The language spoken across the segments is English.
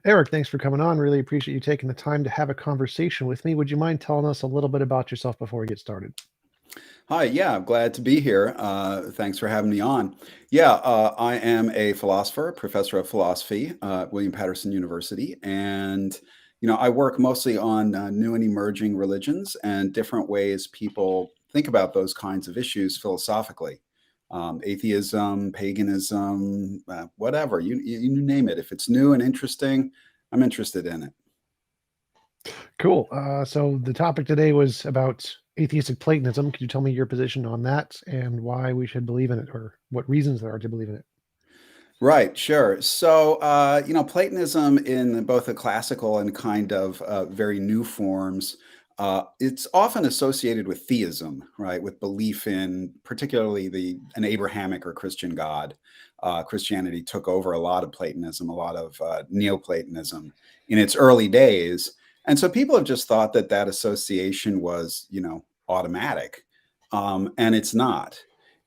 Eric, thanks for coming on. Really appreciate you taking the time to have a conversation with me. Would you mind telling us a little bit about yourself before we get started? Hi, yeah, I'm glad to be here. Thanks for having me on. Yeah, I am a philosopher, professor of philosophy at William Patterson University, and I work mostly on new and emerging religions and different ways people think about those kinds of issues philosophically. Atheism, paganism, whatever, you name it. If it's new and interesting, I'm interested in it. Cool. So the topic today was about atheistic Platonism. Could you tell me your position on that and why we should believe in it, or what reasons there are to believe in it? Right, sure. So, Platonism in both the classical and kind of very new forms, it's often associated with theism, right? With belief in particularly an Abrahamic or Christian God. Christianity took over a lot of Platonism, a lot of Neoplatonism in its early days. And so people have just thought that that association was, automatic, and it's not.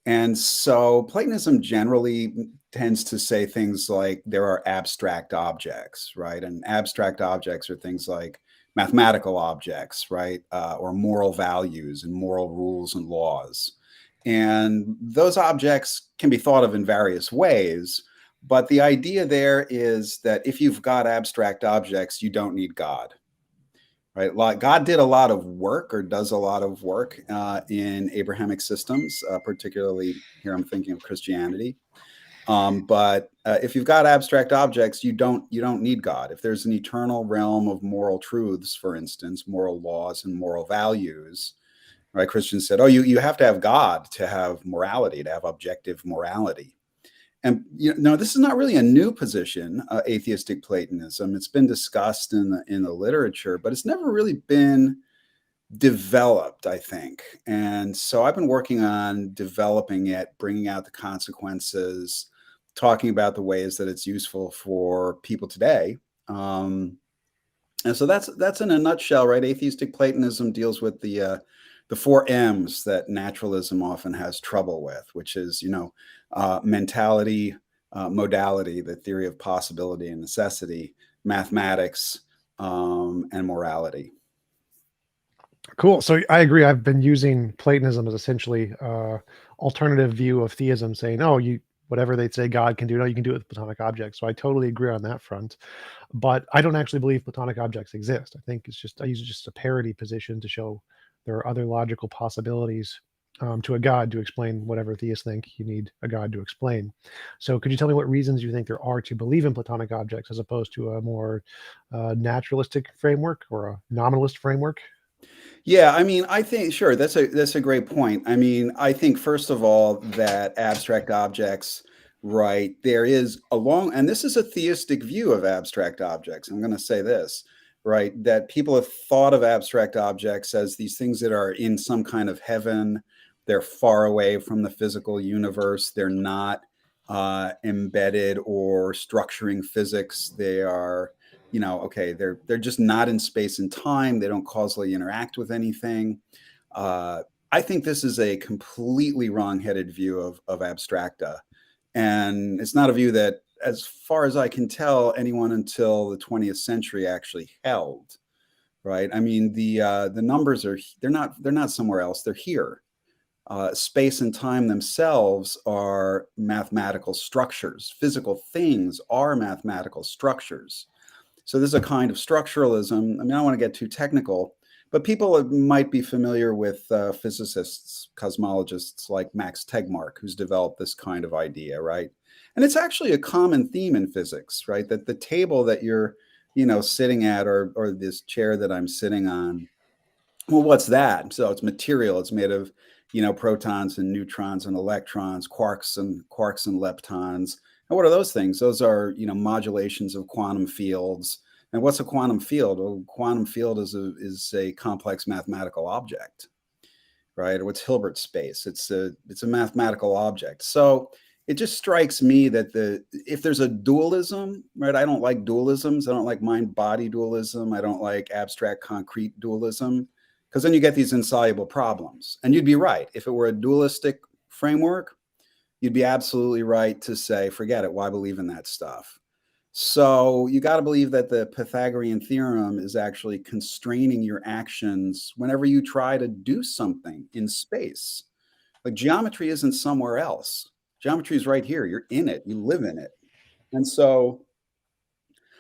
And so Platonism generally tends to say things like there are abstract objects, right? And abstract objects are things like mathematical objects, right? Or moral values and moral rules and laws. And those objects can be thought of in various ways. But the idea there is that if you've got abstract objects, you don't need God. Right, God did a lot of work, or does a lot of work in Abrahamic systems, particularly here I'm thinking of Christianity. But if you've got abstract objects, you don't need God. If there's an eternal realm of moral truths, for instance, moral laws and moral values, right? Christians said, oh, you have to have God to have morality, to have objective morality. And this is not really a new position, atheistic Platonism. It's been discussed in the literature, but it's never really been developed, I think. And so I've been working on developing it, bringing out the consequences, talking about the ways that it's useful for people today. And so that's in a nutshell, right? Atheistic Platonism deals with the four M's that naturalism often has trouble with, which is, mentality, modality, the theory of possibility and necessity, mathematics, and morality. Cool. So I agree. I've been using Platonism as essentially alternative view of theism, saying, oh, whatever they say God can do, no, you can do it with Platonic objects. So I totally agree on that front. But I don't actually believe Platonic objects exist. I think I use just a parity position to show there are other logical possibilities to a God to explain whatever theists think you need a God to explain. So could you tell me what reasons you think there are to believe in Platonic objects as opposed to a more naturalistic framework or a nominalist framework? Yeah, I mean, I think sure, that's a great point. I mean, I think first of all that abstract objects, right, there is and this is a theistic view of abstract objects. I'm going to say this, right, that people have thought of abstract objects as these things that are in some kind of heaven. They're far away from the physical universe. They're not embedded or structuring physics. They are, okay, they're just not in space and time. They don't causally interact with anything. I think this is a completely wrong-headed view of abstracta. And it's not a view that, as far as I can tell, anyone until the 20th century actually held, right? I mean, the numbers they're not somewhere else. They're here. Space and time themselves are mathematical structures. Physical things are mathematical structures. So this is a kind of structuralism. I mean, I don't want to get too technical, but people might be familiar with physicists, cosmologists like Max Tegmark, who's developed this kind of idea, right? And it's actually a common theme in physics, right? That the table that you're, sitting at, or this chair that I'm sitting on, well, what's that? So it's material. It's made of, protons and neutrons and electrons, quarks and leptons. And what are those things? Those are, modulations of quantum fields. And what's a quantum field? Well, quantum field is a complex mathematical object, right? Or what's Hilbert space? It's a mathematical object. So it just strikes me that if there's a dualism, right? I don't like dualisms. I don't like mind-body dualism. I don't like abstract concrete dualism, because then you get these insoluble problems. And you'd be right. If it were a dualistic framework, you'd be absolutely right to say, forget it, why believe in that stuff? So you got to believe that the Pythagorean theorem is actually constraining your actions whenever you try to do something in space. Like geometry isn't somewhere else. Geometry is right here. You're in it. You live in it. And so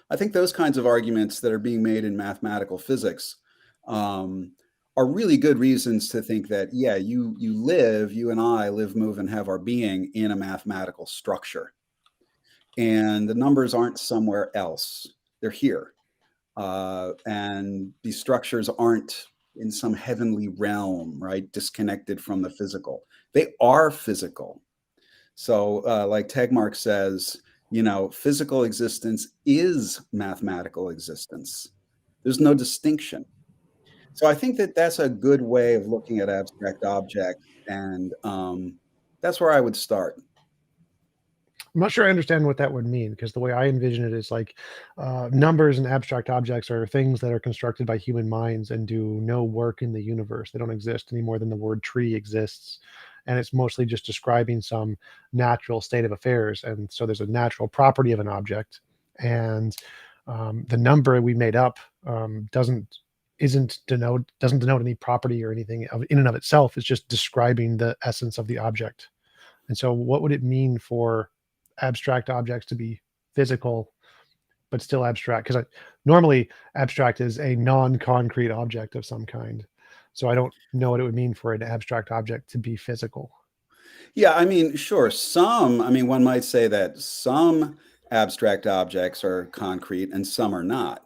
I think those kinds of arguments that are being made in mathematical physics are really good reasons to think that, yeah, you and I live, move, and have our being in a mathematical structure. And the numbers aren't somewhere else. They're here. And these structures aren't in some heavenly realm, right? Disconnected from the physical. They are physical. So like Tegmark says, physical existence is mathematical existence. There's no distinction. So I think that that's a good way of looking at abstract objects. And that's where I would start. I'm not sure I understand what that would mean, because the way I envision it is like numbers and abstract objects are things that are constructed by human minds and do no work in the universe. They don't exist any more than the word tree exists. And it's mostly just describing some natural state of affairs. And so there's a natural property of an object. And the number we made up doesn't denote any property or anything in and of itself. It's just describing the essence of the object. And so what would it mean for abstract objects to be physical but still abstract? Because normally abstract is a non-concrete object of some kind, so I don't know what it would mean for an abstract object to be physical. Yeah, I mean, sure. One might say that some abstract objects are concrete and some are not.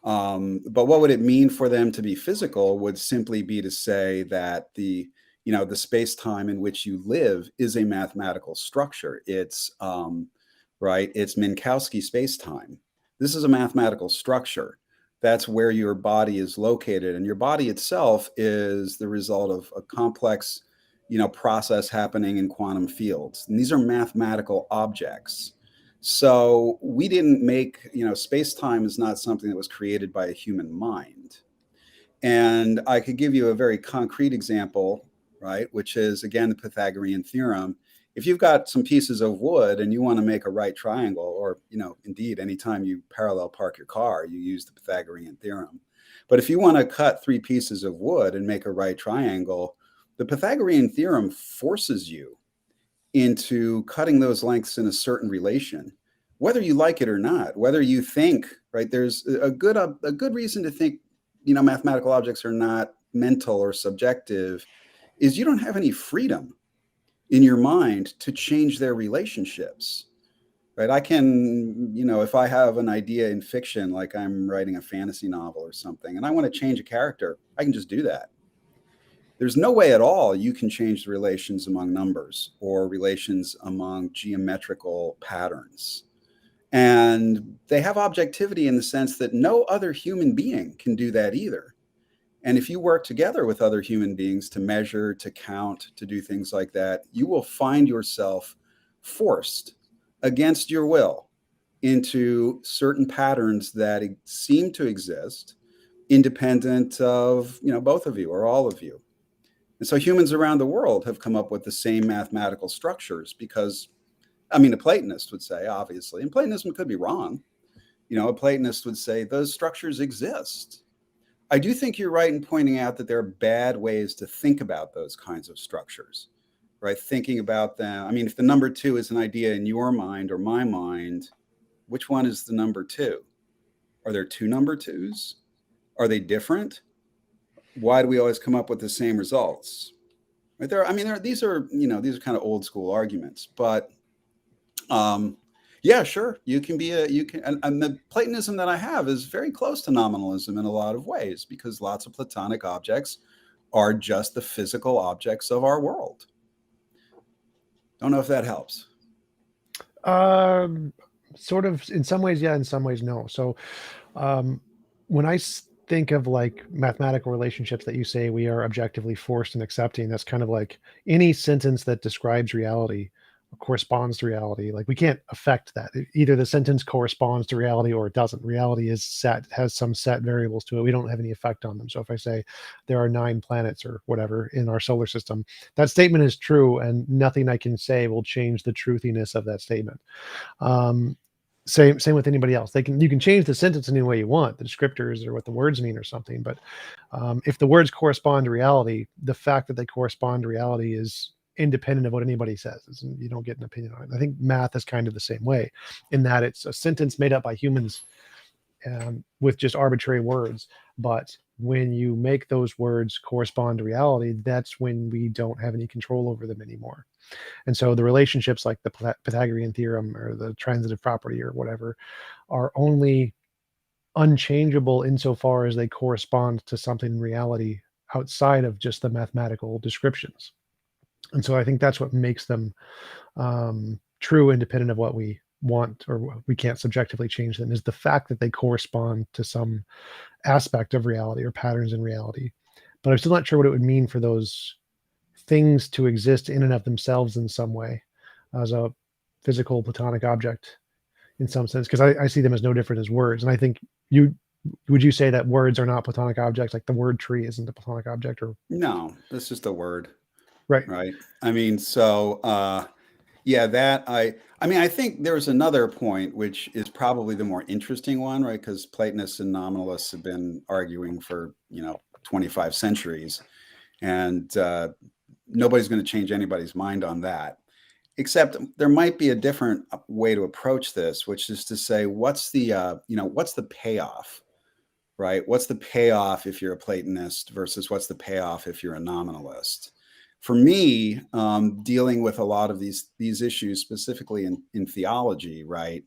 But what would it mean for them to be physical would simply be to say that the space-time in which you live is a mathematical structure. It's right. It's Minkowski space-time. This is a mathematical structure. That's where your body is located, and your body itself is the result of a complex, process happening in quantum fields. And these are mathematical objects. So we didn't make, space-time is not something that was created by a human mind. And I could give you a very concrete example, right, which is, again, the Pythagorean theorem. If you've got some pieces of wood and you want to make a right triangle, or, indeed, anytime you parallel park your car, you use the Pythagorean theorem. But if you want to cut 3 pieces of wood and make a right triangle, the Pythagorean theorem forces you into cutting those lengths in a certain relation, whether you like it or not, whether you think, right, there's a good reason to think, mathematical objects are not mental or subjective, is you don't have any freedom in your mind to change their relationships, right? I can, if I have an idea in fiction, like I'm writing a fantasy novel or something, and I want to change a character, I can just do that. There's no way at all you can change the relations among numbers or relations among geometrical patterns. And they have objectivity in the sense that no other human being can do that either. And if you work together with other human beings to measure, to count, to do things like that, you will find yourself forced against your will into certain patterns that seem to exist independent of, both of you or all of you. And so humans around the world have come up with the same mathematical structures because, a Platonist would say, obviously, and Platonism could be wrong. A Platonist would say those structures exist. I do think you're right in pointing out that there are bad ways to think about those kinds of structures, right? Thinking about them. If the number 2 is an idea in your mind or my mind, which one is the number 2? Are there 2 number 2s? Are they different? Why do we always come up with the same results? Right there. These are kind of old school arguments, but yeah, sure. You can and the Platonism that I have is very close to nominalism in a lot of ways, because lots of Platonic objects are just the physical objects of our world. Don't know if that helps. Sort of, in some ways, yeah, in some ways, no. So when I think of like mathematical relationships that you say we are objectively forced in accepting, that's kind of like any sentence that describes reality corresponds to reality. Like, we can't affect that. Either the sentence corresponds to reality or it doesn't. Reality is set, has some set variables to it. We don't have any effect on them. So if I say there are 9 planets or whatever in our solar system, that statement is true, and nothing I can say will change the truthiness of that statement. Same with anybody else. You can change the sentence any way you want, the descriptors or what the words mean or something. But if the words correspond to reality, the fact that they correspond to reality is independent of what anybody says. You don't get an opinion on it. I think math is kind of the same way, in that it's a sentence made up by humans with just arbitrary words. But when you make those words correspond to reality, that's when we don't have any control over them anymore. And so the relationships like the Pythagorean theorem or the transitive property or whatever are only unchangeable insofar as they correspond to something in reality outside of just the mathematical descriptions. And so I think that's what makes them true, independent of what we want, or we can't subjectively change them, is the fact that they correspond to some aspect of reality or patterns in reality. But I'm still not sure what it would mean for those things to exist in and of themselves in some way as a physical platonic object in some sense, because I see them as no different as words. And I think would you say that words are not platonic objects, like the word tree isn't a platonic object? Or No, that's just a word. right. Right. I mean, so yeah, that I mean, I think there's another point which is probably the more interesting one, right? Because Platonists and nominalists have been arguing for 25 centuries, and nobody's going to change anybody's mind on that. Except there might be a different way to approach this, which is to say, what's the payoff, right? What's the payoff if you're a Platonist versus what's the payoff if you're a nominalist? For me, dealing with a lot of these issues, specifically in theology, right?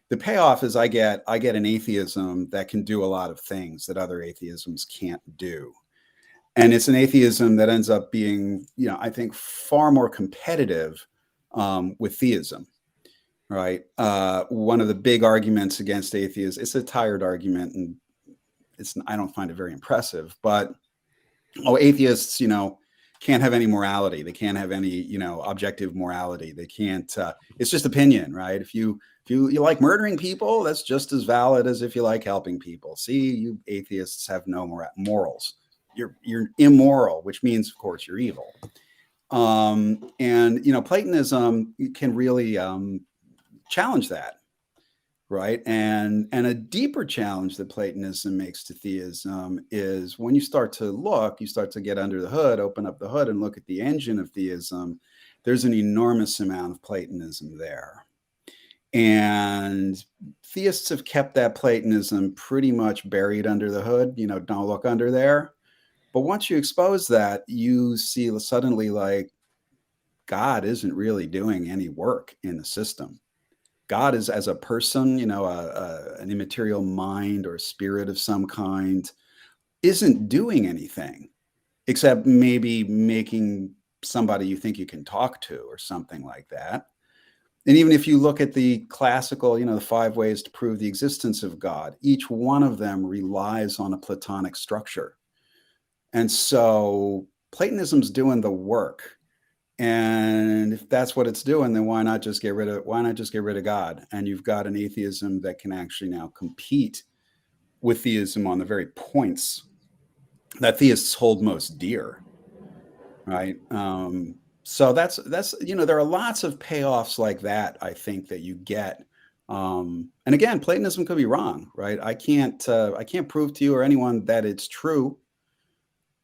The payoff is I get an atheism that can do a lot of things that other atheisms can't do. And it's an atheism that ends up being, I think, far more competitive with theism, right? One of the big arguments against atheism, it's a tired argument, and I don't find it very impressive, but atheists, can't have any morality. They can't have any, objective morality. They can't. It's just opinion, right? If you like murdering people, that's just as valid as if you like helping people. See, you atheists have no morals. You're immoral, which means, of course, you're evil. And Platonism can really challenge that. Right. And a deeper challenge that Platonism makes to theism is when you start to get under the hood, open up the hood and look at the engine of theism, there's an enormous amount of Platonism there. And theists have kept that Platonism pretty much buried under the hood, don't look under there. But once you expose that, you see suddenly like God isn't really doing any work in the system. God is, as a person, an immaterial mind or a spirit of some kind, isn't doing anything except maybe making somebody you think you can talk to or something like that. And even if you look at the classical, the 5 ways to prove the existence of God, each one of them relies on a Platonic structure. And so Platonism's doing the work. And if that's what it's doing, then why not just get rid of God? And you've got an atheism that can actually now compete with theism on the very points that theists hold most dear, right? So that's there are lots of payoffs like that, I think, that you get. And again, Platonism could be wrong, right? I can't prove to you or anyone that it's true.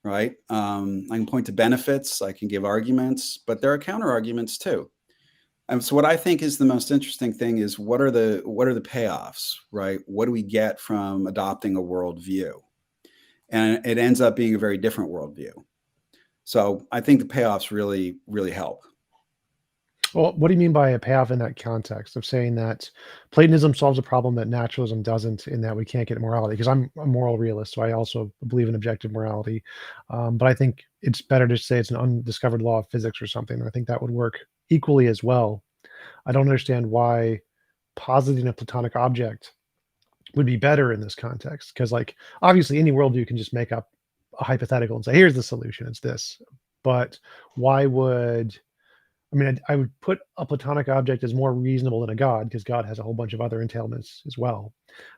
Right. I can point to benefits. I can give arguments, but there are counter arguments too. And so what I think is the most interesting thing is what are the payoffs, right? What do we get from adopting a worldview? And it ends up being a very different worldview. So I think the payoffs really, really help. Well, what do you mean by a payoff in that context of saying that Platonism solves a problem that naturalism doesn't, in that we can't get morality? Because I'm a moral realist, so I also believe in objective morality. But I think it's better to say it's an undiscovered law of physics or something. I think that would work equally as well. I don't understand why positing a Platonic object would be better in this context. Because, like, obviously, any worldview can just make up a hypothetical and say, here's the solution, it's this. But why would I mean, I would put a Platonic object as more reasonable than a God, because God has a whole bunch of other entailments as well.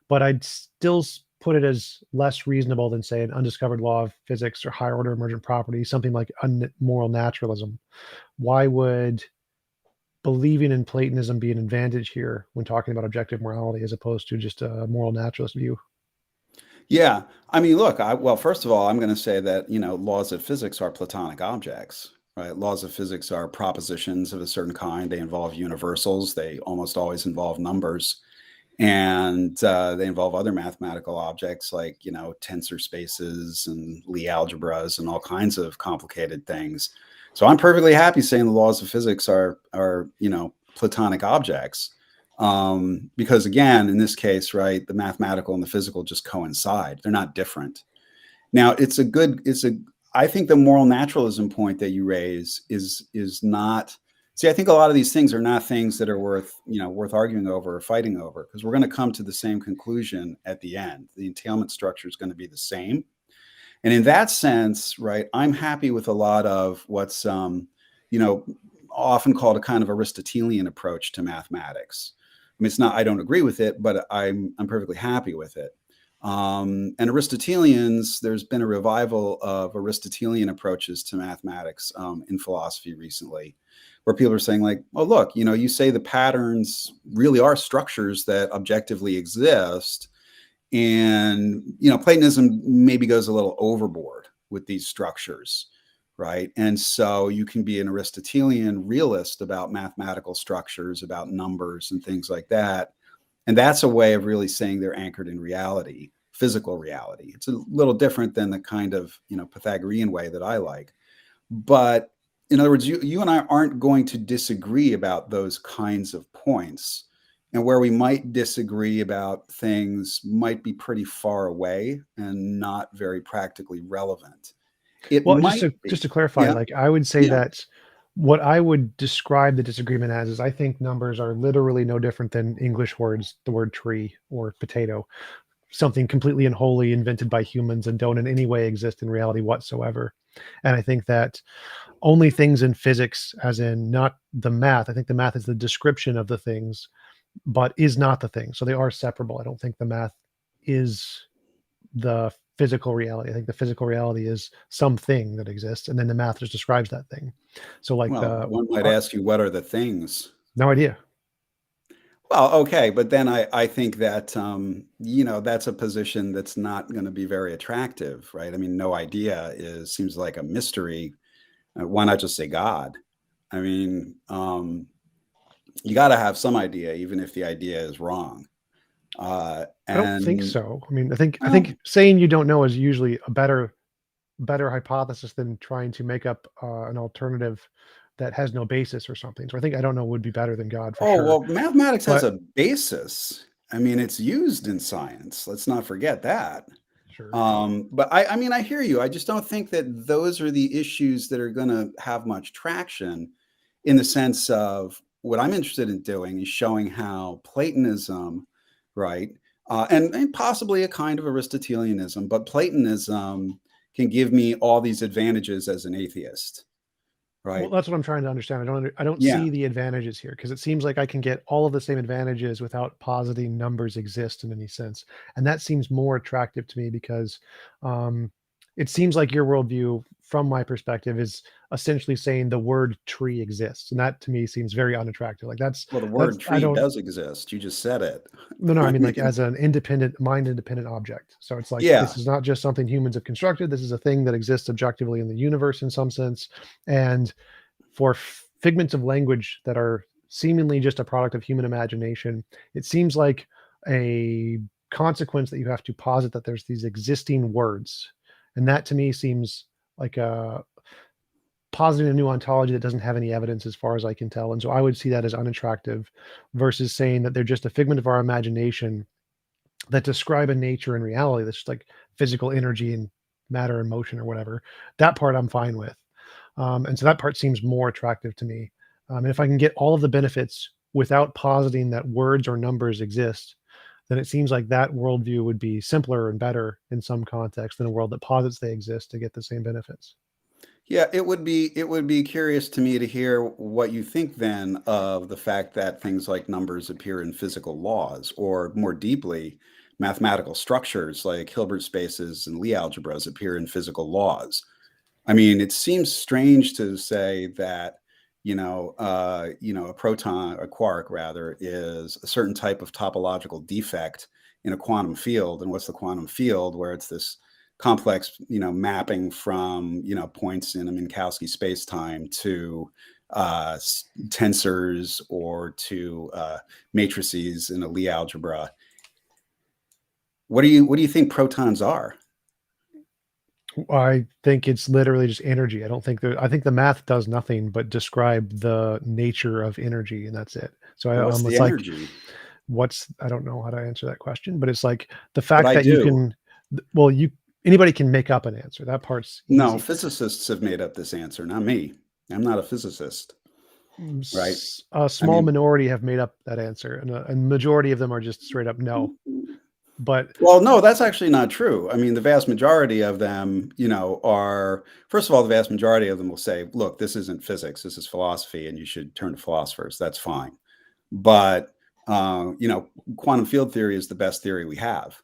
But I'd still put it as less reasonable than, say, an undiscovered law of physics or higher order emergent property, something like moral naturalism. Why would believing in Platonism be an advantage here when talking about objective morality as opposed to just a moral naturalist view? Yeah, I mean, look, well, first of all, I'm going to say that, laws of physics are Platonic objects, right? Laws of physics are propositions of a certain kind. They involve universals. They almost always involve numbers, and they involve other mathematical objects like, tensor spaces and Lie algebras and all kinds of complicated things. So I'm perfectly happy saying the laws of physics are Platonic objects. Because again, in this case, right, the mathematical and the physical just coincide. They're not different. Now, I think the moral naturalism point that you raise is not, see, I think a lot of these things are not things that are worth arguing over or fighting over, because we're going to come to the same conclusion at the end. The entailment structure is going to be the same. And in that sense, right, I'm happy with a lot of what's, often called a kind of Aristotelian approach to mathematics. I mean, it's not, I don't agree with it, but I'm perfectly happy with it. And Aristotelians, there's been a revival of Aristotelian approaches to mathematics in philosophy recently, where people are saying like, oh, look, you say the patterns really are structures that objectively exist. And, Platonism maybe goes a little overboard with these structures, right? And so you can be an Aristotelian realist about mathematical structures, about numbers and things like that. And that's a way of really saying they're anchored in reality, physical reality. It's a little different than the kind of, Pythagorean way that I like. But in other words, you and I aren't going to disagree about those kinds of points. And where we might disagree about things might be pretty far away and not very practically relevant. It Well, might just be. to clarify, Yeah. like I would say Yeah. that what I would describe the disagreement as is I think numbers are literally no different than English words, the word tree or potato, something completely and wholly invented by humans and don't in any way exist in reality whatsoever. And I think that only things in physics, as in not the math, I think the math is the description of the things, but is not the thing. So they are separable. I don't think the math is the physical reality. I think the physical reality is something that exists, and then the math just describes that thing. So, like Well, the one might ask you, what are the things? no idea. Well, okay, but then I think that that's a position that's not going to be very attractive, right? I mean, no idea seems like a mystery. Why not just say God? I mean, you got to have some idea, even if the idea is wrong. I don't think And so. I mean, I think well, saying you don't know is usually a better hypothesis than trying to make up an alternative that has no basis or something. So I think I don't know would be better than God for oh sure. well, mathematics has But a basis. I mean, it's used in science. Let's not forget that. sure, But I mean, I hear you. I just don't think that those are the issues that are going to have much traction, in the sense of what I'm interested in doing is showing how Platonism, right, and possibly a kind of Aristotelianism, but Platonism can give me all these advantages as an atheist, well, right? that's what I'm trying to understand. I don't Yeah. see the advantages here because it seems like I can get all of the same advantages without positing numbers exist in any sense, and that seems more attractive to me because um, it seems like your worldview, from my perspective, is essentially saying the word tree exists, and that to me seems very unattractive. Like Well, the that's word I tree don't does exist. You just said it. no, I I mean like mean, as an independent mind independent object. So it's like yeah. this is not just something humans have constructed. This is a thing that exists objectively in the universe in some sense, and for figments of language that are seemingly just a product of human imagination, it seems like a consequence that you have to posit that there's these existing words. And that to me seems like a positing a new ontology that doesn't have any evidence as far as I can tell. And so I would see that as unattractive versus saying that they're just a figment of our imagination that describe a nature and reality that's just like physical energy and matter and motion or whatever. That part I'm fine with. And so that part seems more attractive to me. And if I can get all of the benefits without positing that words or numbers exist, then it seems like that worldview would be simpler and better in some context than a world that posits they exist to get the same benefits. Yeah, it would be curious to me to hear what you think then of the fact that things like numbers appear in physical laws, or more deeply, mathematical structures like Hilbert spaces and Lie algebras appear in physical laws. I mean, it seems strange to say that, a proton, a quark rather, is a certain type of topological defect in a quantum field. And what's the quantum field? Where it's this complex, mapping from, points in a Minkowski space-time to tensors, or to matrices in a Lie algebra. What do you think protons are? I think it's literally just energy. I think the math does nothing but describe the nature of energy, and that's it. So What's the it's like, energy? I don't know how to answer that question, but it's like the But fact I that you do. can, well, anybody can make up an answer. That part's No, easy. physicists have made up this answer, not me. I'm not a physicist, right? A I small mean, minority have made up that answer, and a majority of them are just straight up no. But well, no, that's actually not true. I mean, the vast majority of them, are, first of all, the vast majority of them will say, look, this isn't physics, this is philosophy, and you should turn to philosophers. That's fine. But, quantum field theory is the best theory we have.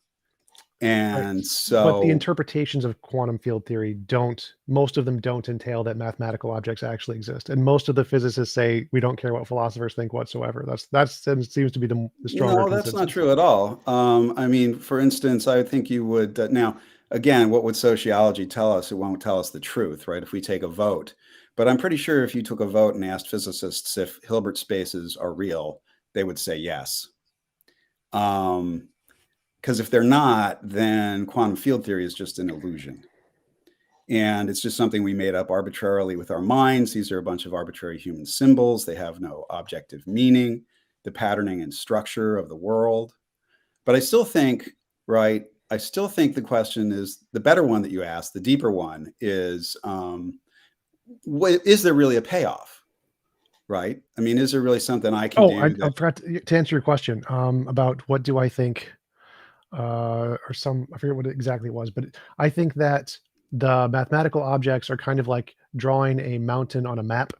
Right. And But the so, interpretations of quantum field theory most of them don't entail that mathematical objects actually exist. And most of the physicists say we don't care what philosophers think whatsoever. Seems to be the stronger no, that's not consensus. true at all. I mean, for instance, I think you would now, again, what would sociology tell us? It won't tell us the truth, right? If we take a vote, but I'm pretty sure if you took a vote and asked physicists if Hilbert spaces are real, they would say yes. Because if they're not, then quantum field theory is just an illusion. And it's just something we made up arbitrarily with our minds. These are a bunch of arbitrary human symbols. They have no objective meaning, the patterning and structure of the world. But I still think, right? I still think the question is the better one that you asked, the deeper one is, is there really a payoff? Right? I mean, is there really something I can Oh, do I that? forgot to answer your question about what do I think, or I forget what it exactly was, but I think that the mathematical objects are kind of like drawing a mountain on a map.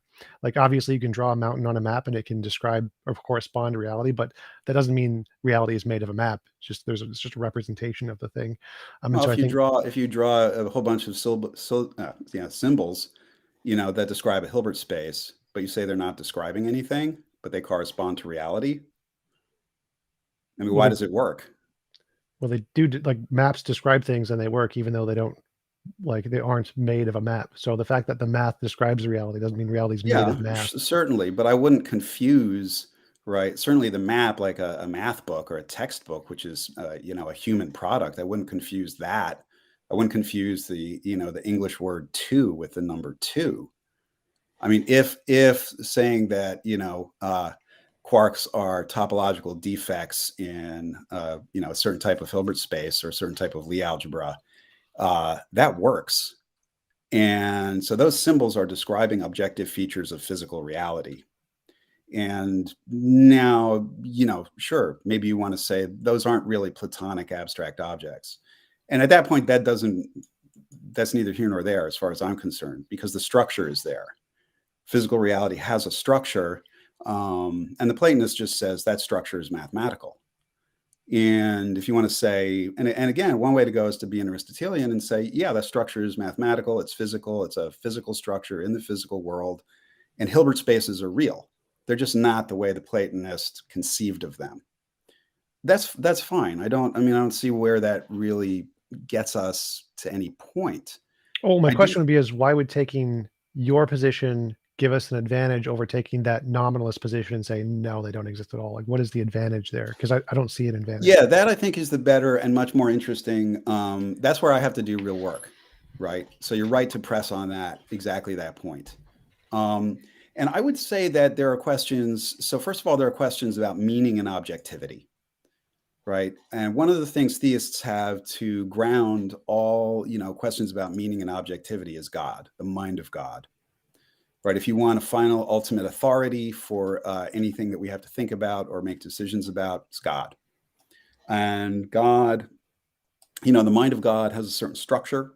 Like obviously you can draw a mountain on a map and it can describe or correspond to reality, but that doesn't mean reality is made of a map. It's just a representation of the thing. And Well, so I think, if you draw a whole bunch of symbols, that describe a Hilbert space, but you say they're not describing anything, but they correspond to reality. I mean, well, why does it work? they do like maps describe things and they work even though they aren't made of a map. So the fact that the math describes reality doesn't mean reality is made Yeah, of math. certainly, but I wouldn't confuse, right? Certainly the map, like a math book or a textbook, which is, a human product. I wouldn't confuse that. I wouldn't confuse the English word two with the number two. I mean, if saying that, quarks are topological defects in, a certain type of Hilbert space or a certain type of Lie algebra, that works. And so those symbols are describing objective features of physical reality. And now, sure, maybe you want to say those aren't really Platonic abstract objects. And at that point, that's neither here nor there as far as I'm concerned, because the structure is there. Physical reality has a structure. And the Platonist just says that structure is mathematical. And if you want to say, and again, one way to go is to be an Aristotelian and say, yeah, that structure is mathematical, it's physical, it's a physical structure in the physical world, and Hilbert spaces are real. They're just not the way the Platonist conceived of them. That's fine. I don't see where that really gets us to any point. Oh, my I do. question would be is why would taking your position give us an advantage over taking that nominalist position and saying, no, they don't exist at all? Like, what is the advantage there? Because I don't see an advantage. Yeah, that I think is the better and much more interesting. That's where I have to do real work, right? So you're right to press on that, exactly that point. Um, and I would say that there are questions. So first of all, there are questions about meaning and objectivity, right? And one of the things theists have to ground all, questions about meaning and objectivity is God, the mind of God, right? If you want a final ultimate authority for anything that we have to think about or make decisions about, it's God. And God, the mind of God has a certain structure.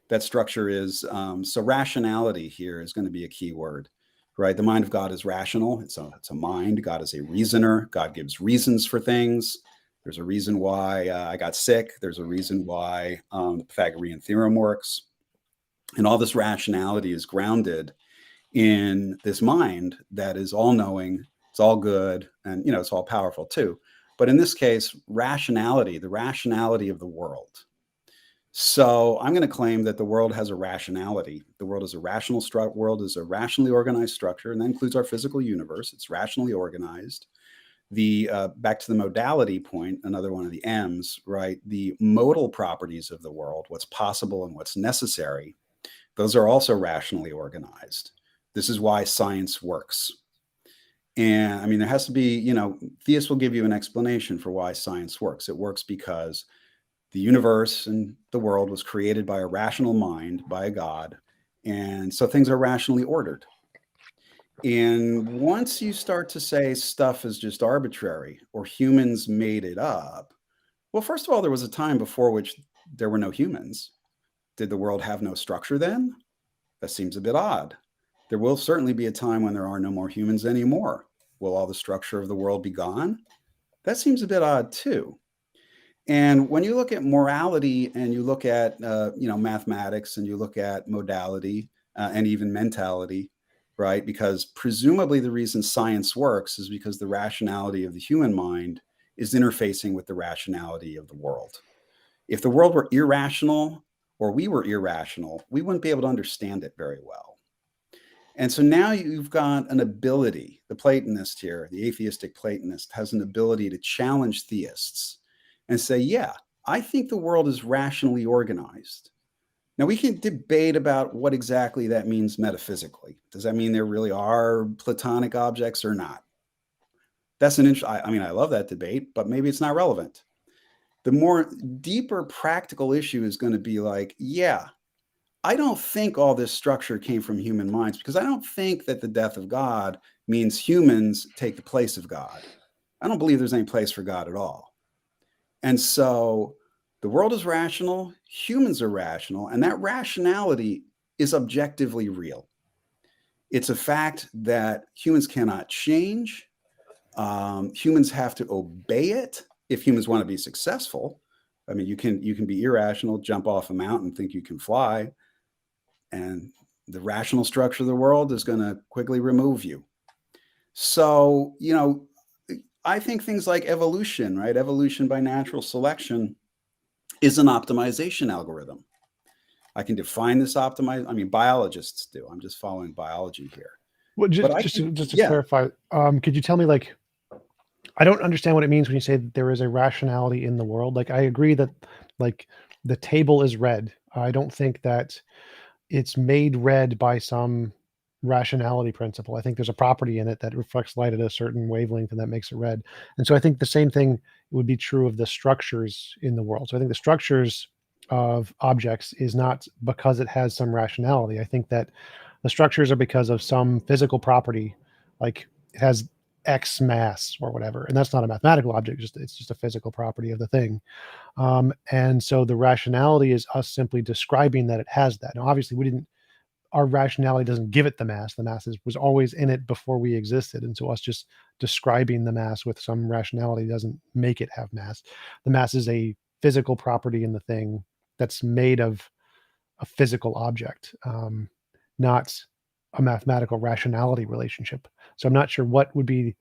that structure is. So rationality here is going to be a key word, right? The mind of God is rational. It's a mind. God is a reasoner. God gives reasons for things. There's a reason why I got sick. There's a reason why the Pythagorean theorem works. And all this rationality is grounded in this mind that is all-knowing, it's all good, and it's all powerful too. But in this case, rationality, the rationality of the world. So I'm going to claim that the world has a rationality. The world is a rational world is a rationally organized structure, and that includes our physical universe. It's rationally organized. The back to the modality point, another one of the M's, right? The modal properties of the world, what's possible and what's necessary, those are also rationally organized. This is why science works. And I mean, there has to be, theists will give you an explanation for why science works. It works because the universe and the world was created by a rational mind, by a God. And so things are rationally ordered. And once you start to say stuff is just arbitrary or humans made it up, well, first of all, there was a time before which there were no humans. Did the world have no structure then? That seems a bit odd. There will certainly be a time when there are no more humans anymore. Will all the structure of the world be gone? That seems a bit odd too. And when you look at morality and you look at mathematics and you look at modality and even mentality, right? Because presumably the reason science works is because the rationality of the human mind is interfacing with the rationality of the world. If the world were irrational or we were irrational, we wouldn't be able to understand it very well. And so now you've got an ability, the Platonist here, the atheistic Platonist has an ability to challenge theists and say, yeah, I think the world is rationally organized. Now we can debate about what exactly that means metaphysically. Does that mean there really are Platonic objects or not? That's an interesting, I love that debate, but maybe it's not relevant. The more deeper practical issue is going to be like, yeah, I don't think all this structure came from human minds because I don't think that the death of God means humans take the place of God. I don't believe there's any place for God at all. And so the world is rational, humans are rational, and that rationality is objectively real. It's a fact that humans cannot change. Humans have to obey it if humans want to be successful. I mean, you can be irrational, jump off a mountain, think you can fly, and the rational structure of the world is going to quickly remove you. So, I think things like evolution, right? Evolution by natural selection is an optimization algorithm. I can define this biologists do. I'm just following biology here. Well, just to clarify, could you tell me, like, I don't understand what it means when you say that there is a rationality in the world. Like, I agree that, like, the table is red. I don't think that it's made red by some rationality principle. I think there's a property in it that reflects light at a certain wavelength and that makes it red. And so I think the same thing would be true of the structures in the world. So I think the structures of objects is not because it has some rationality. I think that the structures are because of some physical property, like it has X mass or whatever. And that's not a mathematical object, it's just a physical property of the thing. And so the rationality is us simply describing that it has that. Now, obviously, our rationality doesn't give it the mass. The mass was always in it before we existed. And so us just describing the mass with some rationality doesn't make it have mass. The mass is a physical property in the thing that's made of a physical object, not a mathematical rationality relationship. So I'm not sure what would be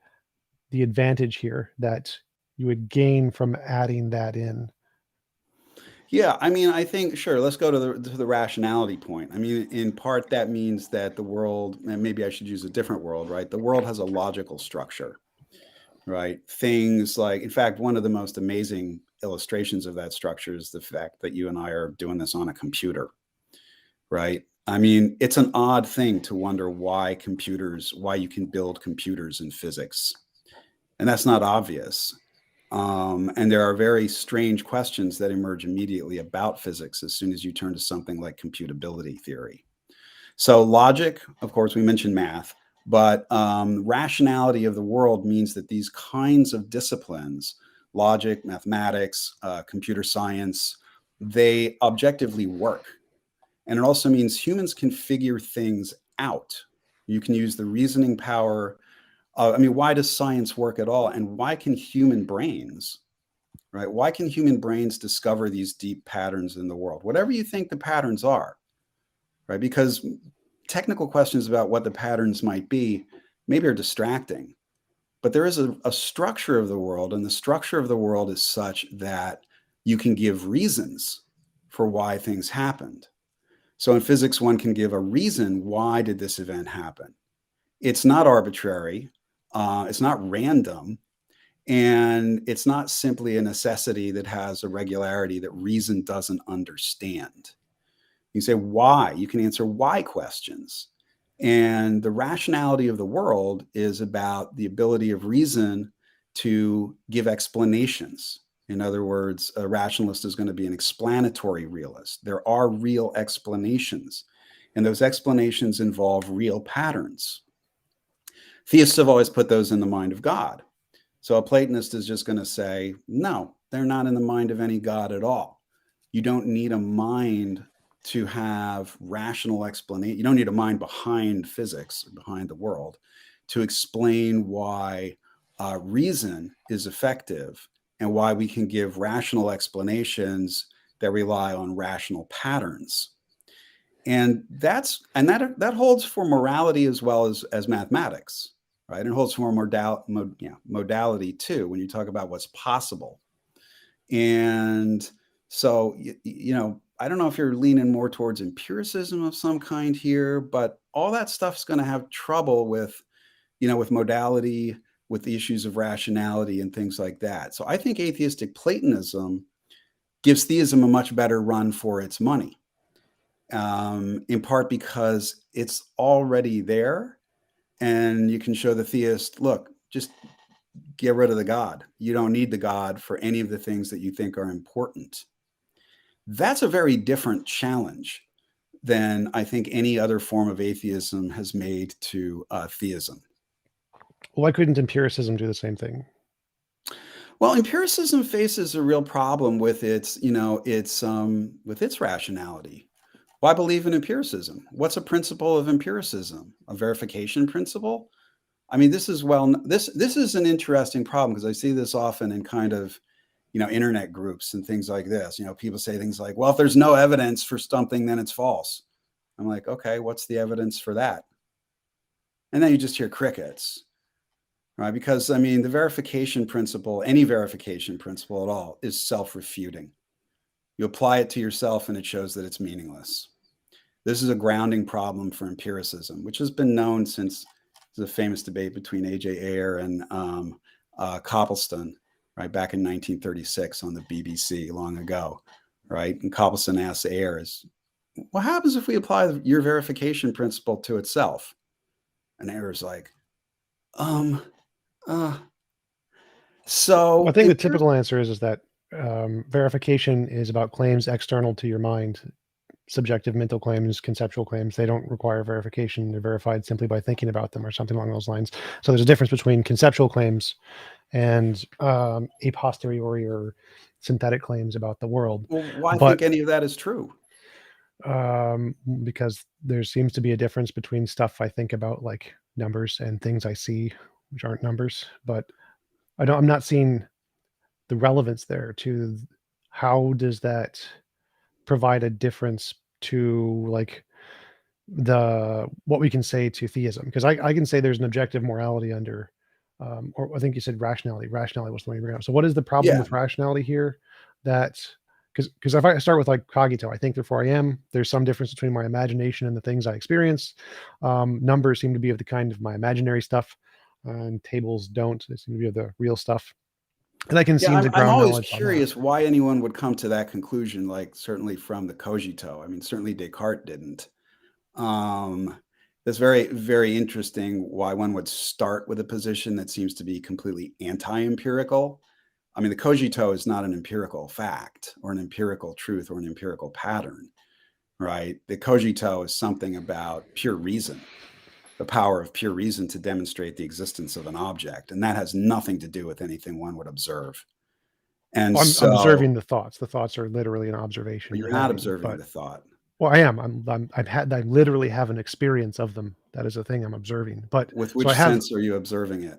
the advantage here that you would gain from adding that in. Yeah, I think, sure, let's go to the rationality point. In part, that means that the world, and maybe I should use a different world, right? The world has a logical structure, right? Things like, in fact, one of the most amazing illustrations of that structure is the fact that you and I are doing this on a computer, right? It's an odd thing to wonder why you can build computers in physics. And that's not obvious. And there are very strange questions that emerge immediately about physics as soon as you turn to something like computability theory. So logic, of course, we mentioned math, but rationality of the world means that these kinds of disciplines, logic, mathematics, computer science, they objectively work. And it also means humans can figure things out. You can use the reasoning power. I mean, why does science work at all? And why can human brains, right? Why can human brains discover these deep patterns in the world? Whatever you think the patterns are, right? Because technical questions about what the patterns might be maybe are distracting. But there is a structure of the world, and the structure of the world is such that you can give reasons for why things happened. So in physics, one can give a reason, why did this event happen? It's not arbitrary, it's not random, and it's not simply a necessity that has a regularity that reason doesn't understand. You say why, you can answer why questions. And the rationality of the world is about the ability of reason to give explanations. In other words, a rationalist is going to be an explanatory realist. There are real explanations, and those explanations involve real patterns. Theists have always put those in the mind of God. So a Platonist is just going to say, no, they're not in the mind of any God at all. You don't need a mind to have rational explanation. You don't need a mind behind physics or behind the world to explain why reason is effective and why we can give rational explanations that rely on rational patterns. And that holds for morality as well as mathematics, right? It holds for modality too, when you talk about what's possible. And so, I don't know if you're leaning more towards empiricism of some kind here, but all that stuff's going to have trouble with modality, with the issues of rationality and things like that. So I think atheistic Platonism gives theism a much better run for its money, in part because it's already there, and you can show the theist, look, just get rid of the God. You don't need the God for any of the things that you think are important. That's a very different challenge than I think any other form of atheism has made to theism. Why couldn't empiricism do the same thing? Well, empiricism faces a real problem with its rationality. Why believe in empiricism? What's a principle of empiricism? A verification principle? I mean, this is an interesting problem, because I see this often in kind of, internet groups and things like this. People say things like, well, if there's no evidence for something, then it's false. I'm like, okay, what's the evidence for that? And then you just hear crickets, right? Because the verification principle, any verification principle at all, is self-refuting. You apply it to yourself and it shows that it's meaningless. This is a grounding problem for empiricism, which has been known since there's a famous debate between A.J. Ayer and Copleston, right, back in 1936 on the BBC long ago, right? And Copleston asks Ayer, what happens if we apply your verification principle to itself? And Ayer's like, so I think the typical answer is that verification is about claims external to your mind. Subjective mental claims, conceptual claims, they don't require verification. They're verified simply by thinking about them or something along those lines. So there's a difference between conceptual claims and a posteriori or synthetic claims about the world. Well, why think any of that is true? Because there seems to be a difference between stuff I think about, like numbers, and things I see, which aren't numbers. But I'm not seeing the relevance there to how does that provide a difference to like what we can say to theism, because I can say there's an objective morality under or I think you said rationality was the one you bring up. So what is the problem with rationality here? That because if I start with like cogito, I think therefore I am, there's some difference between my imagination and the things I experience. Numbers seem to be of the kind of my imaginary stuff, and tables don't. They seem to be of the real stuff. And I can seem to ground I'm always knowledge curious why anyone would come to that conclusion, like certainly from the cogito. I mean, certainly Descartes didn't. That's very, very interesting why one would start with a position that seems to be completely anti-empirical. I mean, the cogito is not an empirical fact or an empirical truth or an empirical pattern, right? The cogito is something about pure reason, the power of pure reason to demonstrate the existence of an object. And that has nothing to do with anything one would observe. And I'm observing the thoughts. The thoughts are literally an observation. You're not observing the thought. Well, I am. I literally have an experience of them. That is a thing I'm observing. But With so I which have. sense are you observing it?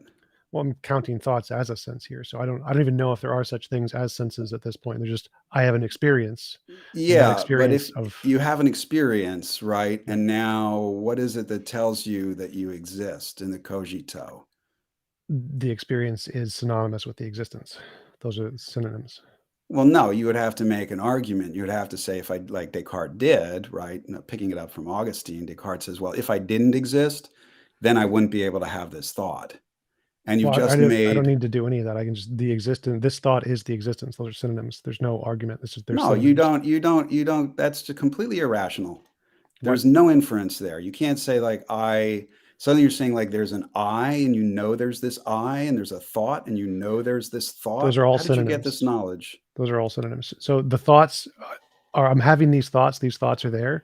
Well, I'm counting thoughts as a sense here, so I don't even know if there are such things as senses at this point. They're just I have an experience, and that Yeah, but experience if of you have an experience, right? yeah, And now what is it that tells you that you exist in the cogito? the experience is synonymous with the existence. Those are synonyms. Well, no, you would have to make an argument. You would have to say, if I, like Descartes did, right? Picking it up from Augustine, Descartes says, well, if I didn't exist, then I wouldn't be able to have this thought. And you've Well, just I don't made, need to do any of that. I can just the existence. This thought is the existence. Those are synonyms. There's no argument. This is they're no, you synonyms. don't, that's just completely irrational. What? There's no inference there. You can't say like suddenly you're saying like there's an I and you know there's this I and there's a thought and you know there's this Those thought. are all How did you get this synonyms. knowledge? Those are all synonyms. So the thoughts are. I'm having these thoughts. These thoughts are there.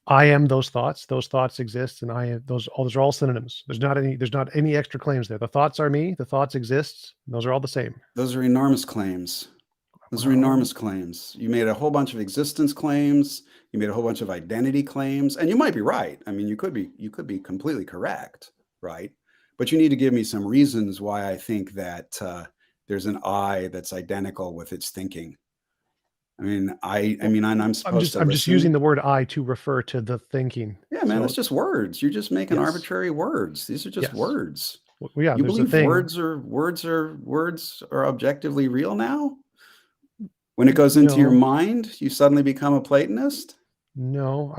I am those thoughts. Those thoughts exist, and I am those are all synonyms. There's not any extra claims there. The thoughts are me. The thoughts exist. Those are all the same. Those are enormous claims. Those are Well, enormous claims. You made a whole bunch of existence claims. You made a whole bunch of identity claims, and you might be right. I mean, you could be completely correct, right? But you need to give me some reasons why I think that there's an I that's identical with its thinking. I mean, I'm supposed to I'm just using listen. the word I to refer to the thinking. Yeah, man, that's So just words. You're just making yes, arbitrary words. These are just yes. words. Well, yeah. You There's a believe thing. words are objectively real now? When it goes into your No, mind, you suddenly become a Platonist? no.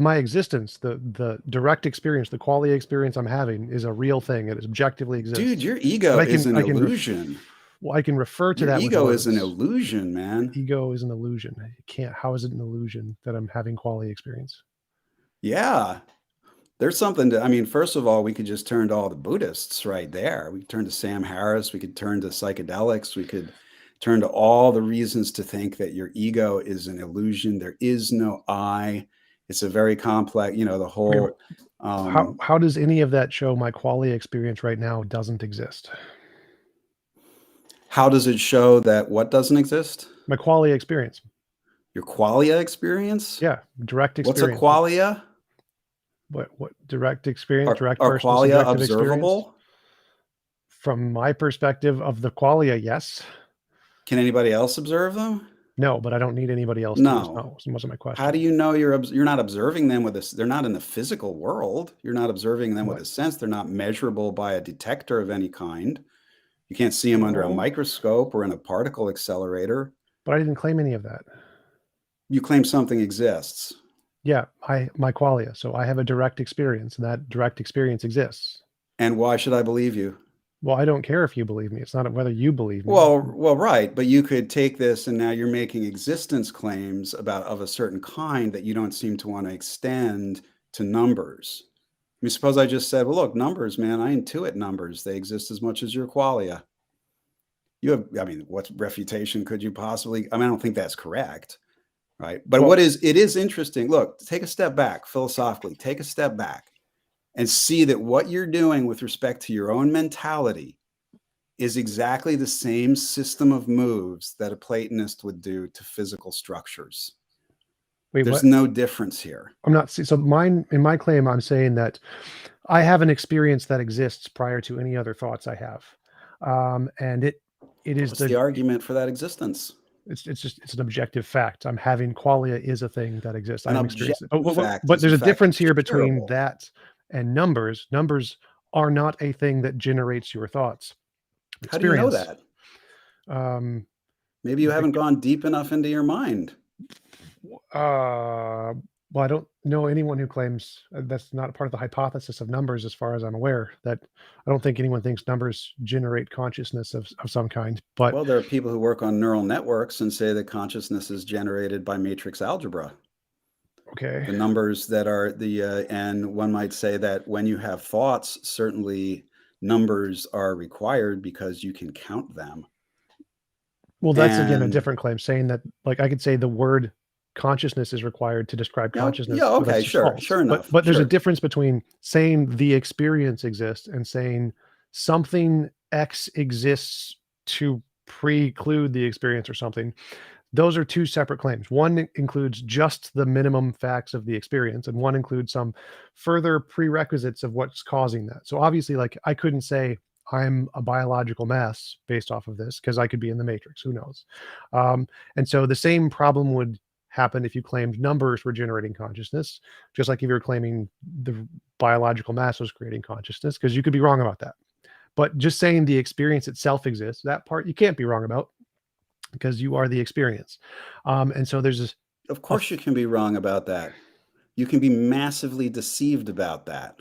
My existence, the direct experience, the quality experience I'm having, is a real thing. It objectively Dude, exists. your But ego is an illusion. I can refer to Your that with ego is an words. illusion, man. Ego is an illusion. It can't. How is it an illusion that I'm having quality experience? Yeah. There's something to, I mean, first of all, we could just turn to all the Buddhists right there. We could turn to Sam Harris. We could turn to psychedelics. We could turn to all the reasons to think that your ego is an illusion. There is no I. It's a very complex, the Okay, whole, um, how does any of that show my quality experience right now doesn't exist? how does it show that what doesn't exist? My quality experience. Your qualia experience? Yeah, direct What's a experience. qualia? What direct experience? Direct Are personal qualia subjective experience. observable? From my perspective of the qualia, yes. Can anybody else observe them? No, but I don't need anybody else to. Is No. not so much of my How do question. you know you're not observing them with this? They're not in the physical world. You're not observing them with What? a sense. They're not measurable by a detector of any kind. You can't see them under a No, microscope or in a particle accelerator. but I didn't claim any of that. You claim something exists. Yeah, my qualia. So I have a direct experience, and that direct experience exists. And why should I believe you? Well, I don't care if you believe me. It's not whether you believe me. Well, right. But you could take this and now you're making existence claims of a certain kind that you don't seem to want to extend to numbers. I mean, suppose I just said, well, look, numbers, man, I intuit numbers. They exist as much as your qualia. I mean, what refutation could you possibly, I don't think that's correct, right? But Well, it is interesting. Look, take a step back philosophically, take a step back and see that what you're doing with respect to your own mentality is exactly the same system of moves that a Platonist would do to physical structures. wait, There's what? no difference here. I'm not. So in my claim, I'm saying that I have an experience that exists prior to any other thoughts I have, and it is What's the argument for that existence? it's an objective fact. I'm having qualia is a thing that exists. An I'm experiencing it. objective fact But is there's a a fact difference that's here between curable. that and numbers. Numbers are not a thing that generates your thoughts. How do you know Experience. that? Um, Maybe you haven't bec- gone deep enough into your mind. well, I don't know anyone who claims that's not part of the hypothesis of numbers, as far as I'm aware. That I don't think anyone thinks numbers generate consciousness of some kind. But Well, there are people who work on neural networks and say that consciousness is generated by matrix algebra. okay, The numbers that are and one might say that when you have thoughts, certainly numbers are required because you can count them. well, that's again a And different claim, saying that like I could say the word consciousness is required to describe yeah, consciousness, but that's okay, just sure, false. sure enough, But there's a sure. difference between saying the experience exists and saying something X exists to preclude the experience or something. those are two separate claims. One includes just the minimum facts of the experience, and one includes some further prerequisites of what's causing that. So obviously, like, I couldn't say I'm a biological mass based off of this, because I could be in the matrix, who knows. And so the same problem would happen if you claimed numbers were generating consciousness, just like if you're claiming the biological mass was creating consciousness, because you could be wrong about that. But just saying the experience itself exists, that part you can't be wrong about, because you are the experience. And so there's this. Of course, you can be wrong about that. You can be massively deceived about that.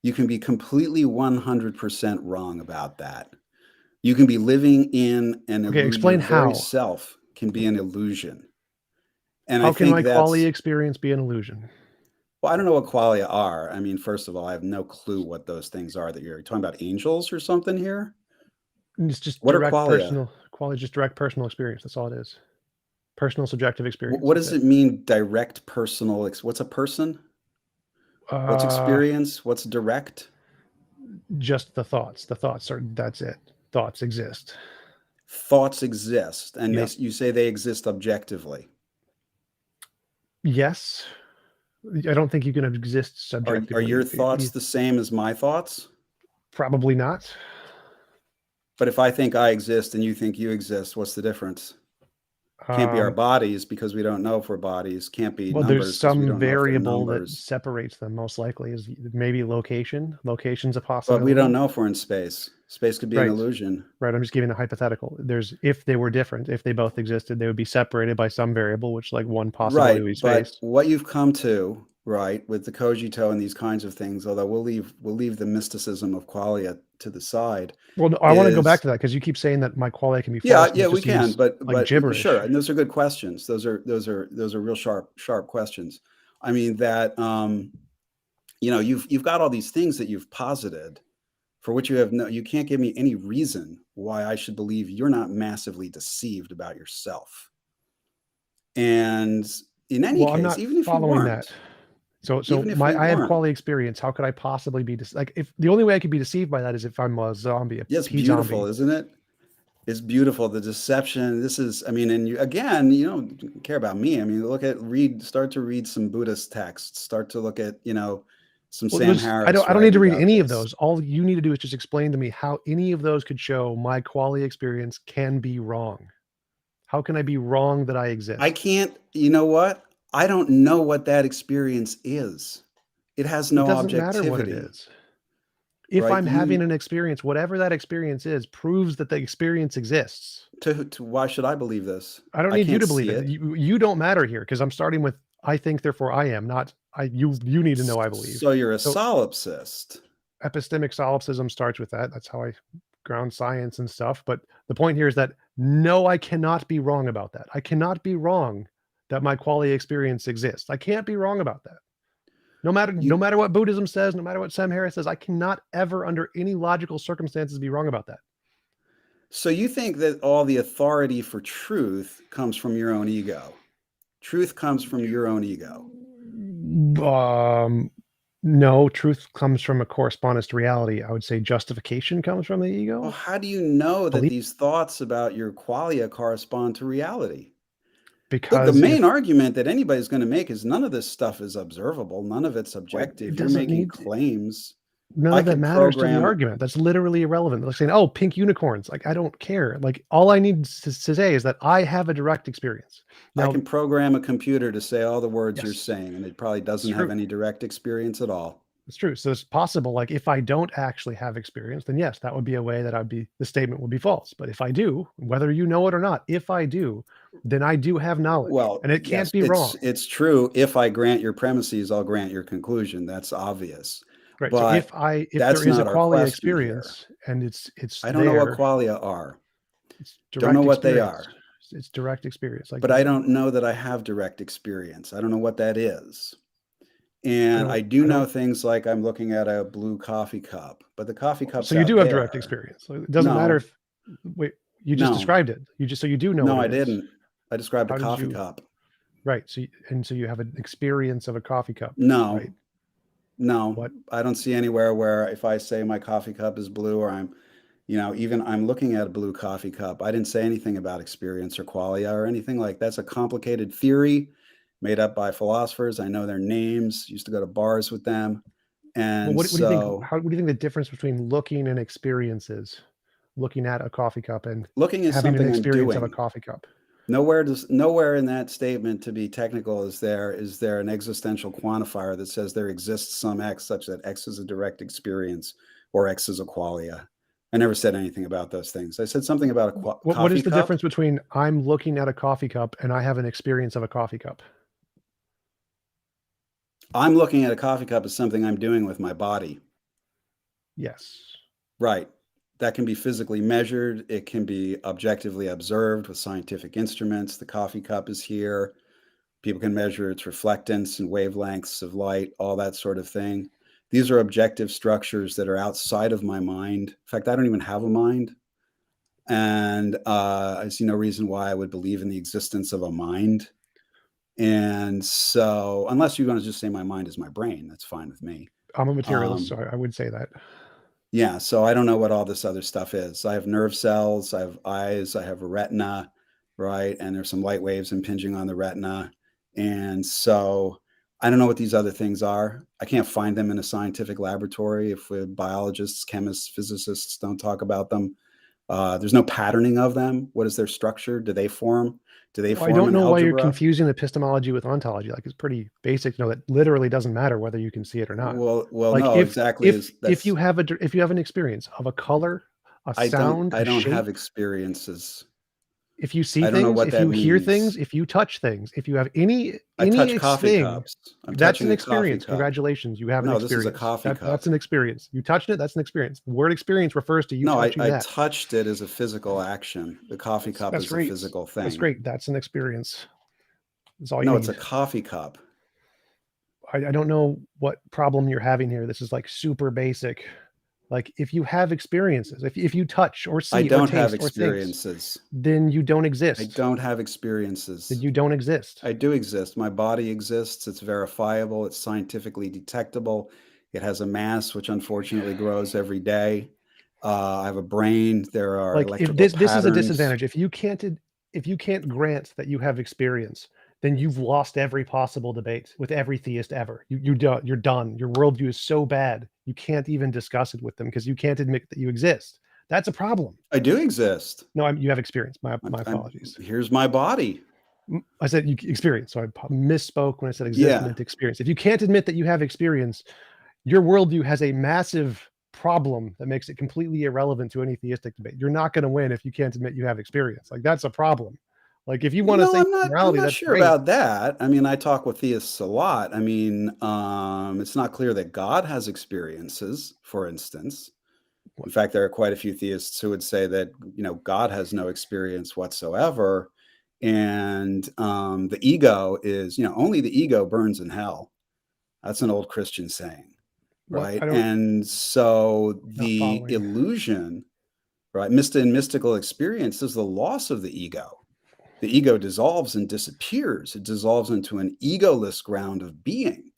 You can be completely 100% wrong about that. You can be living in an illusion. Explain your very how. self can be an illusion. And how I can think my that's, quality experience be an illusion? well, I don't know what qualia are. I mean, first of all, I have no clue what those things are that you're talking about. Angels or something here? It's just What are direct qualia? personal quality, just direct personal experience. That's all it is. Personal subjective experience. What does it mean, direct personal? What's a person? What's experience? What's direct? Just the thoughts. The thoughts are, that's it. Thoughts exist. Thoughts exist, and Yep. you say they exist objectively. Yes. I don't think you can exist subjectively. Are your thoughts the same as my thoughts? Probably not. But if I think I exist and you think you exist, what's the difference? Can't be our bodies, because we don't know if we're bodies. Can't be well, numbers, there's because we some don't know if they're variable that numbers. separates them. Most likely is maybe location. Location's a possibility. But we don't know if we're in space. Space could be an illusion. Right. I'm just giving a hypothetical. If they were different, if they both existed, they would be separated by some variable, which, like, one possibility would be space. But what you've come to, right, with the cogito and these kinds of things, although we'll leave the mysticism of qualia to the side. Well, no, I want to go back to that, because you keep saying that my qualia can be false. Yeah, we can, but gibberish. Sure, and those are good questions. Those are real sharp questions. I mean that you've got all these things that you've posited, for which you can't give me any reason why I should believe you're not massively deceived about yourself. And in any case, I'm not even if following you weren't, that. So I have quality experience. How could I possibly be like, if the only way I could be deceived by that is if I'm a zombie, it's beautiful, isn't it? It's beautiful. The deception. This is, I mean, and you don't care about me. I mean, start to read some Buddhist texts, start to look at, some Sam Harris. I don't need to read any of those. All you need to do is just explain to me how any of those could show my quality experience can be wrong. How can I be wrong that I exist? I can't, you know what? I don't know what that experience is. It has no objectivity. It doesn't matter what it is. If I'm having an experience, whatever that experience is, proves that the experience exists. Why should I believe this? I don't need you to believe it. You don't matter here, because I'm starting with I think, therefore I am, not I. You need to know I believe. So you're a solipsist. Epistemic solipsism starts with that. That's how I ground science and stuff. But the point here is that no, I cannot be wrong about that. I cannot be wrong that my quality experience exists. I can't be wrong about that. No matter what Buddhism says, no matter what Sam Harris says, I cannot ever, under any logical circumstances, be wrong about that. So you think that all the authority for truth comes from your own ego? Truth comes from your own ego? No, truth comes from a correspondence to reality. I would say justification comes from the ego. Well, how do you know that these thoughts about your qualia correspond to reality? Because look, the main argument that anybody's going to make is none of this stuff is observable. None of it's objective. You're making claims. None of that matters to the argument. That's literally irrelevant. Like saying, "Oh, pink unicorns." Like, I don't care. Like, all I need to say is that I have a direct experience. Now, I can program a computer to say all the words you're saying, and it probably doesn't have any direct experience at all. It's true. So it's possible, like, if I don't actually have experience, then yes, that would be a way that the statement would be false. But if I do, whether you know it or not, if I do, then I do have knowledge. Well, and it can't be wrong. It's true. If I grant your premises, I'll grant your conclusion. That's obvious. Right. But so if there is a qualia experience and it's I don't know what qualia are. Don't know what they are. It's direct experience. But I don't know that I have direct experience. I don't know what that is. And I do know things like I'm looking at a blue coffee cup, but the coffee cup. So you do have direct experience. It doesn't matter if you just described it. You do know. No, I didn't. I described a coffee cup. Right. So you have an experience of a coffee cup. No. Right? No. What? I don't see anywhere where if I say my coffee cup is blue or I'm Even I'm looking at a blue coffee cup. I didn't say anything about experience or qualia or anything like that's a complicated theory made up by philosophers. I know their names, used to go to bars with them. Well, And what do you think? so What do you think the difference between looking and experience is? Looking at a coffee cup and looking is having an something I'm experience of a doing. coffee cup. Nowhere in that statement, to be technical, is there an existential quantifier that says there exists some X such that X is a direct experience or X is a qualia. I never said anything about those things. I said something about a What coffee is the cup. difference between I'm looking at a coffee cup and I have an experience of a coffee cup? I'm looking at a coffee cup as something I'm doing with my body. Yes. Right. That can be physically measured. It can be objectively observed with scientific instruments. The coffee cup is here. People can measure its reflectance and wavelengths of light, all that sort of thing. These are objective structures that are outside of my mind. In fact, I don't even have a mind. And I see no reason why I would believe in the existence of a mind. And so, unless you want to just say my mind is my brain, that's fine with me. I'm a materialist, Um, so I would say that. Yeah, so I don't know what all this other stuff is. I have nerve cells, I have eyes, I have a retina, right? And there's some light waves impinging on the retina. And so I don't know what these other things are. I can't find them in a scientific laboratory if biologists, chemists, physicists don't talk about them. There's no patterning of them. What is their structure? Do they form? Do they Well, I form don't an know why you're algebra? confusing epistemology with ontology. Like, it's pretty basic to know that literally doesn't matter whether you can see it or not. Well, Like no, exactly. if you have if you have an experience of a color, a sound, I a don't have shape, experiences. if you see I don't know things, what if that you hear means. things, if you touch things, if you have I touch coffee thing, cups. I'm that's touching an a coffee experience. cup. Congratulations, you have an No, this is a experience. coffee That's cup. an experience. You touched it, that's an experience. The word experience refers to you No, touching I that. touched it as a physical action. The coffee cup That's is a great. physical That's thing. great. That's an experience. That's all you No, it's a need. coffee cup. I don't know what problem you're having here. This is like super basic. Like, if you have experiences, if you touch or I see or don't have taste or things, experiences. then you don't I exist. don't have Then experiences. you don't exist. I do exist. My body exists. It's verifiable. It's scientifically detectable. It has a mass, which unfortunately grows every day. I have a brain. There are Like, if electrical this is a patterns. disadvantage. If you can't grant that you have experience, then you've lost every possible debate with every theist ever. You're done. Your worldview is so bad you can't even discuss it with them because you can't admit that you exist. That's a problem. I do exist. No, you have experience. My apologies. Here's my body. I said you experience, so I misspoke when I said exist. I Yeah, meant experience. If you can't admit that you have experience, your worldview has a massive problem that makes it completely irrelevant to any theistic debate. You're not going to win if you can't admit you have experience. Like, that's a problem. Like, if you want to say I'm morality, not that's sure great. about that. I mean, I talk with theists a lot. I mean, it's not clear that God has experiences, for instance. In fact, there are quite a few theists who would say that, God has no experience whatsoever. And the ego is, only the ego burns in hell. That's an old Christian saying, What right? I don't And so not the following. illusion, right, in mystical experience is the loss of the ego. The ego dissolves and disappears. It dissolves into an egoless ground of being,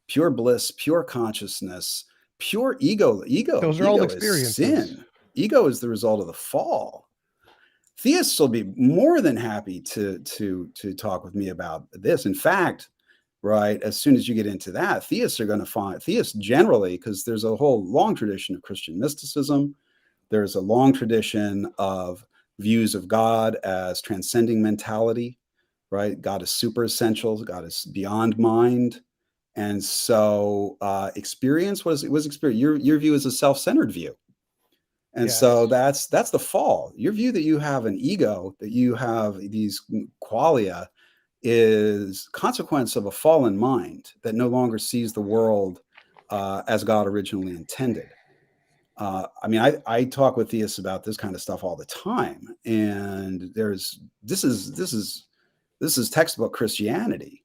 pure bliss, pure consciousness, pure ego. Those are all Ego is experiences. sin. Ego is the result of the fall. Theists will be more than happy to talk with me about this. In fact, right, as soon as you get into that, theists are going to find theists generally, because there's a whole long tradition of Christian mysticism. There's a long tradition of views of God as transcending mentality, right? God is super essential. God is beyond mind. And so experience was experience. Your view is a self-centered view. And so Yes. that's the fall. Your view that you have an ego, that you have these qualia, is consequence of a fallen mind that no longer sees the world as God originally intended. I mean, I talk with theists about this kind of stuff all the time, and this is textbook Christianity,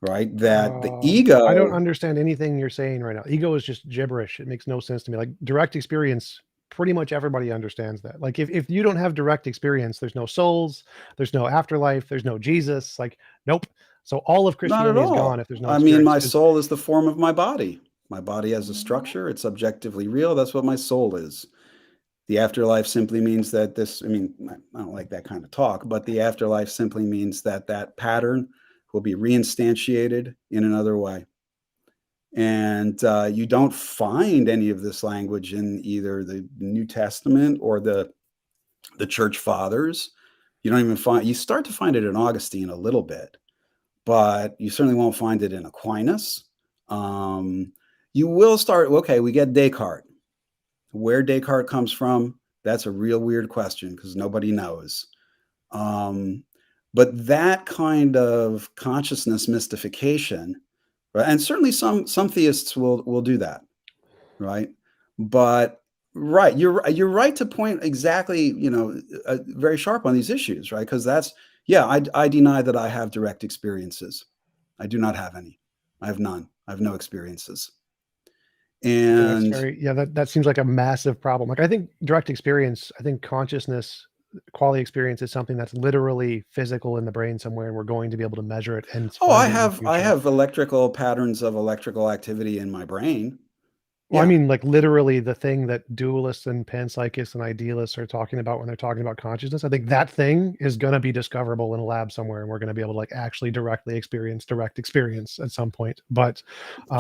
right? That the I don't ego, understand anything you're saying right now. Ego is just gibberish. It makes no sense to me. Like, direct experience, pretty much everybody understands that. Like, if you don't have direct experience, there's no souls, there's no afterlife, there's no Jesus. Like, nope. So all of not at Christianity is gone all. if there's no I mean, experience. my Because soul is the form of my body. My body has a structure. It's objectively real. That's what my soul is. The afterlife simply means that this, I mean, I don't like that kind of talk, but the afterlife simply means that that pattern will be reinstantiated in another way. And you don't find any of this language in either the New Testament or the church fathers. You don't even find, you start to find it in Augustine a little bit, but you certainly won't find it in Aquinas. You will start, okay, we get Descartes. Where Descartes comes from, that's a real weird question because nobody knows. But that kind of consciousness mystification, right? And certainly some theists will do that, right? But right, you're right to point exactly, very sharp on these issues, right? Because that's, yeah, I deny that I have direct experiences. I do not have any. I have none. I have no experiences. Okay, that's And very, yeah, that seems like a massive problem. Like I think direct experience, I think consciousness, quality experience is something that's literally physical in the brain somewhere, and we're going to be able to measure it and oh, find it in the I future. have electrical patterns of electrical activity in my brain. Well, I Yeah, mean, like literally the thing that dualists and panpsychists and idealists are talking about when they're talking about consciousness. I think that thing is going to be discoverable in a lab somewhere, and we're going to be able to like actually directly experience direct experience at some point. But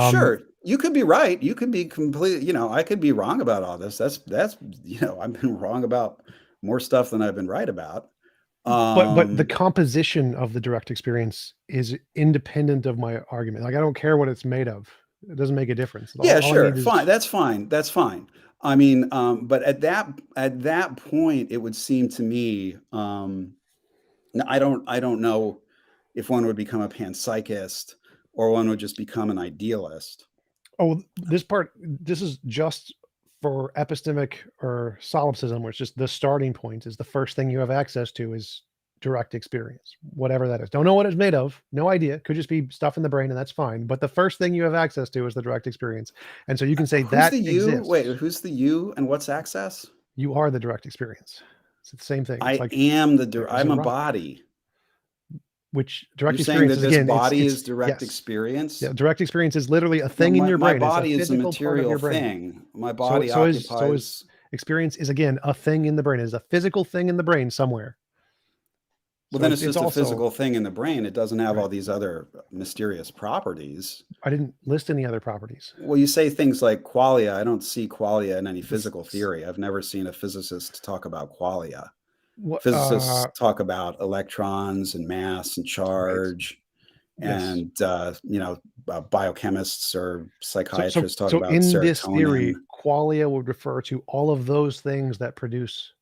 sure. You could be right. You could be completely, I could be wrong about all this. That's, I've been wrong about more stuff than I've been right about. but the Um, composition of the direct experience is independent of my argument. Like I don't care what it's made of. It doesn't make a difference. yeah, All I sure. need Fine. is That's fine. That's fine. I mean, but at that point, it would seem to me, I don't know if one would become a panpsychist or one would just become an idealist. oh, this is just for epistemic or solipsism, where it's just the starting point is the first thing you have access to is direct experience, whatever that is. Don't know what it's made of, no idea. Could just be stuff in the brain, and that's fine. But the first thing you have access to is the direct experience, and so you can say Who's that the you? Wait, exists. who's the you and what's access? You are the direct experience. It's the same thing. It's I like am there is a I'm a rock, body. which You're direct saying experience that is this again, body is it's direct yes. experience? Yeah, direct experience is literally a No, thing in your my brain. It's a body is a physical part of material your brain. thing. My So body so is occupies. experience is again a thing in the brain. It is a physical thing in the brain somewhere. Well, So then it's it's just a also physical thing in the brain. It doesn't have right. all these other mysterious properties. I didn't list any other properties. Well, you say things like qualia. I don't see qualia in any This physical theory. I've never seen a physicist talk about qualia. what Physicists talk about electrons and mass and right. charge, Yes. and biochemists or psychiatrists talk So about in this serotonin. theory, qualia would refer to all of those things that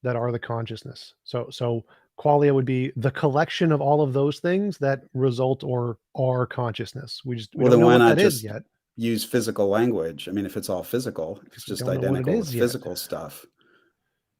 are the consciousness. So qualia would be the collection of all of those things that result or are consciousness. We Well, don't then know why what not that is just yet use physical language? I mean, if it's all physical, if it's because we just don't know what it identical with is yet. physical stuff,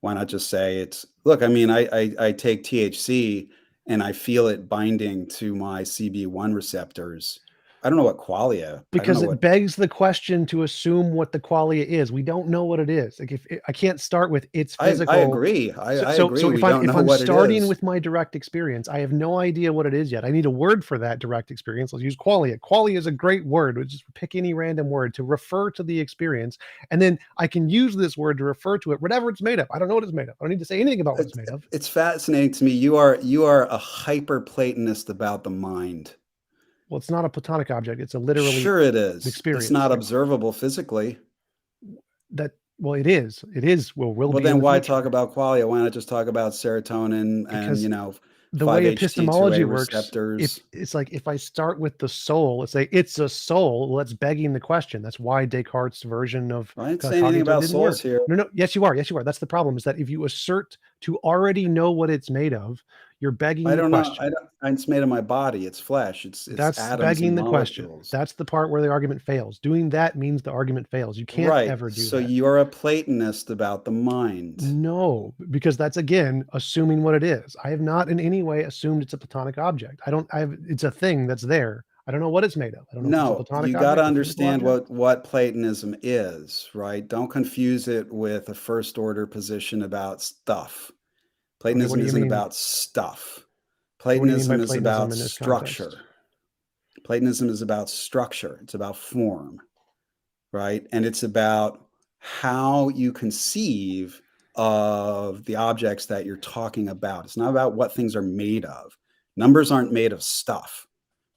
why not just say it's, look, I mean, I take THC and I feel it binding to my CB1 receptors. I don't know what qualia, I don't know Because it what, begs the question to assume what the qualia is. We don't know what it is. Like if I can't start with its I physical. agree. I agree. So We don't if know I'm what it starting is. with my direct experience, I have no idea what it is yet. I need a word for that direct experience. Let's use qualia. Qualia is a great word. We'll just pick any random word to refer to the experience, and then I can use this word to refer to it, whatever it's made of. I don't know what it's made of. I don't need to say anything about what it's made of. It's fascinating to me. You are a hyper Platonist about the mind. Well, it's not a platonic object. It's a literally Sure, it is. It's experience. not observable physically. That well, it is. It is. Well, will Well, be in then the why talk future about qualia? Why not just talk about serotonin and, because the way epistemology 5-HT2A works, if receptors? it's like if I start with the soul, let's say it's a soul, well, that's begging the question. That's why Descartes' version of I didn't say anything cogito about didn't souls work. here. No, yes, you are. Yes, you are. That's the problem. Is that if you assert to already know what it's made of, you're begging I the don't know. question. It's made of my body. It's flesh. It's That's atoms and begging the question. molecules. That's the part where the argument fails. Doing that means the argument fails. You can't Right. ever do So that. you're a Platonist about the mind. No, because that's again assuming what it is. I have not in any way assumed it's a platonic object. I don't. I have. It's a thing that's there. I don't know what it's made of. I don't know if it's a No, platonic you got to object, a physical understand object. what Platonism is, right? Don't confuse it with a first order position about stuff. Okay, what Platonism do you isn't mean? about stuff. What do you mean by Platonism is Platonism about in this context? structure. Platonism is about structure. It's about form, right? And it's about how you conceive of the objects that you're talking about. It's not about what things are made of. Numbers aren't made of stuff.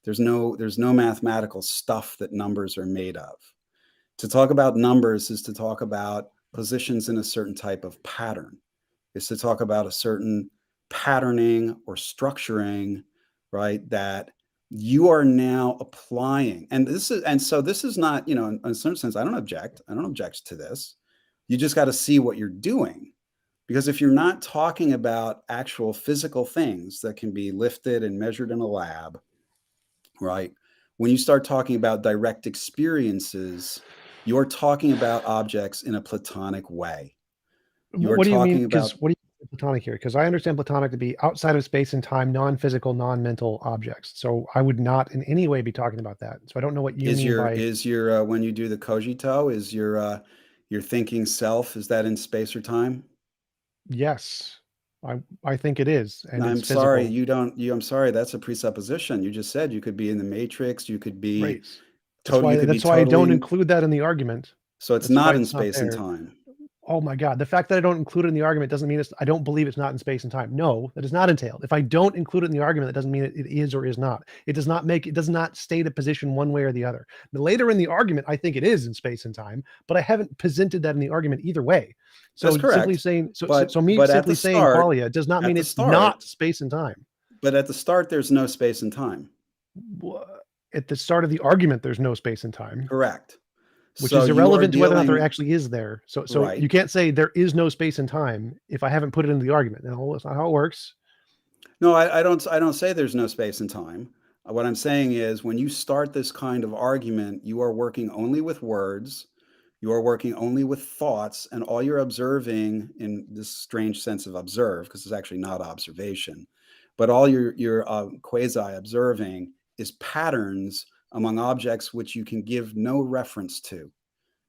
There's no mathematical stuff that numbers are made of. To talk about numbers is to talk about positions in a certain type of pattern. Is to talk about a certain patterning or structuring, right, that you are now applying. And so this is not, in a certain sense, I don't object to this. You just got to see what you're doing. Because if you're not talking about actual physical things that can be lifted and measured in a lab, right? When you start talking about direct experiences, you're talking about objects in a Platonic way. You're What do you mean? talking Because about, what do you mean by Platonic here? Because I understand Platonic to be outside of space and time, non-physical, non-mental objects. So I would not in any way be talking about that. So I don't know what you mean by is your when you do the cogito, is your thinking self, is that in space or time? yes. I think it is, and it's I'm sorry, physical. I'm sorry, that's a presupposition. You just said you could be in the matrix, you could be Right. That's you why could be that's why I don't totally, include that in the argument. so it's That's why not in it's not space and there. time. Oh my God. The fact that I don't include it in the argument doesn't mean I don't believe it's not in space and time. No, that is not entailed. If I don't include it in the argument, that doesn't mean it is or is not. It does not state a position one way or the other. But later in the argument, I think it is in space and time, but I haven't presented that in the argument either way. That's So simply correct. saying, But me but at the simply saying start, qualia does not at mean the it's not start, space and time. there's no space and time. At the start of the argument, there's no space and time, Correct. which So is you are irrelevant to whether or not there dealing, actually is there. So right. you can't say there is no space and time if I haven't put it into the argument. No, that's not how it works. No, I don't say there's no space and time. What I'm saying is when you start this kind of argument, you are working only with words, you are working only with thoughts, and all you're observing, in this strange sense of observe, because it's actually not observation, but all you're quasi observing is patterns among objects which you can give no reference to.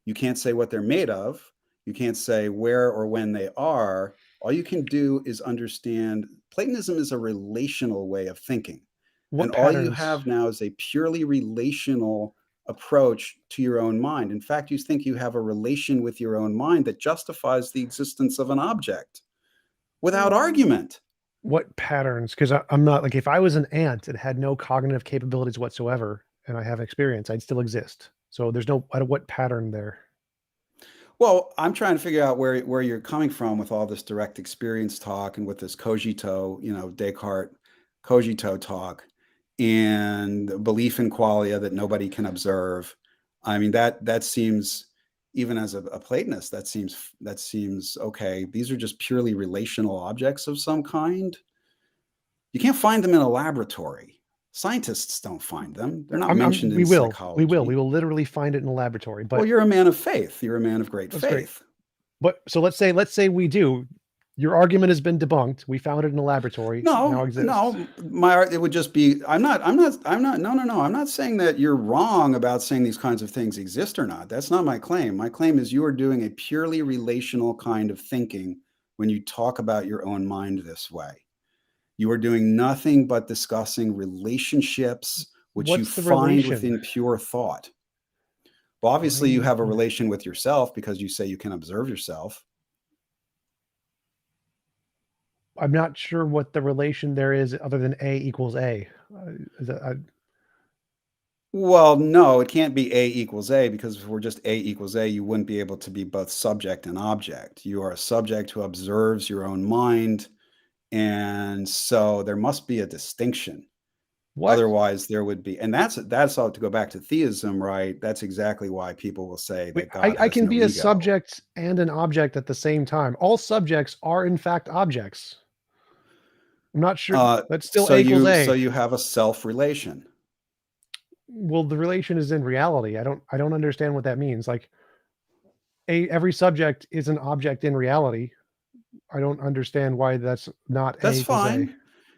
You can't say what they're made of. You can't say where or when they are. All you can do is understand. Platonism is a relational way of thinking. And What all you patterns? have now is a purely relational approach to your own mind. In fact, you think you have a relation with your own mind that justifies the existence of an object without argument. What patterns? Because I'm not like if I was an ant and had no cognitive capabilities whatsoever, and I have experience, I'd still exist. So there's no what pattern there. Well, I'm trying to figure out where you're coming from with all this direct experience talk and with this cogito, Descartes cogito talk and belief in qualia that nobody can observe. I mean, that seems, even as a Platonist, that seems okay. These are just purely relational objects of some kind. You can't find them in a laboratory. Scientists don't find them. They're not mentioned in We psychology. will literally find it in the laboratory. Well, But you're a man of faith. You're a man of great that's great. faith. But so let's say we do. Your argument has been debunked. We found it in a laboratory. It now No, exists. no, it would just be, no, I'm not saying that you're wrong about saying these kinds of things exist or not. That's not my claim. My claim is you are doing a purely relational kind of thinking when you talk about your own mind this way. You are doing nothing but discussing relationships which you What's the find relation? within pure thought. Well, obviously, you have a Fine. relation with yourself because you say you can observe yourself. I'm not sure what the relation there is other than A equals A. Well, no, it can't be A equals A, because if we're just A equals A, you wouldn't be able to be both subject and object. You are a subject who observes your own mind. And so there must be a distinction. What? Otherwise, there would be, and that's all, to go back to theism, right? That's exactly why people will say Wait, that God I has can no be a ego. subject and an object at the same time. All subjects are in fact objects. I'm not sure. That's still A equals So A. you have a self relation. Well, the relation is in reality. I don't understand what that means. Like every subject is an object in reality. I don't understand why that's not A That's equals A. fine.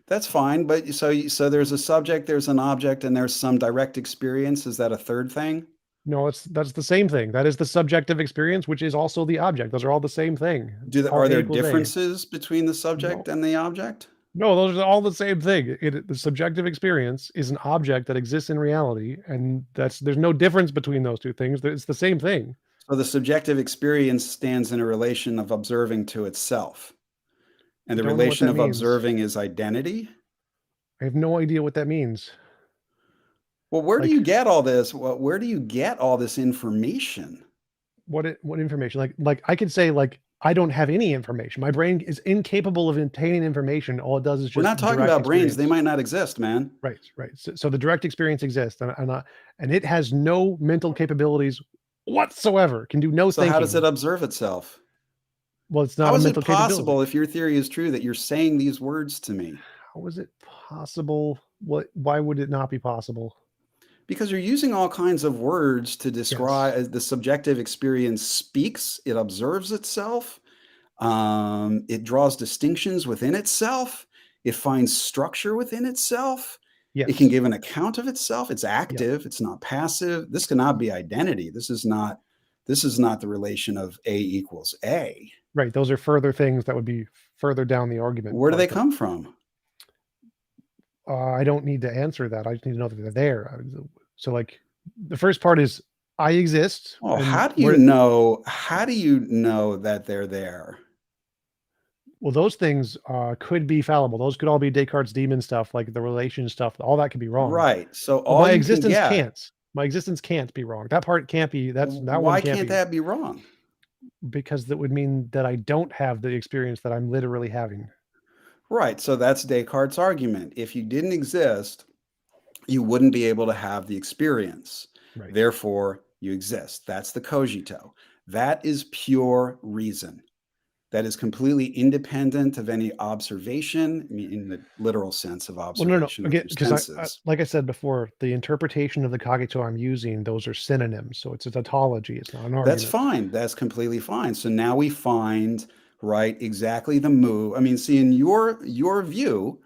That's fine. But so there's a subject, there's an object, and there's some direct experience. Is that a third thing? No, that's the same thing. That is the subjective experience, which is also the object. Those are all the same thing. All Are A there equals A. differences between the No, subject and the object? no, those are all the same thing. The subjective experience is an object that exists in reality, and there's no difference between those two things. It's the same thing. So the subjective experience stands in a relation of observing to itself. And I the don't know what relation that of means. observing is identity. I have no idea what that means. Well, where do Like you get all this? Where do you get all this information? what information? Like I could say like I don't have any information. My brain is incapable of obtaining information. All it does is We're just not talking direct about brains. They experience. might not exist, man. Right, right. So the direct experience exists, and it has no mental capabilities whatsoever. Can do no So how does it thinking. observe itself? Well, it's not How a is it mental capability. possible, if your theory is true, that you're saying these words to me? How is it possible? What? Why would it not be possible? Because you're using all kinds of words to Yes, describe the subjective experience speaks, it observes itself, it draws distinctions within itself, it finds structure within itself, it can yes, give an account of itself, it's yes. active, it's not passive. This cannot be identity. This is not the relation of A equals A. Right. Those are further things that would be further down the argument Where do they part. But come from? I don't need to answer that. I just need to know that they're there. So like the first part is I exist, Oh, and how do you where know? How do you know that they're there? well, those things could be fallible. Those could all be Descartes' demon stuff, like the relation stuff. All that could be wrong. Right. So But all my you can existence get, can't. My existence can't be wrong. That part can't be. That one why can't can't be, that be wrong? because that would mean that I don't have the experience that I'm literally having. Right. So that's Descartes' argument. If you didn't exist, you wouldn't be able to have the experience. Right. Therefore, you exist. That's the cogito. That is pure reason. That is completely independent of any observation, I mean, in the literal sense of Well, no. observation with Again, your because senses. like I said before, the interpretation of the cogito I'm using, those are synonyms. So it's a tautology. It's not an That's argument. fine. That's completely fine. So now we find, right, exactly the move. I mean, see, in your view,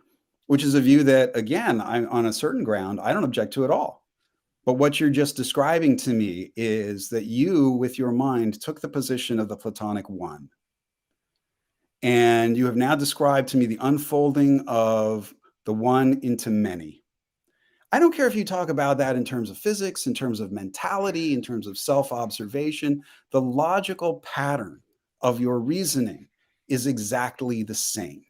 which is a view that, again, I'm on a certain ground, I don't object to at all. But what you're just describing to me is that you, with your mind, took the position of the Platonic one. And you have now described to me the unfolding of the one into many. I don't care if you talk about that in terms of physics, in terms of mentality, in terms of self-observation. The logical pattern of your reasoning is exactly the same.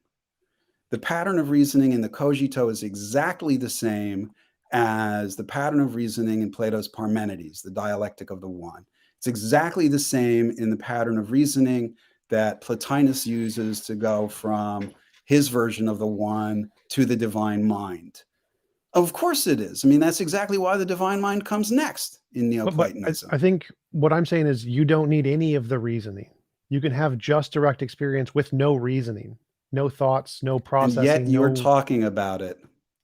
The pattern of reasoning in the cogito is exactly the same as the pattern of reasoning in Plato's Parmenides, the dialectic of the one. It's exactly the same in the pattern of reasoning that Plotinus uses to go from his version of the one to the divine mind. Of course it is. I mean, that's exactly why the divine mind comes next in But I Neoplatonism. think what I'm saying is you don't need any of the reasoning. You can have just direct experience with no reasoning, no thoughts, no And yet processing, you're no. talking about it.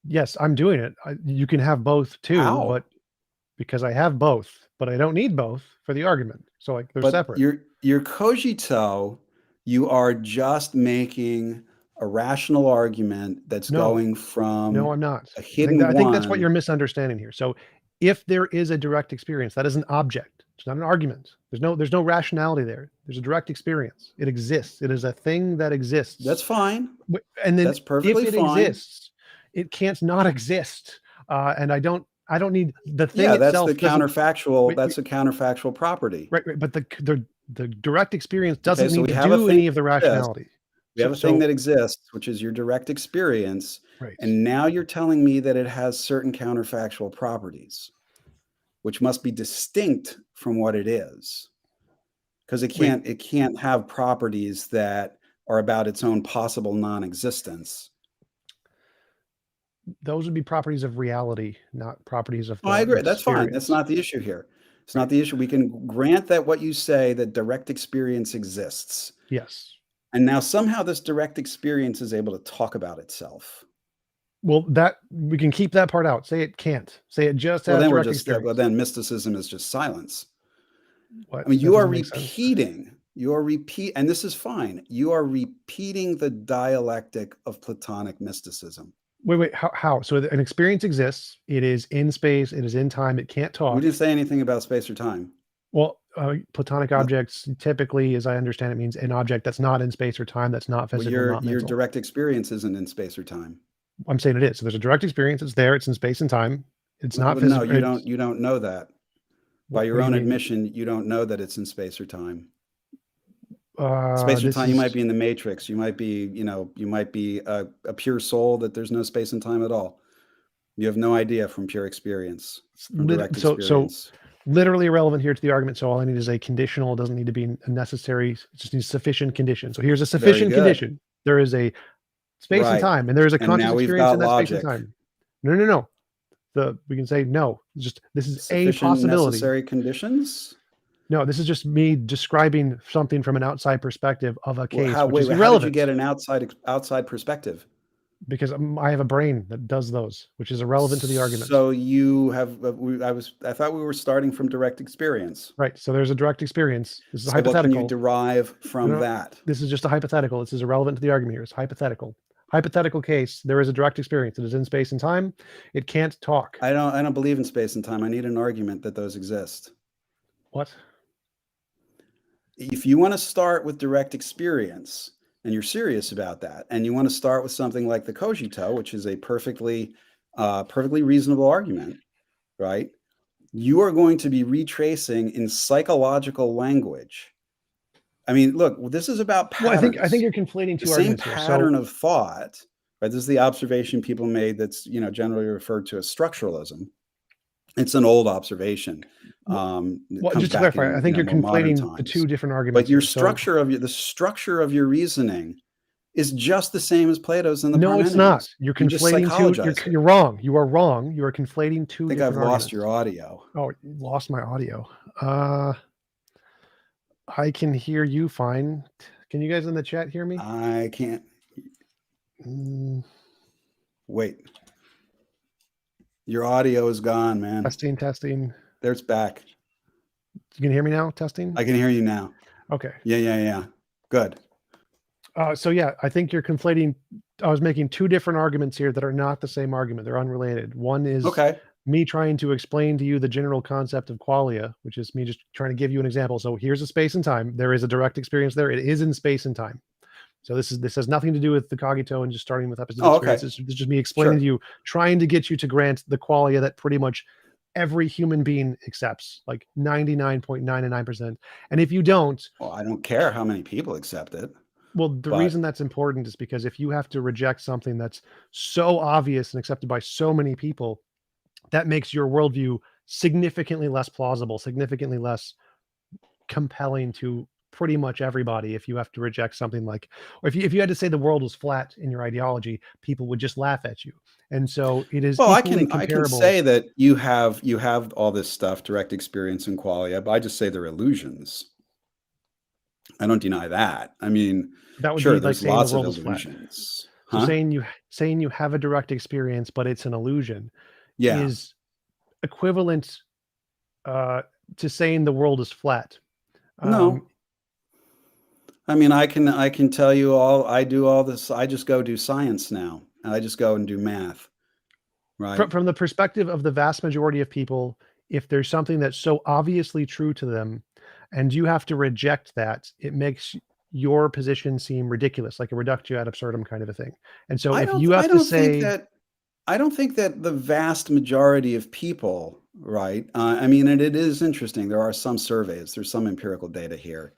Yes, I'm doing it. You can have both too, How? but because I have both, but I don't need both for the argument. So like they're But separate. your cogito, you are just making a rational argument that's No, going no, from I'm not. a I hidden think that's what one. you're misunderstanding here. So if there is a direct experience, that is an object. It's not an argument. There's no rationality there. There's a direct experience. It exists. It is a thing that That's exists. fine. And then That's if perfectly it fine. exists, it can't not exist. And I don't need the thing Yeah, that's the itself doesn't counterfactual. wait, That's a counterfactual property. right. But the direct experience Okay, doesn't so need we to have a do thing any of the that exists. rationality. We have So a thing so that exists, which is your direct experience. right. And now you're telling me that it has certain counterfactual properties, which must be distinct from what it is. Because it Wait, can't have properties that are about its own possible non-existence. those would be properties of reality, not properties of Oh, I the agree. That's fine. That's experience. not the issue here. It's not Right. the issue. We can grant that what you say, that direct experience exists. Yes. And now somehow this direct experience is able to talk about itself. Well, that we can keep that part out. Say it can't. Say it just Well, has then direct experience. mysticism is just silence. I What? mean, That doesn't make sense. and this is fine. You are repeating the dialectic of Platonic mysticism. Wait. How? So an experience exists. It is in space. It is in time. It can't We talk. didn't say anything about space or time. Well, Platonic Noth- objects typically, as I understand it, means an object that's not in space or time, that's not Well, physical, not your mental. direct experience isn't in space or time. I'm saying it is. So there's a direct experience. It's there. It's in space and time. It's not No, physical. you don't know that. By What your do you own mean? admission, you don't know that it's in space or time. Space or This time, you might is be in the matrix. You might be, you might be a pure soul that there's no space and time at all. You have no idea from pure experience, from direct so experience. literally irrelevant here to the argument. So all I need is a conditional. It doesn't need to be a necessary. It just needs sufficient condition. So here's a Very sufficient good. condition. There is a space and Right. time, and there is a And conscious now we've experience in got that space and logic. time. No. We can say no. Just this is a Sufficient possibility. necessary conditions. No, this is just me describing something from an outside perspective of a case, How, which is how did you irrelevant get an outside perspective? because I have a brain that does those, which is irrelevant to the argument. So you have, I thought we were starting from direct experience. Right. So there's a direct experience. This is a So what can you hypothetical. derive from No, that? this is just a hypothetical. This is irrelevant to the argument here. It's hypothetical. Hypothetical case. There is a direct experience. It is in space and time. It can't talk. I don't believe in space and time. I need an argument that those exist. What? If you want to start with direct experience and you're serious about that, and you want to start with something like the cogito, which is a perfectly reasonable argument, right? You are going to be retracing in psychological language. I mean, look, this is about patterns. Well, I think you're conflating two arguments here. The same pattern of thought, right? This is the observation people made that's, generally referred to as structuralism. It's an old observation. Well, just to clarify, I think you're conflating the two different arguments. But your structure of the structure of your reasoning is just the same as Plato's and the Parmenides. No, it's not. You're conflating two. You're wrong. You are wrong. You are conflating two. I think I've lost your audio. Oh, you lost my audio. I can hear you fine. Can you guys in the chat hear me? I can't. Wait. Your audio is gone, man. Testing. There's back. You can hear me now? Testing? I can hear you now. Okay. Yeah. Good. So yeah, I think you're conflating. I was making two different arguments here that are not the same argument. They're unrelated. One is me trying to explain to you the general concept of qualia, which is me just trying to give you an example. So here's a space and time. There is a direct experience there. It is in space and time. So this has nothing to do with the cogito and just starting with epistemic experience. This is just me explaining to you, trying to get you to grant the qualia that pretty much every human being accepts, like 99.99%. And if you don't, well, I don't care how many people accept it. Well, the reason that's important is because if you have to reject something that's so obvious and accepted by so many people, that makes your worldview significantly less plausible, significantly less compelling to pretty much everybody. If you have to reject something like, or if you had to say the world was flat in your ideology, people would just laugh at you. And so it is. Well, I can say that you have all this stuff, direct experience and qualia, but I just say they're illusions. I don't deny that. I mean, that would sure, be there's like lots saying the of world illusions. So saying you have a direct experience, but it's an illusion, is equivalent to saying the world is flat. No. I mean, I can tell you I do all this. I just go do science now. I just go and do math. Right. From the perspective of the vast majority of people, if there's something that's so obviously true to them and you have to reject that, it makes your position seem ridiculous, like a reductio ad absurdum kind of a thing. And so if you have to say that, I don't think that the vast majority of people, right? I mean, and it is interesting. There are some surveys, there's some empirical data here,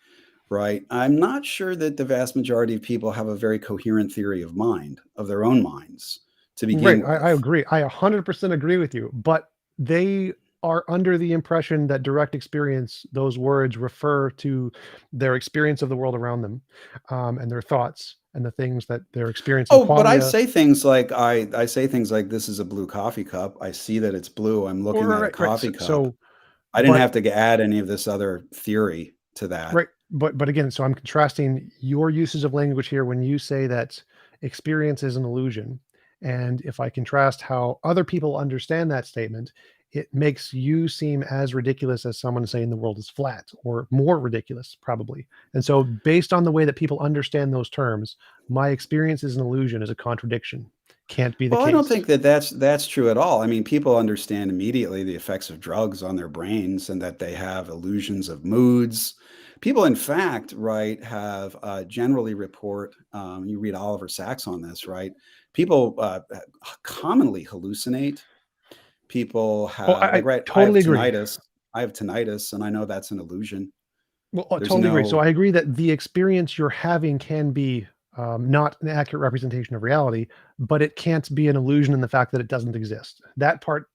right? I'm not sure that the vast majority of people have a very coherent theory of mind, of their own minds to begin with. I agree. I 100% agree with you, but they are under the impression that direct experience, those words refer to their experience of the world around them, and their thoughts and the things that they're experiencing. Oh, but I say things like I say things like, this is a blue coffee cup. I see that it's blue. I'm looking at a coffee cup. So I didn't have to add any of this other theory to that. Right. But again, so I'm contrasting your uses of language here when you say that experience is an illusion. And if I contrast how other people understand that statement, it makes you seem as ridiculous as someone saying the world is flat, or more ridiculous, probably. And so based on the way that people understand those terms, my experience is an illusion is a contradiction. Can't be the case. Well, I don't think that that's true at all. I mean, people understand immediately the effects of drugs on their brains and that they have illusions of moods. People, in fact, right, have generally report, you read Oliver Sacks on this, right? People commonly hallucinate. People have, I totally agree. tinnitus. I have tinnitus, and I know that's an illusion. Well, I There's totally agree. So no. I agree that the experience you're having can be not an accurate representation of reality, but it can't be an illusion in the fact that it doesn't exist. That part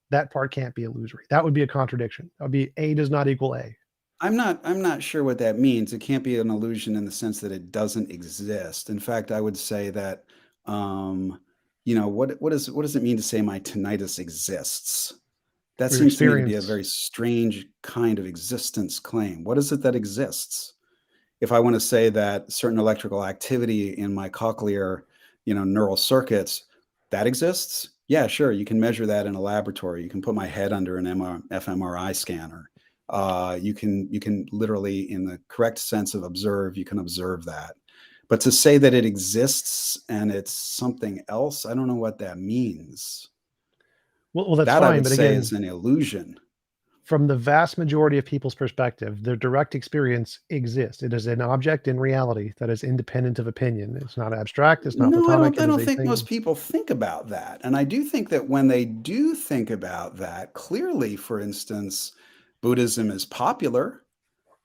can't be illusory. That would be a contradiction. That would be A does not equal A. I'm not sure what that means. It can't be an illusion in the sense that it doesn't exist. In fact, I would say that, um, what does it mean to say my tinnitus exists? That Your seems to me to be a experience. very strange kind of existence claim. What is it that exists? If I want to say that certain electrical activity in my cochlear, neural circuits, that exists, yeah, sure, you can measure that in a laboratory. You can put my head under an fMRI scanner. You can literally, in the correct sense of observe, you can observe that. But to say that it exists and it's something else, I don't know what that means. Well, that's That I fine, would but say is again, an illusion. from the vast majority of people's perspective, their direct experience exists. It is an object in reality that is independent of opinion. It's not abstract. It's not No, I platonic. don't. I It is don't a think most thing. people think about that. And I do think that when they do think about that, clearly, for instance, Buddhism is popular.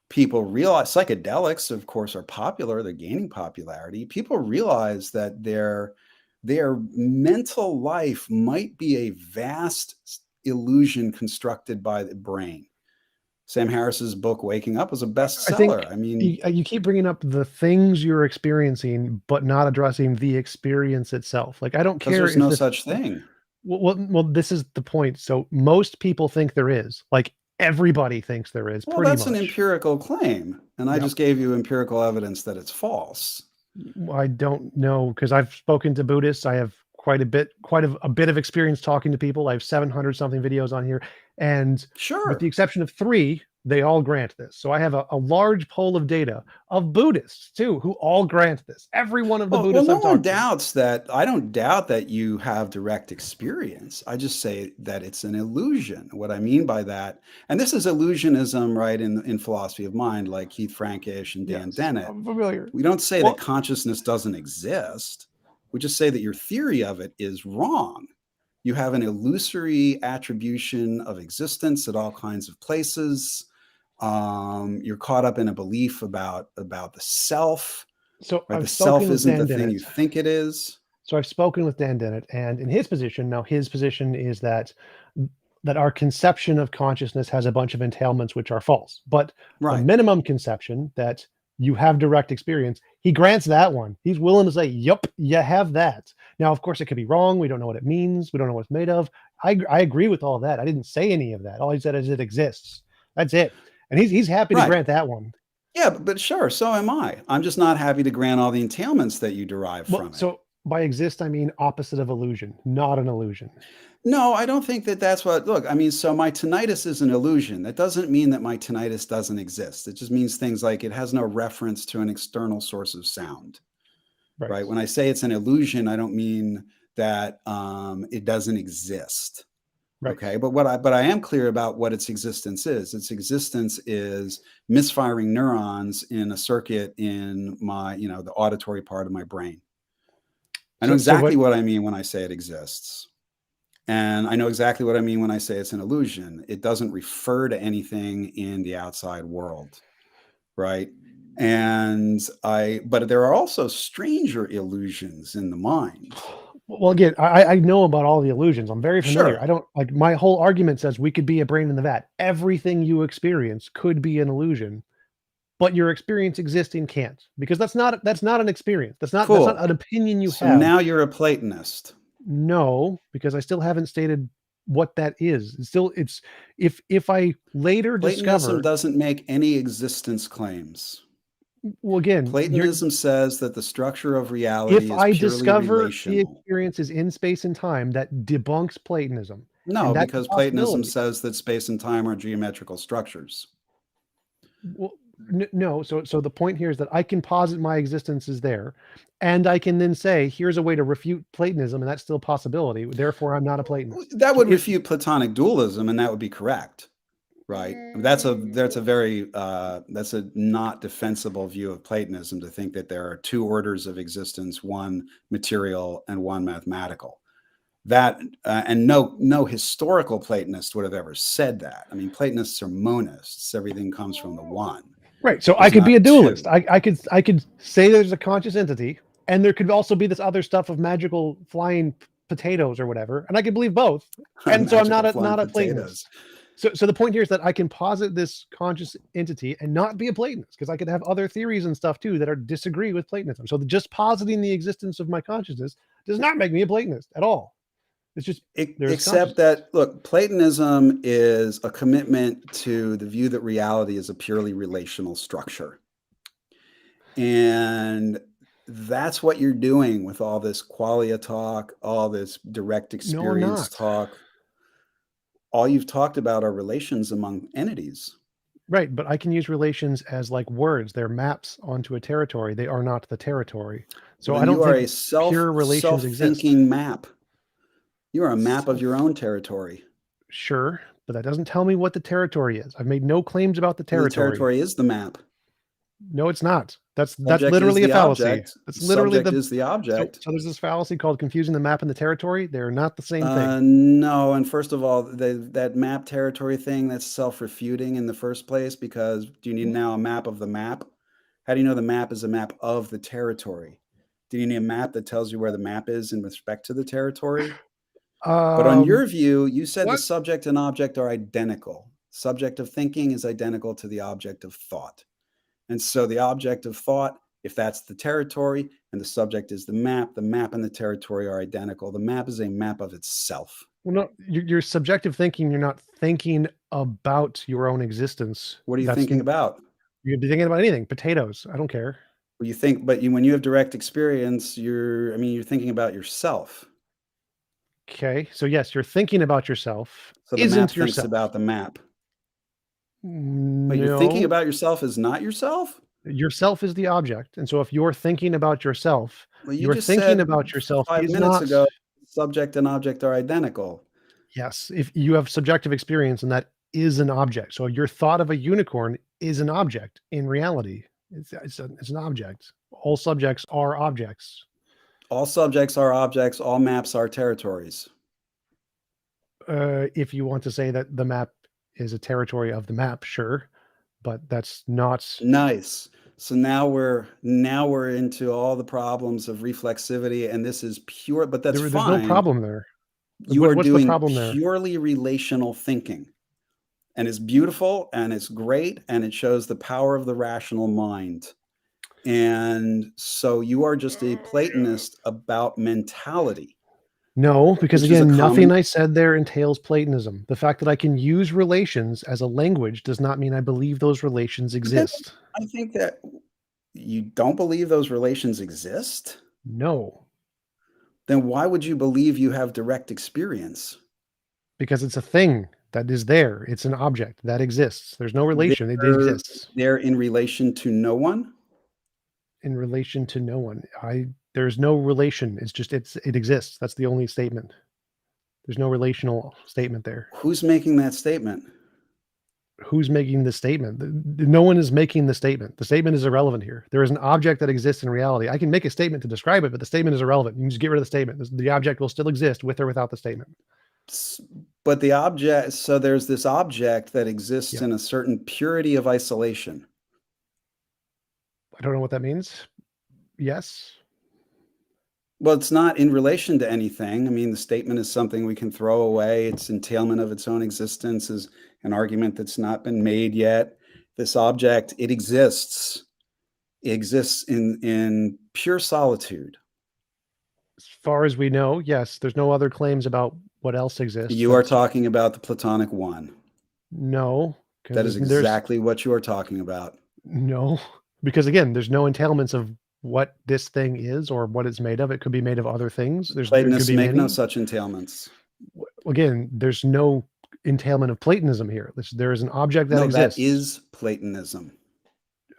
People realize psychedelics, of course, are popular. They're gaining popularity. People realize that their mental life might be a vast illusion constructed by the brain. Sam Harris's book Waking Up was a I think bestseller. I mean, you keep bringing up the things you're experiencing, but not addressing the experience itself. Like, I don't because care there's if no this. such thing. Well, this is the point. So most people think there is. Like, everybody thinks there is, Well, pretty that's an much. empirical claim, and I Yep. just gave you empirical evidence that it's false. I don't know because I've spoken to Buddhists. I have quite a bit of experience talking to people. I have 700 something videos on here, and with the Sure. exception of 3, they all grant this. So I have a large pool of data of Buddhists too, who all grant this. Every one of the Well, Buddhists no I've one talked to. doubts that. I don't doubt that you have direct experience. I just say that it's an illusion. What I mean by that, and this is illusionism, right, in philosophy of mind, like Keith Frankish and Dan Yes, Dennett. I'm familiar. We don't say that Well, consciousness doesn't exist. We just say that your theory of it is wrong. You have an illusory attribution of existence at all kinds of places. You're caught up in a belief about the self, so right? The I've self spoken with isn't the Dan thing you Dennett. think it is. So I've spoken with Dan Dennett, and in his position, now his position is that our conception of consciousness has a bunch of entailments which are false. But the Right. minimum conception that you have direct experience, he grants that one. He's willing to say, "Yup, you have that." Now, of course, it could be wrong. We don't know what it means. We don't know what it's made of. I agree with all of that. I didn't say any of that. All he said is it exists. That's it. And he's happy to Right. grant that one. Yeah, but sure, so am I. I'm just not happy to grant all the entailments that you derive Well, from it. so by exist, I mean opposite of illusion, not an illusion. No, I don't think that that's what. Look, I mean, so my tinnitus is an illusion. That doesn't mean that my tinnitus doesn't exist. It just means things like it has no reference to an external source of sound, Right. right? When I say it's an illusion, I don't mean that it doesn't exist. Right. Okay, but I am clear about what its existence is. Its existence is misfiring neurons in a circuit in my, the auditory part of my brain. I know So exactly what what I mean when I say it exists. And I know exactly what I mean when I say it's an illusion. It doesn't refer to anything in the outside world, right? But there are also stranger illusions in the mind. Well, again, I know about all the illusions. I'm very familiar. I Sure, don't like my whole argument says we could be a brain in the vat. Everything you experience could be an illusion, but your experience existing can't because that's not an experience. That's not cool. an opinion you So have. now you're a Platonist. No, because I still haven't stated what that is. It's if I later Platonism discover, doesn't make any existence claims. well, again, you're Platonism says that the structure of if reality is I purely discover the relational. experience is in space and time, that debunks Platonism, No, and that's a because Platonism possibility. says that space and time are geometrical structures. Well, no. So the point here is that I can posit my existence is there, and I can then say, here's a way to refute Platonism, and that's still a possibility. Therefore, I'm not a Platonist. That So would it, refute Platonic dualism, and that would be correct, right? That's a not defensible view of Platonism to think that there are two orders of existence, one material and one mathematical. That and no historical Platonist would have ever said that. I mean, Platonists are monists. Everything comes from the one. Right. So I There's could be not a dualist. two. I could say there's a conscious entity, and there could also be this other stuff of magical flying potatoes or whatever, and I could believe both. And so I'm Magical flying not a potatoes. Platonist. So the point here is that I can posit this conscious entity and not be a Platonist, because I could have other theories and stuff too that are disagree with Platonism. So just positing the existence of my consciousness does not make me a Platonist at all. It's just there's Except consciousness. that, look, Platonism is a commitment to the view that reality is a purely relational structure. And that's what you're doing with all this qualia talk, all this direct No, I'm experience not. talk. All you've talked about are relations among entities. Right, but I can use relations as like words. They're maps onto a territory. They are not the territory. So Well, I then don't you are think a pure relations exist. self-thinking map. You are a map of Self, your own territory. sure, but that doesn't tell me what the territory is. I've made no claims about the Well, the territory. territory is the map. No, it's not. That's Subject is literally a the fallacy. object. That's literally Subject the is the object. so there's this fallacy called confusing the map and the territory. They're not the same thing. No, and first of all, that map territory thing, that's self-refuting in the first place, because do you need now a map of the map? How do you know the map is a map of the territory? Do you need a map that tells you where the map is in respect to the territory? But on your view, you said the What? subject and object are identical. Subject of thinking is identical to the object of thought. And so the object of thought, if that's the territory and the subject is the map and the territory are identical. The map is a map of itself. Well, no, your subjective thinking, you're not thinking about your own existence. What are you That's thinking about? You could be thinking about anything. Potatoes. I don't care. Well, you think, but when you have direct experience, you're thinking about yourself. Okay. So yes, you're thinking about yourself. So the map Isn't thinks yourself. about the map. But you're thinking No. about yourself as not yourself? Yourself is the object. And so if you're thinking about yourself, Well, you your just thinking said about yourself 5 is minutes not. ago, subject and object are identical. Yes. If you have subjective experience and that is an object. So your thought of a unicorn is an object in reality. It's an object. All subjects are objects. All subjects are objects. All maps are territories. If you want to say that the map is a territory of the map, sure, but that's not Nice. So now we're into all the problems of reflexivity, and this is pure, but that's there's no fine. problem there. You are What's the doing problem there? purely relational thinking, and it's beautiful and it's great, and it shows the power of the rational mind. And so you are just a Platonist about mentality. No, because Which is a again, nothing common. I said there entails Platonism. The fact that I can use relations as a language does not mean I believe those relations But then exist. I think that you don't believe those relations exist. No, Then why would you believe you have direct experience? because it's a thing that is there. It's an object that exists. There's no relation. It exists They're in relation to no one. in relation to no one. There's no relation. It's just it exists. That's the only statement. There's no relational statement there. Who's making that statement? Who's making the statement? No one is making the statement. The statement is irrelevant here. There is an object that exists in reality. I can make a statement to describe it, but the statement is irrelevant. You can just get rid of the statement. The object will still exist with or without the statement. But the object, so there's this object that exists Yeah. in a certain purity of isolation. I don't know what that means. Yes. Well, it's not in relation to anything. I mean, the statement is something we can throw away. Its entailment of its own existence is an argument that's not been made yet. This object, it exists. It exists in pure solitude. As far as we know, yes. There's no other claims about what else exists. You are talking about the Platonic one. No. That is exactly what you are talking about. No. Because again, there's no entailments of what this thing is or what it's made of. It could be made of other things. Platonists make no such entailments. Again, there's no entailment of Platonism here. There is an object that exists. That is Platonism.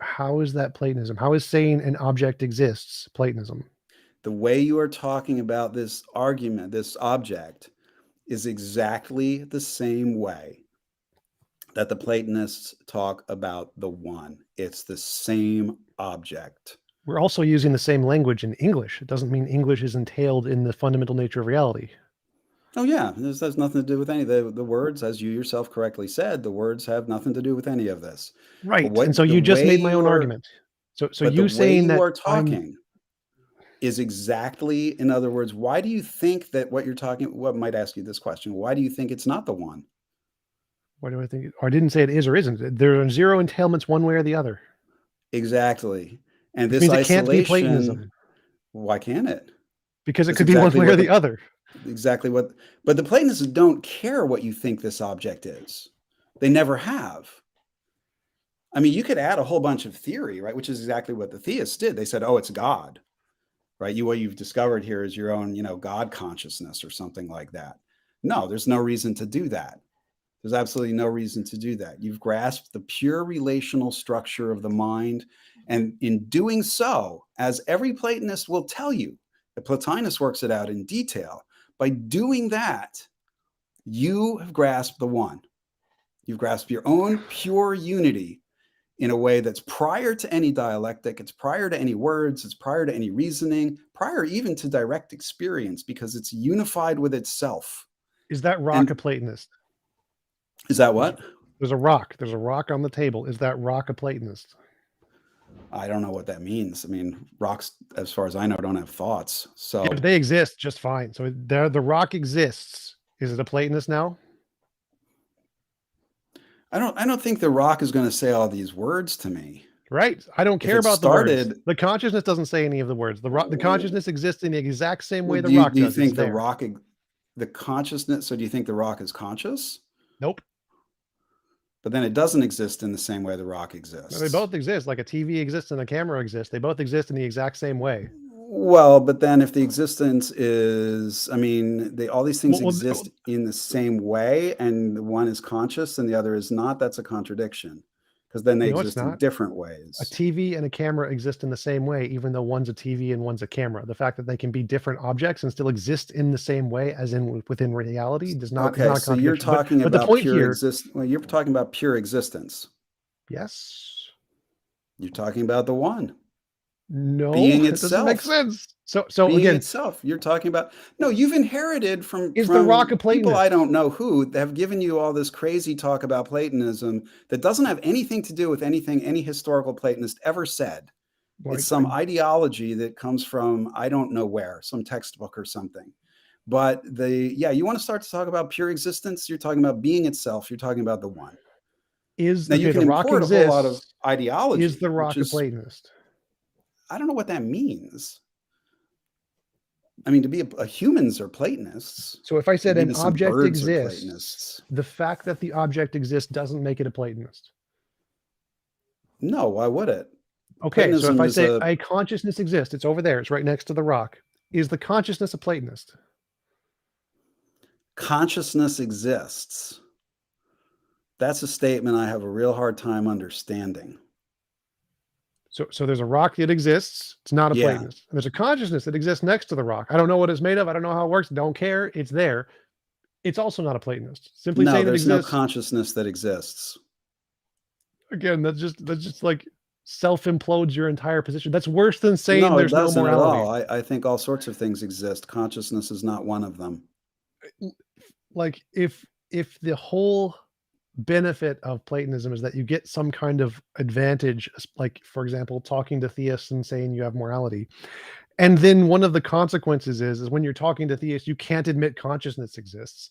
How is that Platonism? How is saying an object exists Platonism? The way you are talking about this argument, this object, is exactly the same way that the Platonists talk about the one. It's the same object. We're also using the same language in English. It doesn't mean English is entailed in the fundamental nature of reality. Oh yeah, this has nothing to do with any the words, as you yourself correctly said, the words have nothing to do with any of this. But Right. And so what the you just way made my own you're argument. So but the you way saying you that are I'm talking is exactly, in other words, why do you think that what you're talking, well, I might ask you this question, why do you think it's not the one? what do I think? Or I didn't say it is or isn't. There are zero entailments one way or the other, Exactly. And which this means it can't be isolation, Platonism why can't it? because it That's could be one exactly way or what the other. exactly what, but the Platonists don't care what you think this object is. They never have. I mean, you could add a whole bunch of theory, right? Which is exactly what the theists did. They said, "Oh, it's God," right? What you've discovered here is your own, God consciousness or something like that. No, there's no reason to do that. There's absolutely no reason to do that. You've grasped the pure relational structure of the mind, and in doing so, as every Platonist will tell you, the Plotinus works it out in detail. By doing that, you have grasped the one. You've grasped your own pure unity in a way that's prior to any dialectic, it's prior to any words, it's prior to any reasoning, prior even to direct experience, because it's unified with itself. Is that rock a And Platonist? is that There's, what? there's a rock. There's a rock on the table. Is that rock a Platonist? I don't know what that means. I mean, rocks, as far as I know, don't have thoughts. Yeah, but So they exist just fine. So the rock exists. Is it a Platonist now? I don't think the rock is going to say all these words to me. Right. I don't If care it about the words. started, The consciousness doesn't say any of the words. The consciousness exists in the exact same way well, the do you, rock do you does. It's think there. the consciousness, so do you think the rock is conscious? Nope. But then it doesn't exist in the same way the rock No, they exists. both exist. Like a TV exists and a camera exists. They both exist in the exact same way. Well, but then if the existence is, I mean, all these things Well, exist in the same way, and the one is conscious and the other is not, that's a contradiction, because then they no, it's exist in not. different A ways. TV and a camera exist in the same way, even though one's a TV and one's a camera. The fact that they can be different objects and still exist in the same way as in within reality does not is Okay, not a so you're contradiction. But talking but the about point here, well, you're talking about pure existence. yes, You're talking about the one no, being it doesn't make itself. sense. So Being again, itself. You're talking about, no, you've inherited from is the rock a people I Platonist? don't know who have given you all this crazy talk about Platonism that doesn't have anything to do with anything any historical Platonist ever said. It's Like, some ideology that comes from I don't know where, some textbook or something. But you want to start to talk about pure existence, you're talking about being itself, you're talking about the one. is Now you okay? can The rock import a whole lot of exists. Is ideology, the which rock a is, Platonist? I don't know what that means. I mean, to be humans are Platonists. So if I said Maybe an some object birds are exists, Platonists. the fact that the object exists doesn't make it a Platonist. No, why would it? Okay, so if Platonism I is say a a consciousness exists, it's over there, it's right next to the rock. Is the consciousness a Platonist? consciousness exists. That's a statement I have a real hard time understanding. So there's a rock that exists, it's not a Yeah. Platonist. And there's a consciousness that exists next to the rock. I don't know what it's made of, I don't know how it works, don't care, it's there. It's also not a Platonist. Simply No, saying it there's no exists, consciousness that exists. again, that's just like self-implodes your entire position. That's worse than saying No, it there's no doesn't at morality. all. I think all sorts of things exist. Consciousness is not one of them. Like if the whole benefit of Platonism is that you get some kind of advantage, like for example, talking to theists and saying you have morality. And then one of the consequences is when you're talking to theists, you can't admit consciousness exists.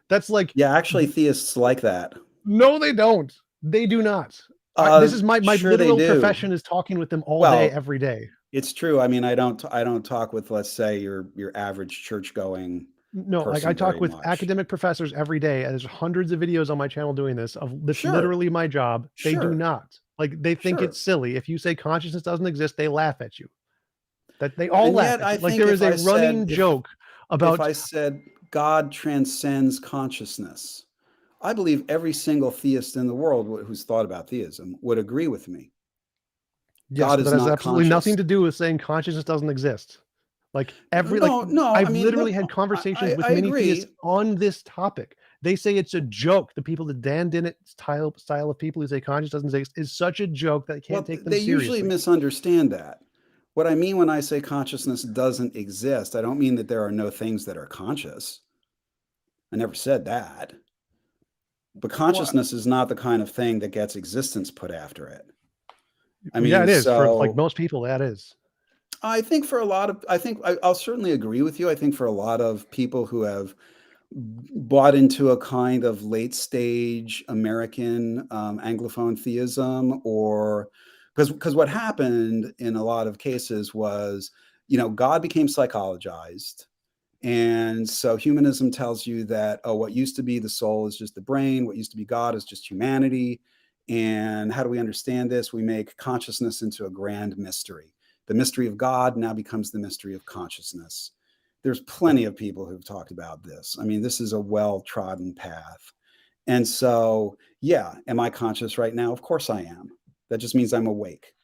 That's like, Yeah, actually, theists like that. no, they don't. They do not. This is my Sure they literal do. profession is talking with them all day, Well, every day. it's true. I mean, I don't talk with, let's say, your average church going No, like I person talk very with much. academic professors every day. And there's hundreds of videos on my channel doing this. Of That's Sure, literally my job. They do sure, not. Like they think sure. it's silly. If you say consciousness doesn't exist, they laugh at you. That they all And laugh yet, at I you. Like think there is a running joke if about I said God transcends consciousness, I believe every single theist in the world who's thought about theism would agree with me. yes, God but that is has not absolutely nothing conscious. to do with saying consciousness doesn't exist. Like No, no. I I've mean, literally look, had conversations with I many theists agree. on this topic. They say it's a joke. The people, the Dan Dennett style of people who say conscious doesn't exist is such a joke that I can't Well, take them they usually seriously. misunderstand that. What I mean when I say consciousness doesn't exist, I don't mean that there are no things that are conscious. I never said that. But Well, consciousness is not the kind of thing that gets existence put after it. I yeah, mean, it is for like so most people. That is. I think for a lot of, I'll certainly agree with you. I think for a lot of people who have bought into a kind of late stage American Anglophone theism, or because what happened in a lot of cases was, God became psychologized. And so humanism tells you that, oh, what used to be the soul is just the brain, what used to be God is just humanity. And how do we understand this? We make consciousness into a grand mystery. The mystery of God now becomes the mystery of consciousness. There's plenty of people who've talked about this. I mean, this is a well-trodden path. And so, yeah, am I conscious right now? Of course I am. That just means I'm awake.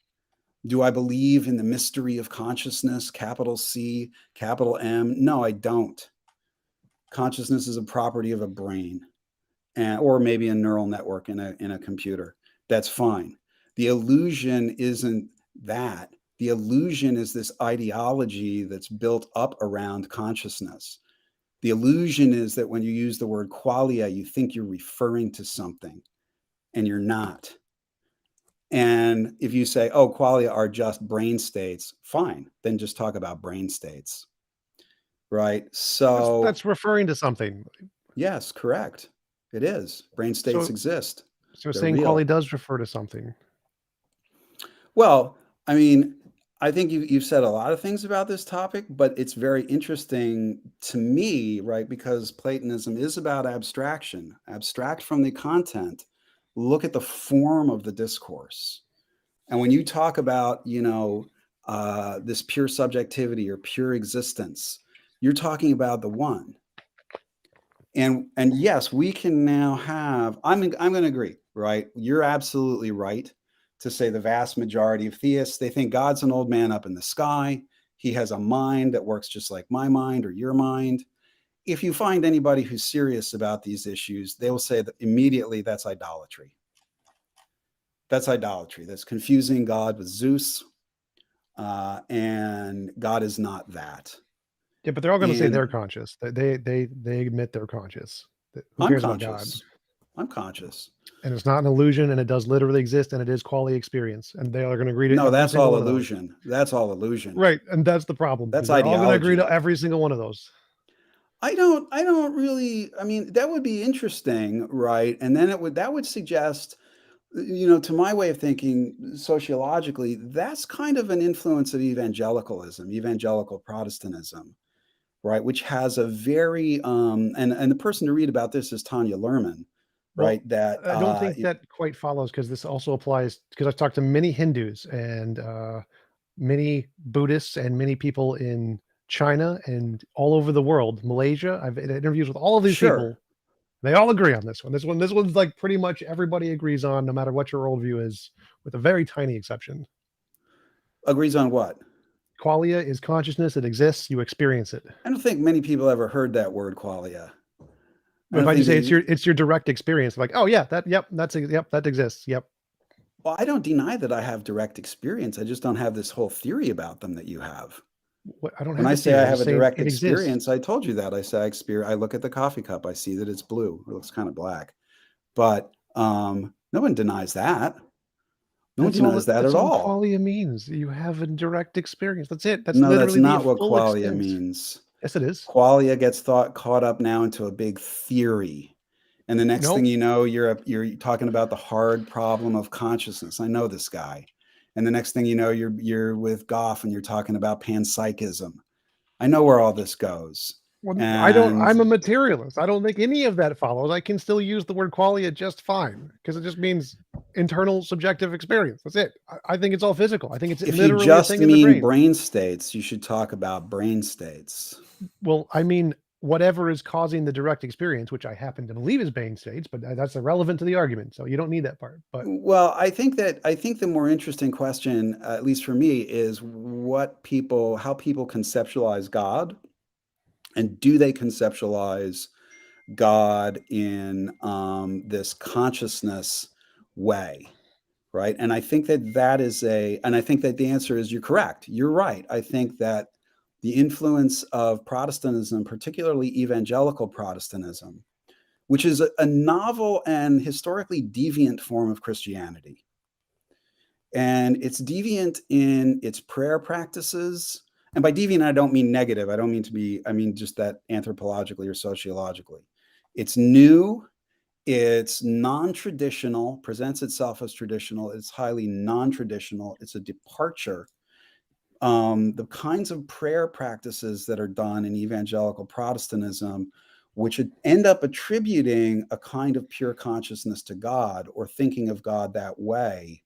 Do I believe in the mystery of consciousness, capital C, capital M? No, I don't. Consciousness is a property of a brain, or maybe a neural network in a computer. That's fine. The illusion isn't that. The illusion is this ideology that's built up around consciousness. The illusion is that when you use the word qualia, you think you're referring to something, and you're not. And if you say, oh, qualia are just brain states, fine, then just talk about brain states, right? So, That's referring to something. yes, correct. It is. Brain states So exist. so They're saying quality real. does refer to something. Well, I mean, I think you've said a lot of things about this topic, but it's very interesting to me, right? Because Platonism is about abstraction. Abstract from the content. Look at the form of the discourse. And when you talk about, this pure subjectivity or pure existence, you're talking about the one. And yes, we can now have. I'm going to agree, right? You're absolutely right to say the vast majority of theists, they think God's an old man up in the sky. He has a mind that works just like my mind or your mind. If you find anybody who's serious about these issues, they will say that immediately that's idolatry. That's idolatry. That's confusing God with Zeus. And God is not that. Yeah, but they're all going to say they're And conscious. They admit they're conscious. Who I'm cares about God? conscious. I'm conscious. And it's not an illusion, and it does literally exist, and it is quality experience, and they are going to agree to No, every that's single all one of those. illusion. That's all illusion. Right, and that's the problem because That's they're all going to agree to ideology. every single one of those. I don't really, I mean, that would be interesting, right? And then that would suggest, to my way of thinking sociologically, that's kind of an influence of evangelicalism, evangelical Protestantism, right? Which has a very and the person to read about this is Tanya Luhrmann, Well, right? That I don't think that quite follows because this also applies because I've talked to many Hindus and many Buddhists and many people in China and all over the world, Malaysia. I've had interviews with all of these sure people. They all agree on this one. This one's like pretty much everybody agrees on, no matter what your worldview is, with a very tiny exception. agrees on what? Qualia is consciousness. It exists. You experience it. I don't think many people ever heard that word qualia. I But if don't I think just say they. it's your direct experience, like, oh yeah, that exists. Yep. Well, I don't deny that I have direct experience. I just don't have this whole theory about them that you have. I don't When have I a say theory. I I'm have just a saying direct it exists. experience, I told you that. I say I look at the coffee cup, I see that it's blue. It looks kind of black. But no one denies that. No one denies that That's at all all. qualia means. You have a direct experience. That's it. That's No, that's literally the not what full qualia extent. means. Yes, it is. Qualia gets caught up now into a big theory. And the next thing No. you know, you're talking about the hard problem of consciousness. I know this guy. And the next thing you know, you're with Goff and you're talking about panpsychism. I know where all this goes. Well, I don't. And I'm a materialist. I don't think any of that follows. I can still use the word qualia just fine because it just means internal subjective experience. That's it. I think it's all physical. I think it's if you literally a just thing in the mean brain. brain states, you should talk about brain states. Well, I mean, whatever is causing the direct experience, which I happen to believe is brain states, but that's irrelevant to the argument. So you don't need that part. But Well, I think the more interesting question, at least for me, is how people conceptualize God, and do they conceptualize God in this consciousness way, right? And I think that the answer is you're correct. You're right. I think that the influence of Protestantism, particularly evangelical Protestantism, which is a novel and historically deviant form of Christianity. And it's deviant in its prayer practices. And by deviant, I don't mean negative. I don't mean to be, I mean just that anthropologically or sociologically. It's new, it's non-traditional, presents itself as traditional, it's highly non-traditional, it's a departure. The kinds of prayer practices that are done in evangelical Protestantism, which end up attributing a kind of pure consciousness to God or thinking of God that way.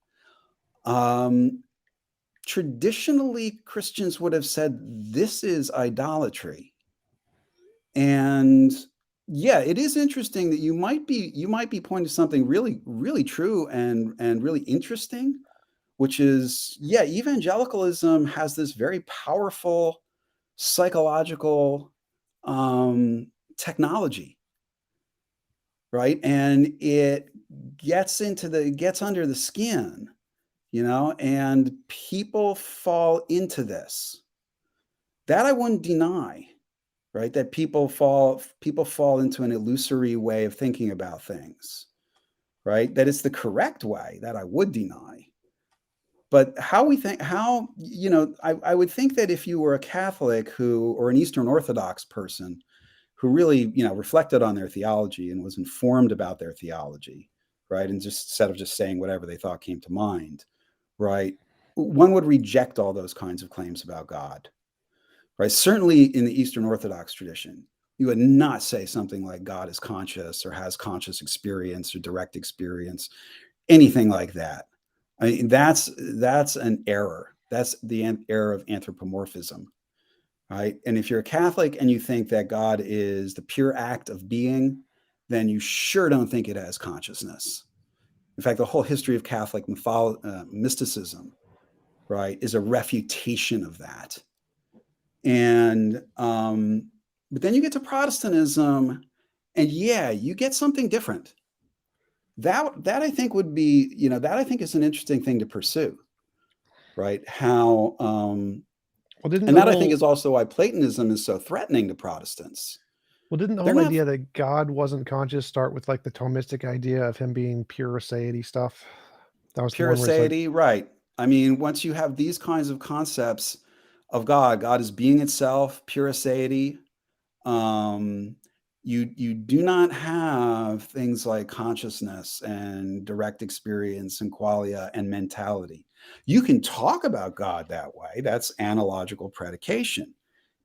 Traditionally, Christians would have said this is idolatry. And yeah, it is interesting that you might be pointing to something really, really true and really interesting, which is, yeah, evangelicalism has this very powerful psychological technology, right? And it gets under the skin, and people fall into this. That I wouldn't deny, right? That people fall into an illusory way of thinking about things, right? That it's the correct way, that I would deny. But I would think that if you were a Catholic or an Eastern Orthodox person who really, reflected on their theology and was informed about their theology, right? And just instead of just saying whatever they thought came to mind, right? One would reject all those kinds of claims about God, right? Certainly in the Eastern Orthodox tradition, you would not say something like God is conscious or has conscious experience or direct experience, anything like that. I mean, that's an error. That's the error of anthropomorphism, right? And if you're a Catholic and you think that God is the pure act of being, then you sure don't think it has consciousness. In fact, the whole history of Catholic mysticism, right, is a refutation of that. And but then you get to Protestantism, and yeah, you get something different. That I think would be, that I think is an interesting thing to pursue, right? How Well, didn't and the that I think whole is also why Platonism is so threatening to Protestants. well didn't the They're whole not idea that God wasn't conscious start with like the Thomistic idea of him being pure aseity stuff? That was the pure one where it's like, aseity, right? I mean, once you have these kinds of concepts of God is being itself, pure aseity. You do not have things like consciousness and direct experience and qualia and mentality. You can talk about God that way. That's analogical predication,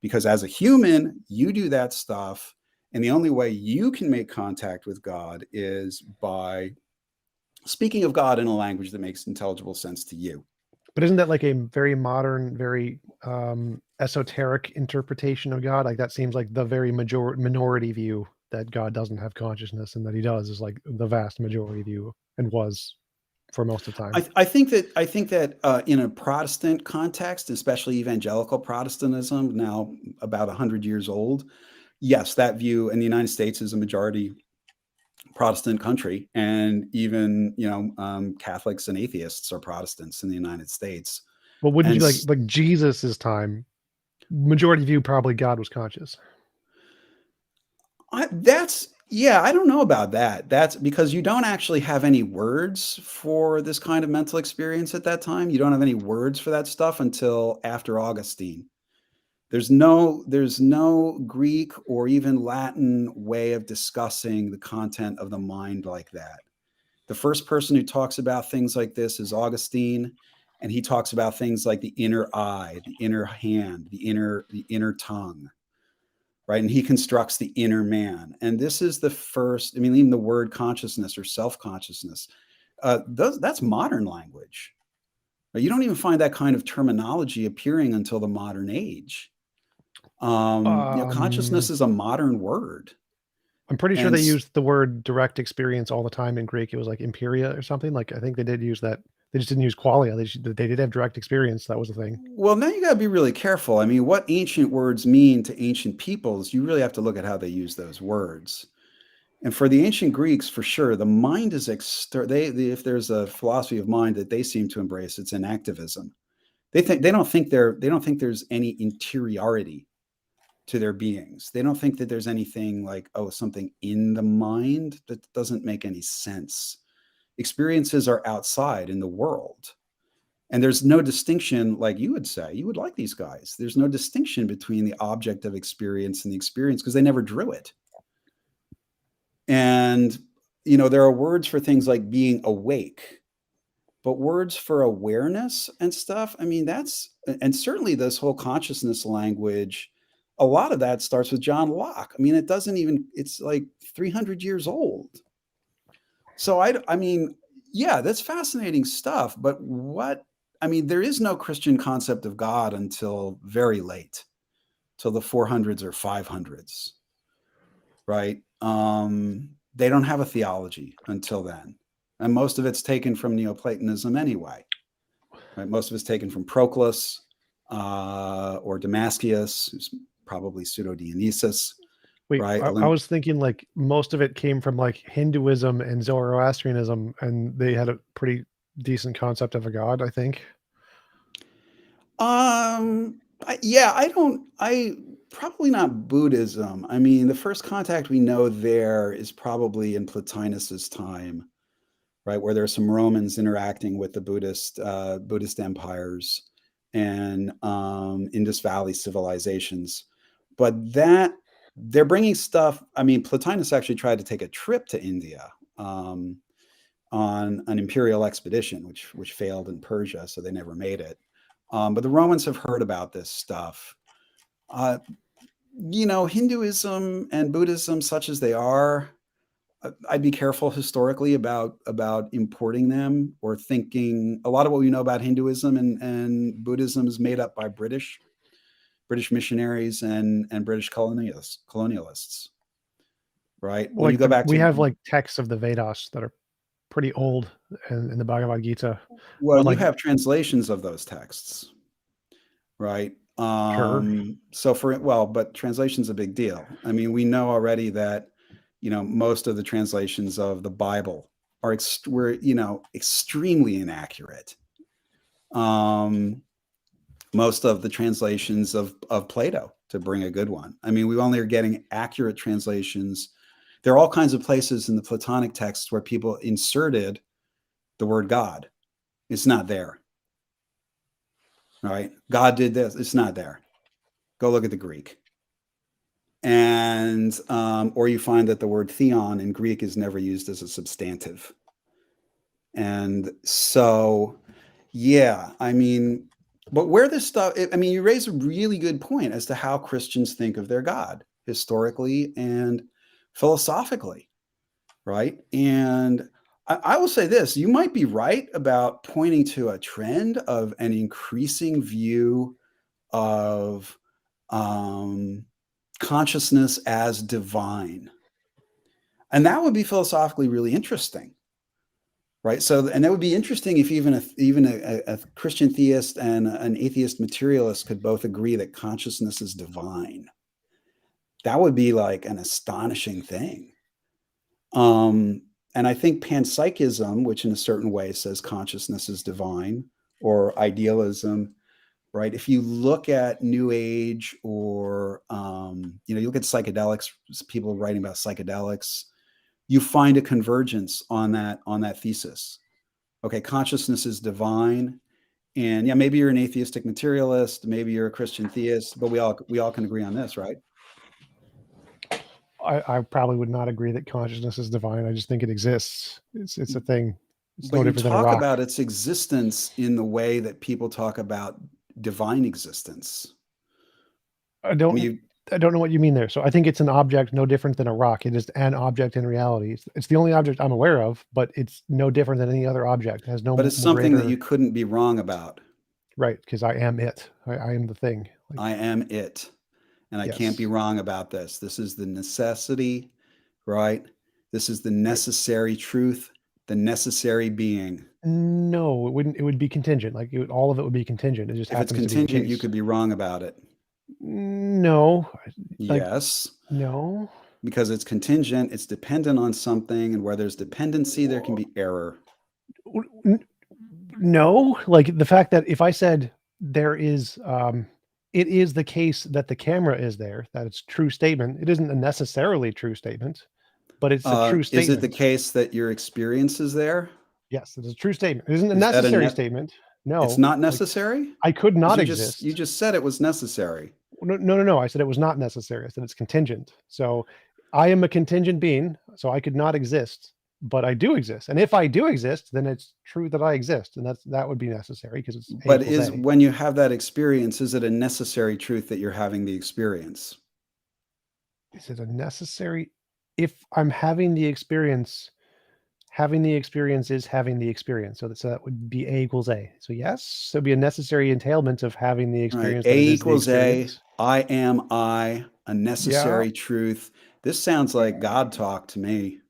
because as a human, you do that stuff. And the only way you can make contact with God is by speaking of God in a language that makes intelligible sense to you. but isn't that like a very modern, very esoteric interpretation of God? Like that seems like the very minority view, that God doesn't have consciousness, and that he does is like the vast majority view, and was for most of the time. I think that in a Protestant context, especially evangelical Protestantism, now about 100 years old, yes, that view in the United States is a majority Protestant country, and even Catholics and atheists are Protestants in the United States. Well, wouldn't And you like Jesus's time? Majority view, probably God was conscious. I don't know about that. That's because you don't actually have any words for this kind of mental experience at that time. You don't have any words for that stuff until after Augustine. There's no Greek or even Latin way of discussing the content of the mind like that. The first person who talks about things like this is Augustine, and he talks about things like the inner eye, the inner hand, the inner tongue, right? And he constructs the inner man. And this is the first, I mean, even the word consciousness or self-consciousness, that's modern language. You don't even find that kind of terminology appearing until the modern age. Consciousness Um, is a modern word. I'm pretty sure And they used the word direct experience all the time in Greek. It was like empiria or something. Like I think they did use that. They just didn't use qualia. They did have direct experience. That was the thing. well, now you got to be really careful. I mean, what ancient words mean to ancient peoples, you really have to look at how they use those words. And for the ancient Greeks, for sure, the mind is if there's a philosophy of mind that they seem to embrace, it's inactivism. They don't think there's any interiority to their beings. They don't think that there's anything like, oh, something in the mind. That doesn't make any sense. Experiences are outside in the world. And there's no distinction, like you would say, you would like these guys. There's no distinction between the object of experience and the experience because they never drew it. And, there are words for things like being awake, but words for awareness and stuff, I mean, and certainly this whole consciousness language, a lot of that starts with John Locke. I mean, it's like 300 years old. So I mean, yeah, that's fascinating stuff. But there is no Christian concept of God until very late, till the 400s or 500s, right? They don't have a theology until then. And most of it's taken from Neoplatonism anyway, right? Most of it's taken from Proclus or Damascus, who's probably Pseudo-Dionysus. Wait, right? I was thinking like most of it came from like Hinduism and Zoroastrianism, and they had a pretty decent concept of a god, I think. Probably not Buddhism. I mean, the first contact we know there is probably in Plotinus's time, right, where there are some Romans interacting with the Buddhist empires and Indus Valley civilizations. But they're bringing stuff. I mean, Plotinus actually tried to take a trip to India on an imperial expedition, which failed in Persia, so they never made it. But the Romans have heard about this stuff. Hinduism and Buddhism, such as they are, I'd be careful historically about importing them or thinking. A lot of what we know about Hinduism and Buddhism is made up by British missionaries and British colonialists, right? When you go back we have like texts of the Vedas that are pretty old in the Bhagavad Gita. Well, you have translations of those texts, right? Sure. But translation's a big deal. I mean, we know already that, most of the translations of the Bible were extremely inaccurate. Most of the translations of Plato, to bring a good one. I mean, we only are getting accurate translations. There are all kinds of places in the Platonic texts where people inserted the word God. It's not there. Right? God did this. It's not there. Go look at the Greek. And, or you find that the word theon in Greek is never used as a substantive. And so, yeah, I mean, but where this stuff, you raise a really good point as to how Christians think of their God historically and philosophically, right? And I will say this, you might be right about pointing to a trend of an increasing view of consciousness as divine. And that would be philosophically really interesting, right? So, and that would be interesting if even a Christian theist and an atheist materialist could both agree that consciousness is divine. That would be like an astonishing thing. And I think Panpsychism, which in a certain way says consciousness is divine, or idealism, right? If you look at New Age or, you look at psychedelics, people writing about psychedelics, you find a convergence on that thesis. Okay, consciousness is divine. And yeah, maybe you're an atheistic materialist, maybe you're a Christian theist, but we all can agree on this, right? I probably would not agree that consciousness is divine. I just think it exists. It's a thing. It's but no you different than a talk rock. about its existence in the way that people talk about divine existence. I don't know what you mean there. So I think it's an object no different than a rock. It is an object in reality. It's the only object I'm aware of, but it's no different than any other object. It has no. But it's something that you couldn't be wrong about. Right, because I am it. I am the thing. I am it. And I can't be wrong about this. This is the necessity, right? This is the necessary truth, the necessary being. No, it wouldn't. It would be contingent. Like all of it would be contingent. It just if it's contingent, you could be wrong about it. No. Yes. No. Because it's contingent, it's dependent on something, and where there's dependency, there can be error. No, like the fact that if I said there is it is the case that the camera is there, that it's a true statement. It isn't a necessarily true statement, but it's a true Is it the statement. case that your experience is there? Yes, it is a true statement. It isn't a Is that a necessary net? statement. It's No, not like necessary? I could Because not you exist. just said it was necessary. No, no, no, no. I said it was not necessary. I said it's contingent. So I am a contingent being, so I could not exist, but I do exist. And if I do exist, then it's true that I exist, and that would be necessary because it's A But equals is A. when you have that experience, is it a necessary truth that you're having the experience? Is it a necessary? If I'm having the experience is having the experience. So that would be A equals A. So yes, there'd be a necessary entailment of having the All right. experience A that it is the equals A. experience. I am I, a Yeah. necessary truth. This sounds like God talk to me.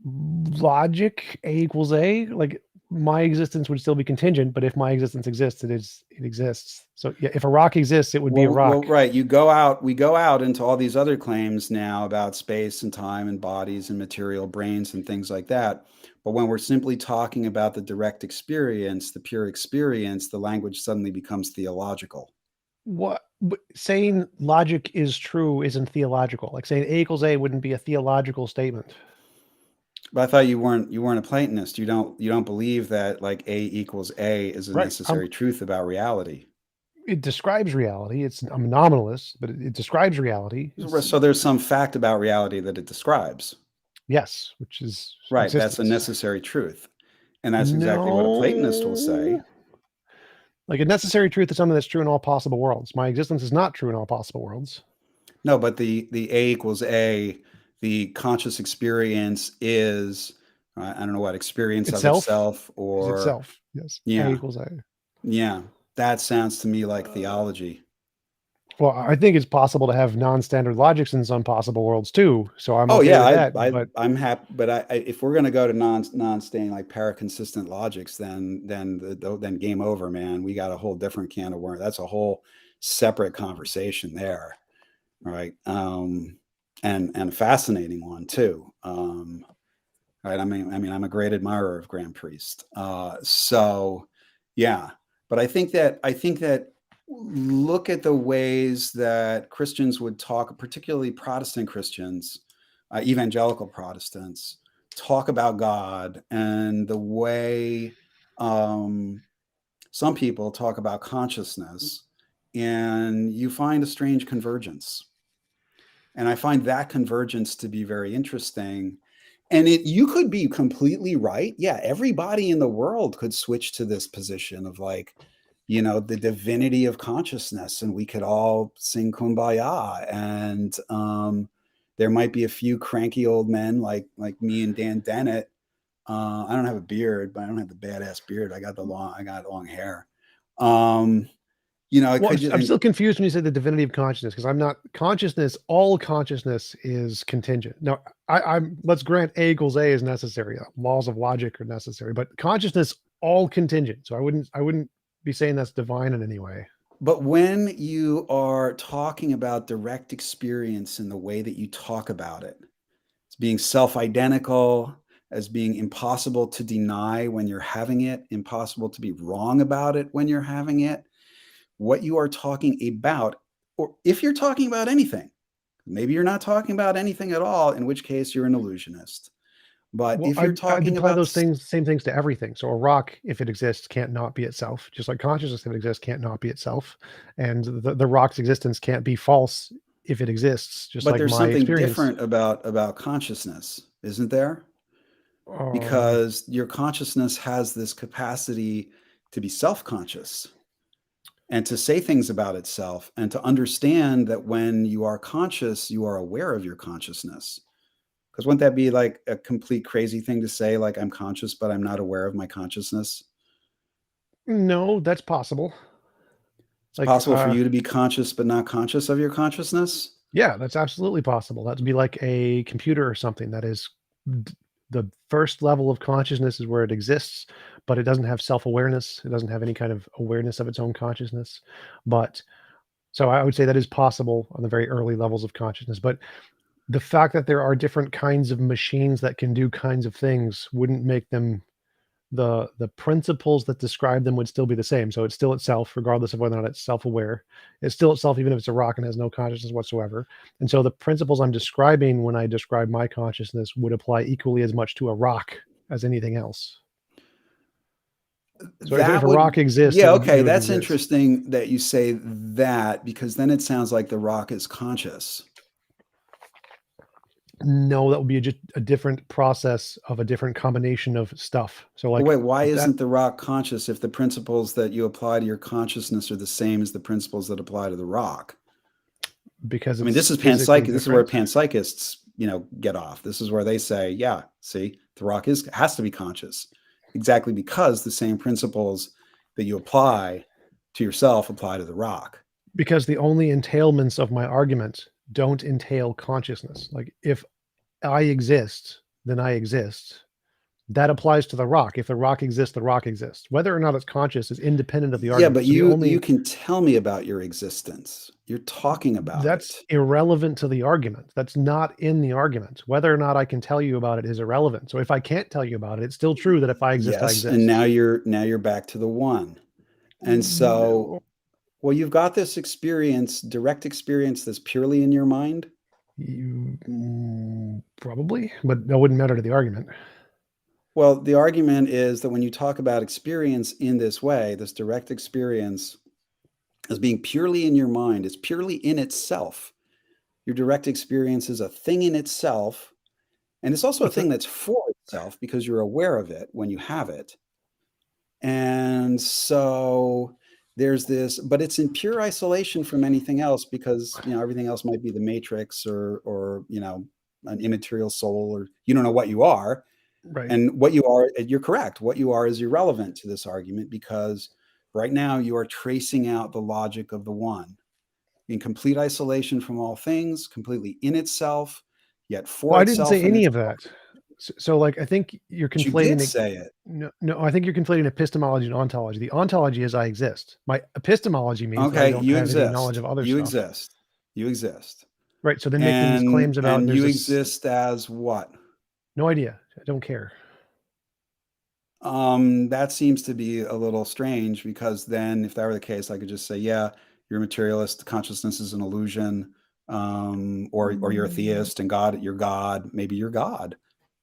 Logic, A equals A. Like my existence would still be contingent, but if my existence exists, it exists. So yeah, if a rock exists, it would be a Well, rock. right. We go out into all these other claims now about space and time and bodies and material brains and things like that. But when we're simply talking about the direct experience, the pure experience, the language suddenly becomes theological. What saying logic is true isn't theological. Like saying A equals A wouldn't be a theological statement. But I thought you weren't a Platonist. You don't believe that like A equals A is a Right. necessary truth about reality. It describes reality. I'm a nominalist, but it describes reality. It's So there's some fact about reality that it describes. yes, which is Right, that's a existence. necessary truth. And that's exactly what a Platonist will say. No, like a necessary truth is something that's true in all possible worlds. My existence is not true in all possible worlds. No, but the A equals A, the conscious experience is, I don't know what, experience of Itself itself is or, itself. Yes, A yeah, equals A. yeah. That sounds to me like theology. Well, I think it's possible to have non-standard logics in some possible worlds too. So I'm Oh okay yeah, with that. But I'm happy, but if we're going to go to non-staying like paraconsistent logics, then game over, man. We got a whole different can of worms. That's a whole separate conversation there, right? And a fascinating one too. Right? I'm a great admirer of Grand Priest. So yeah, but I think that look at the ways that Christians would talk, particularly Protestant Christians, evangelical Protestants, talk about God, and the way some people talk about consciousness, and you find a strange convergence. And I find that convergence to be very interesting. And you could be completely right. Yeah, everybody in the world could switch to this position of like, the divinity of consciousness, and we could all sing kumbaya. And there might be a few cranky old men like me and Dan Dennett. I don't have a beard, but I don't have the badass beard. I got long hair. It well, could just, I'm still confused when you say the divinity of consciousness because I'm not consciousness. All consciousness is contingent. Now, I'm let's grant A equals A is necessary. Laws of logic are necessary, but consciousness all contingent. So I wouldn't be saying that's divine in any way. but when you are talking about direct experience in the way that you talk about it, as being self identical, as being impossible to deny when you're having it, impossible to be wrong about it when you're having it, what you are talking about, or if you're talking about anything, maybe you're not talking about anything at all, in which case you're an illusionist. But Well, if you're I'd talking apply about, those same things to everything. So a rock, if it exists, can't not be itself. Just like consciousness, if it exists, can't not be itself. And the rock's existence can't be false if it exists. Just but like there's my something experience. different about consciousness, isn't there? Um, Because your consciousness has this capacity to be self-conscious and to say things about itself and to understand that when you are conscious, you are aware of your consciousness. Because wouldn't that be like a complete crazy thing to say, like I'm conscious, but I'm not aware of my consciousness? no, that's possible. It's Like, possible for you to be conscious, but not conscious of your consciousness. yeah, that's absolutely possible. That'd be like a computer or something that is the first level of consciousness is where it exists, but it doesn't have self-awareness. It doesn't have any kind of awareness of its own consciousness. But so I would say that is possible on the very early levels of consciousness. But the fact that there are different kinds of machines that can do kinds of things wouldn't make them the principles that describe them would still be the same. So it's still itself, regardless of whether or not it's self-aware. It's still itself, even if it's a rock and has no consciousness whatsoever. And so the principles I'm describing when I describe my consciousness would apply equally as much to a rock as anything else. So if That a would, rock exists, yeah, okay, it would that's exist. interesting that you say that, because then it sounds like the rock is conscious. No, that would be just a different process of a different combination of stuff. So But like wait, why that, isn't the rock conscious if the principles that you apply to your consciousness are the same as the principles that apply to the rock? because I mean, it's this is physically panpsychic. This is where different. panpsychists, get off. This is where they say, yeah, see, the rock has to be conscious, exactly because the same principles that you apply to yourself apply to the rock. Because the only entailments of my argument don't entail consciousness. Like if I exist, then I exist. That applies to the rock. If the rock exists, the rock exists. Whether or not it's conscious is independent of the Yeah, argument. but So the you only can tell me about your existence. You're talking about that's it. irrelevant to the argument. That's not in the argument. Whether or not I can tell you about it is irrelevant. So if I can't tell you about it, it's still true that if I exist, I Yes, and exist. now you're back to the one. And so, No, well, you've got this experience, direct experience that's purely in your mind. probably, but that wouldn't matter to the argument. Well, the argument is that when you talk about experience in this way, this direct experience as being purely in your mind, it's purely in itself. Your direct experience is a thing in itself, and it's also a It's a thing that's for itself because you're aware of it when you have it. And so there's this, but it's in pure isolation from anything else because everything else might be the matrix or an immaterial soul, or you don't know what you are. right. And what you are, you're correct. What you are is irrelevant to this argument because right now you are tracing out the logic of the one in complete isolation from all things, completely in itself, yet for Well, I didn't itself say and any of itself. that. So like, I think you're But you did conflating it. say it. No, no, I think you're conflating epistemology and ontology. The ontology is I exist. My epistemology means that I Okay, don't you have any knowledge exist. of other You stuff. exist. You exist. Right. So then making these And claims about and there's you this exist as what? no idea. I don't care. That seems to be a little strange because then if that were the case, I could just say, yeah, you're a materialist, consciousness is an illusion, or you're a theist and you're God, maybe you're God.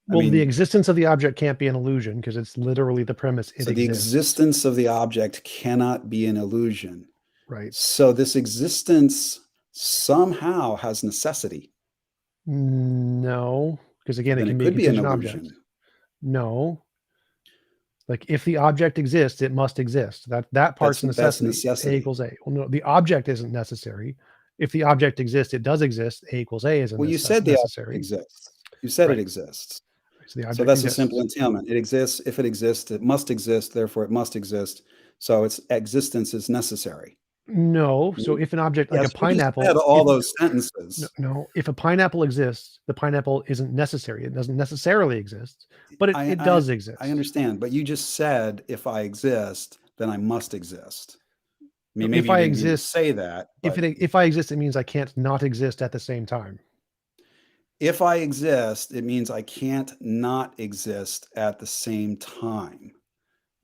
I Well, the mean, existence of the object can't be an illusion because it's literally the premise it so the exists. existence of the object cannot be an illusion. Right. So this existence somehow has necessity. No, because again, it Then can it be a could be an contingent object. illusion. No, like if the object exists, it must exist. That part's That's necessity. A necessity. equals A. Well, no, the object isn't necessary. If the object exists, it does exist. A equals A is Well, you said the object necessary. exists. You said it Right. exists. So the So object that's a simple exists. entailment. It exists. If it exists, it must exist. Therefore, it must exist. So its existence is necessary. No. So if an object like a Yes, you just said pineapple, all if those no, sentences. no, if a pineapple exists, the pineapple isn't necessary. It doesn't necessarily exist, but it, I, it I does I exist. understand, but you just said if I exist, then I must exist. I No, mean, maybe if you I didn't mean to exist, say that, but if I exist, it means I can't not exist at the same time. if I exist, it means I can't not exist at the same time.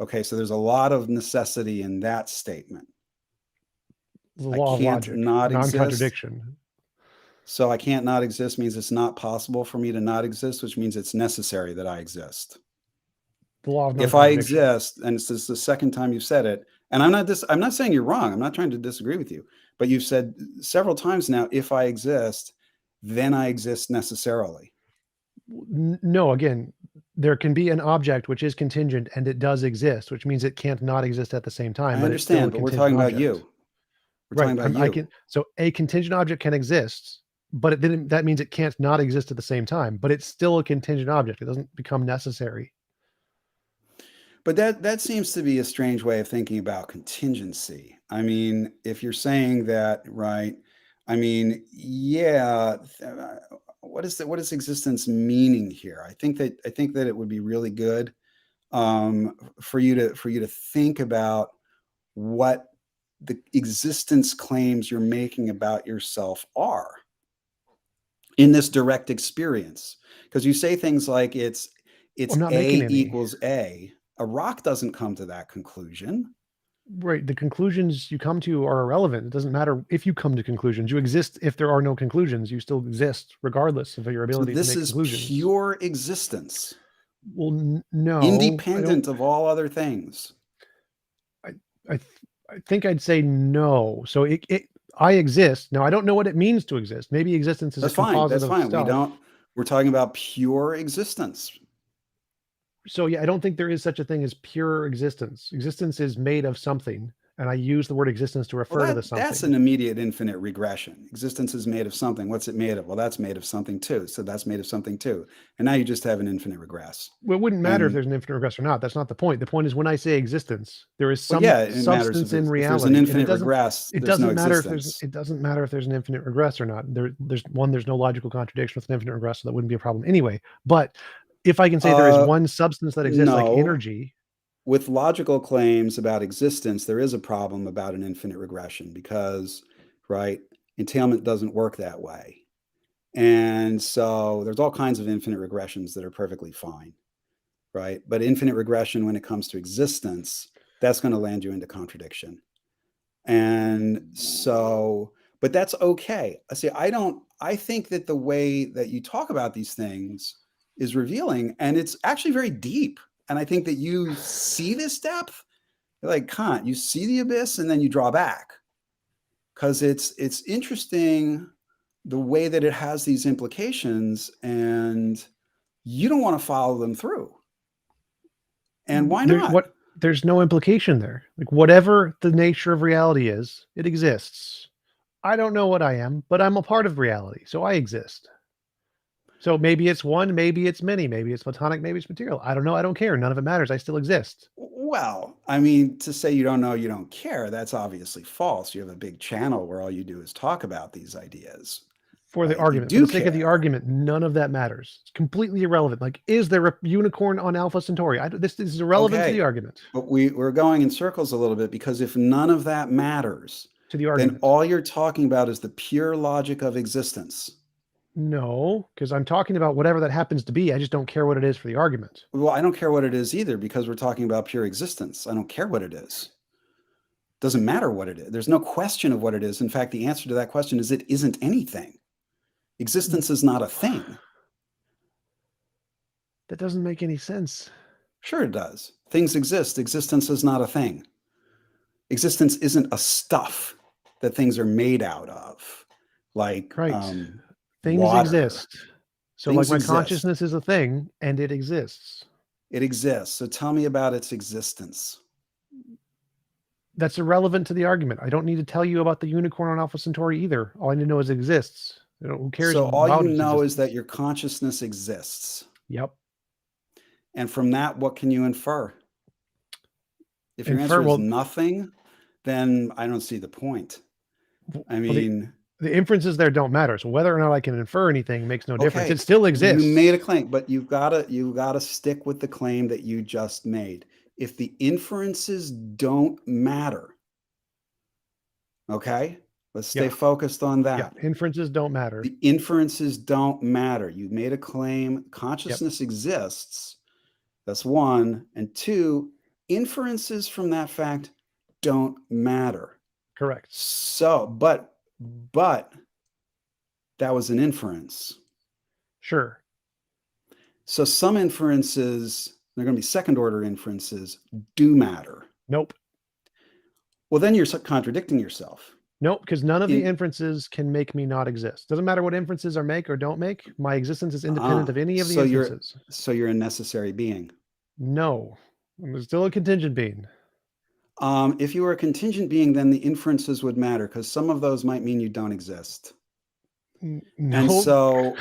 Okay, so there's a lot of necessity in that statement. The I law of can't logic, not exist. non-contradiction. So I can't not exist means it's not possible for me to not exist, which means it's necessary that I exist. The law of If I non-contradiction. exist, and this is the second time you've said it, and I'm not saying you're wrong. I'm not trying to disagree with you, but you've said several times now, if I exist, then I exist necessarily. No, again, there can be an object which is contingent and it does exist, which means it can't not exist at the same time, I but it's still a understand, but we're contingent talking about object. you. We're Right. talking about I you. can. So a contingent object can exist, but that means it can't not exist at the same time. But it's still a contingent object. It doesn't become necessary. But that seems to be a strange way of thinking about contingency. I mean, if you're saying that, right? I mean, yeah. What is existence meaning here? I think that it would be really good for you to think about what the existence claims you're making about yourself are in this direct experience, because you say things like it's I'm not A making any. equals A. A rock doesn't come to that conclusion. Right. The conclusions you come to are irrelevant. It doesn't matter if you come to conclusions. You exist if there are no conclusions. You still exist regardless of your So ability to this make is conclusions. pure existence, Well, no, independent of all other things. I think I'd say no. So I exist. Now, I don't know what it means to exist. Maybe existence is That's a fine. composite That's of fine. stuff. We're talking about pure existence. So yeah, I don't think there is such a thing as pure existence. Existence is made of something, and I use the word existence to Well, refer to the that's something. an immediate infinite regression. Existence is made of something. What's it made of? Well, that's made of something too. So that's made of something too. And now you just have an infinite regress. Well, it wouldn't matter if And there's an infinite regress or not. That's not the point. The point is when I say existence, there is well, some yeah, it matters substance in if there's an reality, and infinite regress, it there's no doesn't matter if there's existence. it doesn't matter if there's an infinite regress or not. There's no logical contradiction with an infinite regress, so that wouldn't be a problem anyway. But if I can say there is one substance that exists like No. energy, With logical claims about existence, there is a problem about an infinite regression because, right, entailment doesn't work that way. And so there's all kinds of infinite regressions that are perfectly fine, right? But infinite regression, when it comes to existence, that's going to land you into contradiction. And so, but that's okay. I think that the way that you talk about these things is revealing, and it's actually very deep. And I think that you see this depth, like Kant, you see the abyss and then you draw back. Because it's interesting the way that it has these implications, and you don't want to follow them through. And why not? there's no implication there. Like whatever the nature of reality is, it exists. I don't know what I am, but I'm a part of reality, so I exist. So maybe it's one, maybe it's many, maybe it's platonic, maybe it's material. I don't know. I don't care. None of it matters. I still exist. Well, I mean, to say you don't know, you don't care, that's obviously false. You have a big channel where all you do is talk about these ideas, For the right? You argument, for do the sake of the care. argument, none of that matters. It's completely irrelevant. Like, is there a unicorn on Alpha Centauri? This is irrelevant to the Okay, argument. but we're going in circles a little bit because if none of that matters, To the then argument. all you're talking about is the pure logic of existence. No, because I'm talking about whatever that happens to be. I just don't care what it is for the argument. Well, I don't care what it is either because we're talking about pure existence. I don't care what it is. Doesn't matter what it is. There's no question of what it is. In fact, the answer to that question is it isn't anything. Existence is not a thing. That doesn't make any sense. Sure it does. Things exist. Existence is not a thing. Existence isn't a stuff that things are made out of, like Right. Things water. exist. So Things like my exist. consciousness is a thing and it exists. It exists. So tell me about its existence. That's irrelevant to the argument. I don't need to tell you about the unicorn on Alpha Centauri either. All I need to know is it exists. Who cares So all about you its know is existence? that your consciousness exists. Yep. And from that, what can you infer? If your answer is nothing, then I don't see the point. I mean, the inferences there don't matter. So whether or not I can infer anything makes no difference. okay, It still exists. you made a claim, but you've got to stick with the claim that you just made. If the inferences don't matter, okay, let's stay focused on that. Yeah, inferences don't matter. The inferences don't matter. You made a claim, consciousness exists. That's one. And two, inferences from that fact don't matter. Correct. So, but that was an inference. Sure. So some inferences, they're going to be second order inferences, do matter. Nope. Well, then you're contradicting yourself. Nope, because none of the inferences can make me not exist. Doesn't matter what inferences are make or don't make. My existence is independent of any of the inferences. So you're a necessary being. No, I'm still a contingent being. If you were a contingent being, then the inferences would matter because some of those might mean you don't exist. No. And so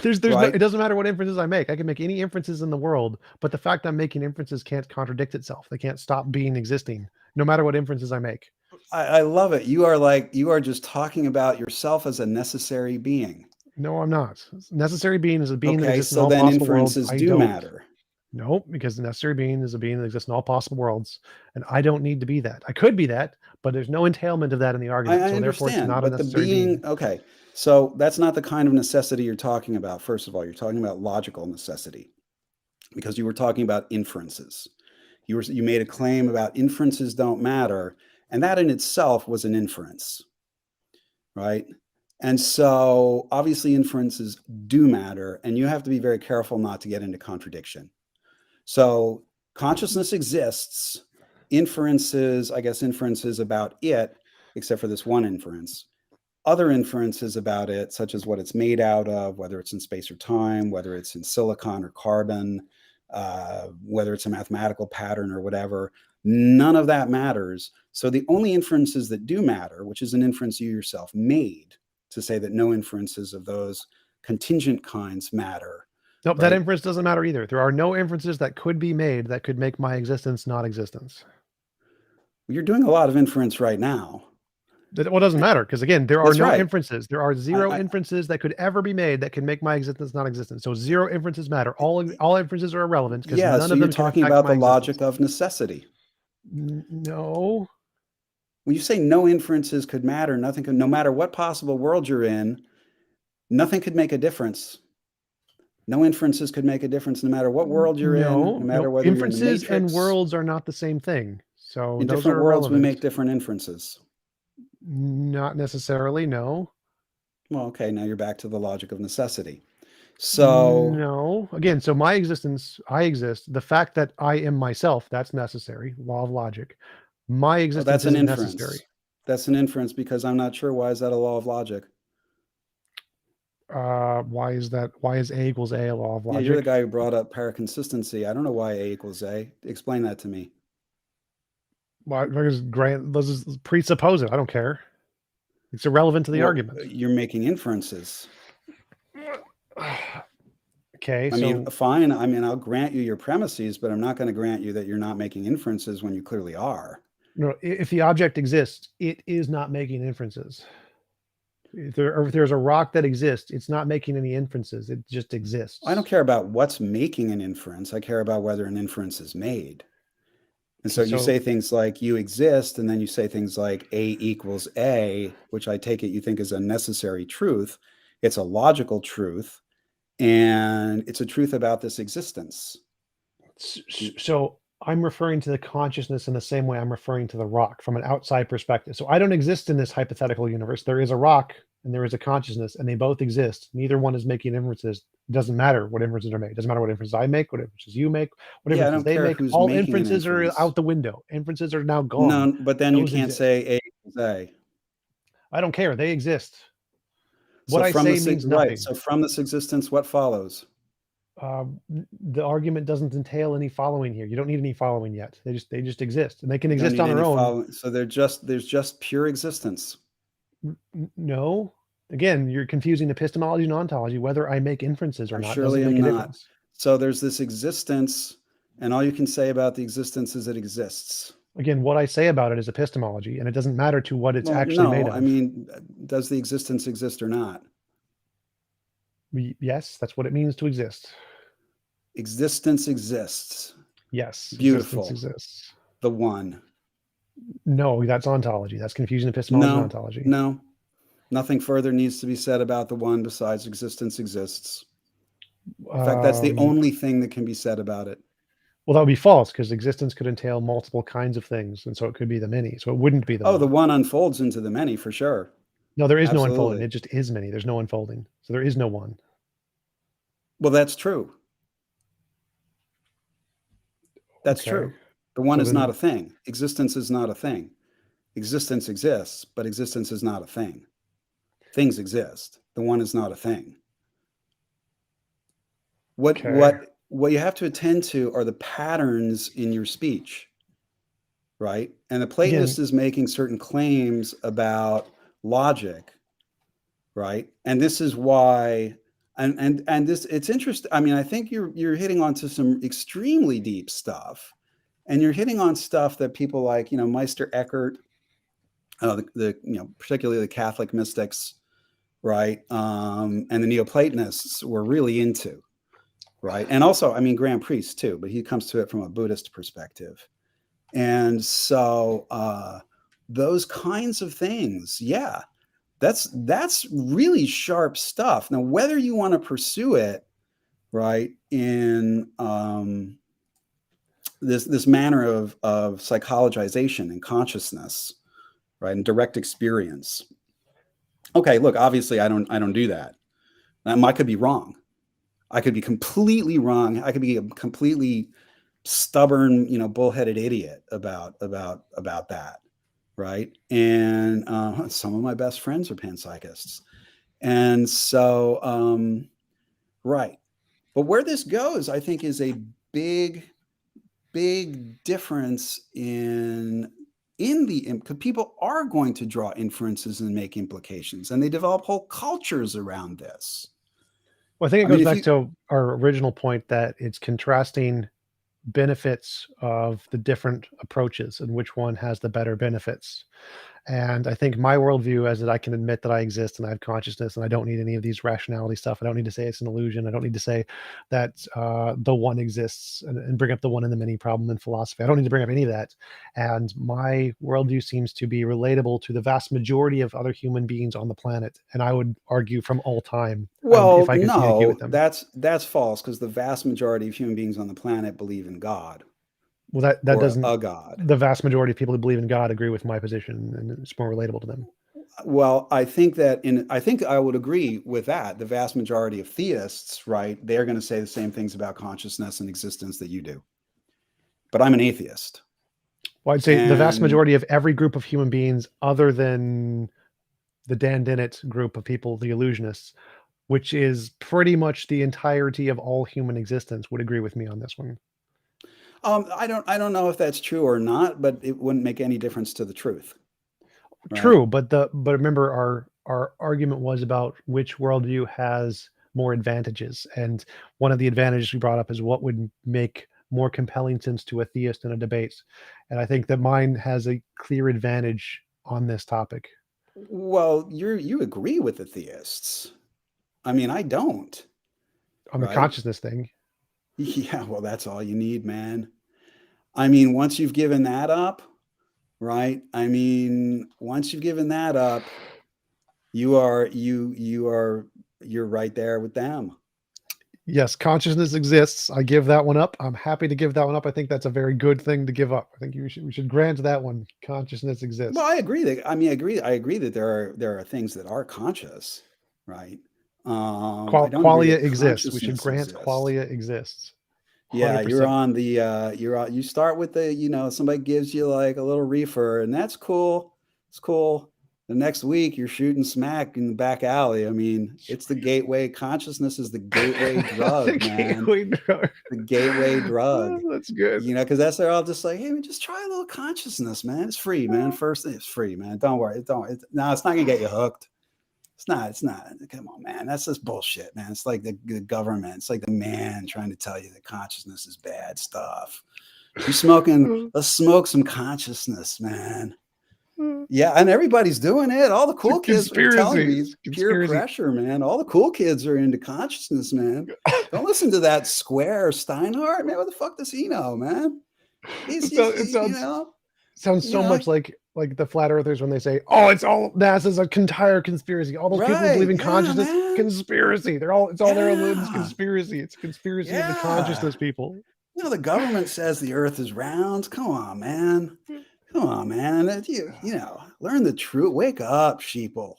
there's right? It doesn't matter what inferences I make. I can make any inferences in the world, but the fact I'm making inferences can't contradict itself. They can't stop being existing, no matter what inferences I make. I love it. You are just talking about yourself as a necessary being. No, I'm not. Necessary being is a being that exists in all all possible inferences worlds. do matter. Nope, because the necessary being is a being that exists in all possible worlds, and I don't need to be that. I could be that, but there's no entailment of that in the argument. I so therefore, it's not but a necessary being. Okay, so that's not the kind of necessity you're talking about. First of all, you're talking about logical necessity, because you were talking about inferences. You made a claim about inferences don't matter, and that in itself was an inference, right? And so obviously inferences do matter, and you have to be very careful not to get into contradiction. So consciousness exists. Inferences, I guess inferences about it, except for this one inference. Other inferences about it, such as what it's made out of, whether it's in space or time, whether it's in silicon or carbon, whether it's a mathematical pattern or whatever, none of that matters. So the only inferences that do matter, which is an inference you yourself made to say that no inferences of those contingent kinds matter. Nope, right? that inference doesn't matter either. There are no inferences that could be made that could make my existence not existence. You're doing a lot of inference right now. Well, it doesn't matter because, again, there are That's no right. inferences. There are zero inferences that could ever be made that can make my existence not existent. So zero inferences matter. All inferences are irrelevant because Yeah, none so of you're them can talking affect about my the logic existence. of necessity. No. When you say no inferences could matter, nothing could, no matter what possible world you're in, nothing could make a difference. No inferences could make a difference no matter what world you're in, no matter whether you're in the Inferences and matrix. worlds are not the same thing. So In those different are worlds, we irrelevant. make different inferences. Not necessarily, no. Well, okay, now you're back to the logic of necessity. So no, again, so my existence, I exist. The fact that I am myself, that's necessary. Law of logic. My existence that's an isn't inference. necessary. That's an inference because I'm not sure why is that a law of logic. Why is that? Why is A equals A law of logic? Yeah, you're the guy who brought up paraconsistency. I don't know why A equals A. Explain that to me. Why? Because let's just presuppose it. I don't care. It's irrelevant to the argument. You're making inferences. Okay, I mean, fine. I mean, I'll grant you your premises, but I'm not going to grant you that you're not making inferences when you clearly are. No, if the object exists, it is not making inferences. If there's a rock that exists, it's not making any inferences. It just exists. I don't care about what's making an inference. I care about whether an inference is made. And so you say things like you exist, and then you say things like A equals A, which I take it you think is a necessary truth. It's a logical truth, and it's a truth about this existence. So I'm referring to the consciousness in the same way I'm referring to the rock from an outside perspective. So I don't exist in this hypothetical universe. There is a rock and there is a consciousness, and they both exist. Neither one is making inferences. It doesn't matter what inferences are made. It doesn't matter what inferences I make, what inferences you make, what inferences they make. All inferences are out the window. Inferences are now gone. No, but then you can't say A equals A. I don't care. They exist. What I say means nothing. Right. So from this existence, what follows? The argument doesn't entail any following here. You don't need any following yet. They just exist, and they can exist on their own. So there's just pure existence. No. Again, you're confusing epistemology and ontology. Whether I make inferences or not doesn't make a difference. So there's this existence, and all you can say about the existence is it exists. Again, what I say about it is epistemology, and it doesn't matter to what it's actually made of. I mean, does the existence exist or not? Yes, that's what it means to exist. Existence exists. Yes. Beautiful. Existence exists. The one. No, that's ontology. That's confusing epistemology and ontology. No. Nothing further needs to be said about the one besides existence exists. In fact, that's the only thing that can be said about it. Well, that would be false because existence could entail multiple kinds of things, and so it could be the many. So it wouldn't be the one. The one unfolds into the many for sure. No, there is no unfolding. It just is many. There's no unfolding. So there is no one. Well, that's true. That's true. The one is not a thing. Existence is not a thing. Existence exists, but existence is not a thing. Things exist. The one is not a thing. What you have to attend to are the patterns in your speech, right? And the Platonist is making certain claims about logic, right? And this is why, and this, it's interesting. I mean, I think you're hitting onto some extremely deep stuff, and you're hitting on stuff that people like, Meister Eckhart, particularly the Catholic mystics, right? And the Neoplatonists were really into, right? And also, I mean, Graham Priest too, but he comes to it from a Buddhist perspective. And so those kinds of things, yeah, that's really sharp stuff. Now, whether you want to pursue it, right, in this manner of psychologization and consciousness, right, and direct experience. Okay, look, obviously I don't do that. I could be wrong. I could be completely wrong. I could be a completely stubborn, bullheaded idiot about that, right? And some of my best friends are panpsychists, and so right. But where this goes, I think, is a big difference in because people are going to draw inferences and make implications, and they develop whole cultures around this. Well, I think it goes back to our original point that it's contrasting benefits of the different approaches and which one has the better benefits. And I think my worldview is that I can admit that I exist and I have consciousness and I don't need any of these rationality stuff. I don't need to say it's an illusion. I don't need to say that the one exists and bring up the one in the many problem in philosophy. I don't need to bring up any of that. And my worldview seems to be relatable to the vast majority of other human beings on the planet. And I would argue from all time. Well, if I could communicate with them. That's false, because the vast majority of human beings on the planet believe in God. Well, that doesn't. A God. The vast majority of people who believe in God agree with my position, and it's more relatable to them. Well, I think I would agree with that. The vast majority of theists, right, they're going to say the same things about consciousness and existence that you do. But I'm an atheist. Well, I'd say the vast majority of every group of human beings, other than the Dan Dennett group of people, the illusionists, which is pretty much the entirety of all human existence, would agree with me on this one. I don't know if that's true or not, but it wouldn't make any difference to the truth. Right? True, but remember our argument was about which worldview has more advantages, and one of the advantages we brought up is what would make more compelling sense to a theist in a debate, and I think that mine has a clear advantage on this topic. Well, you agree with the theists. I mean, I don't. On the consciousness thing. Yeah, well, that's all you need, man. I mean, once you've given that up, right? I mean, once you've given that up, you're right there with them. Yes, consciousness exists. I give that one up. I'm happy to give that one up. I think that's a very good thing to give up. I think we should grant that one. Consciousness exists. Well, I agree. I agree that there are things that are conscious, right? Qualia exists. We should grant qualia exists. 100%. Yeah, you start with the, somebody gives you like a little reefer, and that's cool. It's cool. The next week you're shooting smack in the back alley. I mean, it's the gateway. Consciousness is the gateway drug, man. The gateway drug. Oh, that's good. Because they're all just like, hey, just try a little consciousness, man. It's free, man. First thing, it's free, man. Don't worry. It's not gonna get you hooked. It's not. Come on, man. That's just bullshit, man. It's like the government. It's like the man trying to tell you that consciousness is bad stuff. Let's smoke some consciousness, man. Yeah, and everybody's doing it. All the cool kids are telling me peer pressure, man. All the cool kids are into consciousness, man. Don't listen to that square Steinhart, man. What the fuck does he know, man? Sounds so much like the flat earthers when they say, "Oh, it's all NASA's a entire conspiracy." All those people who believe in consciousness, conspiracy. It's all their own conspiracy. It's a conspiracy of the consciousness people. The government says the Earth is round. Come on, man. Come on, man. Learn the truth. Wake up, sheeple.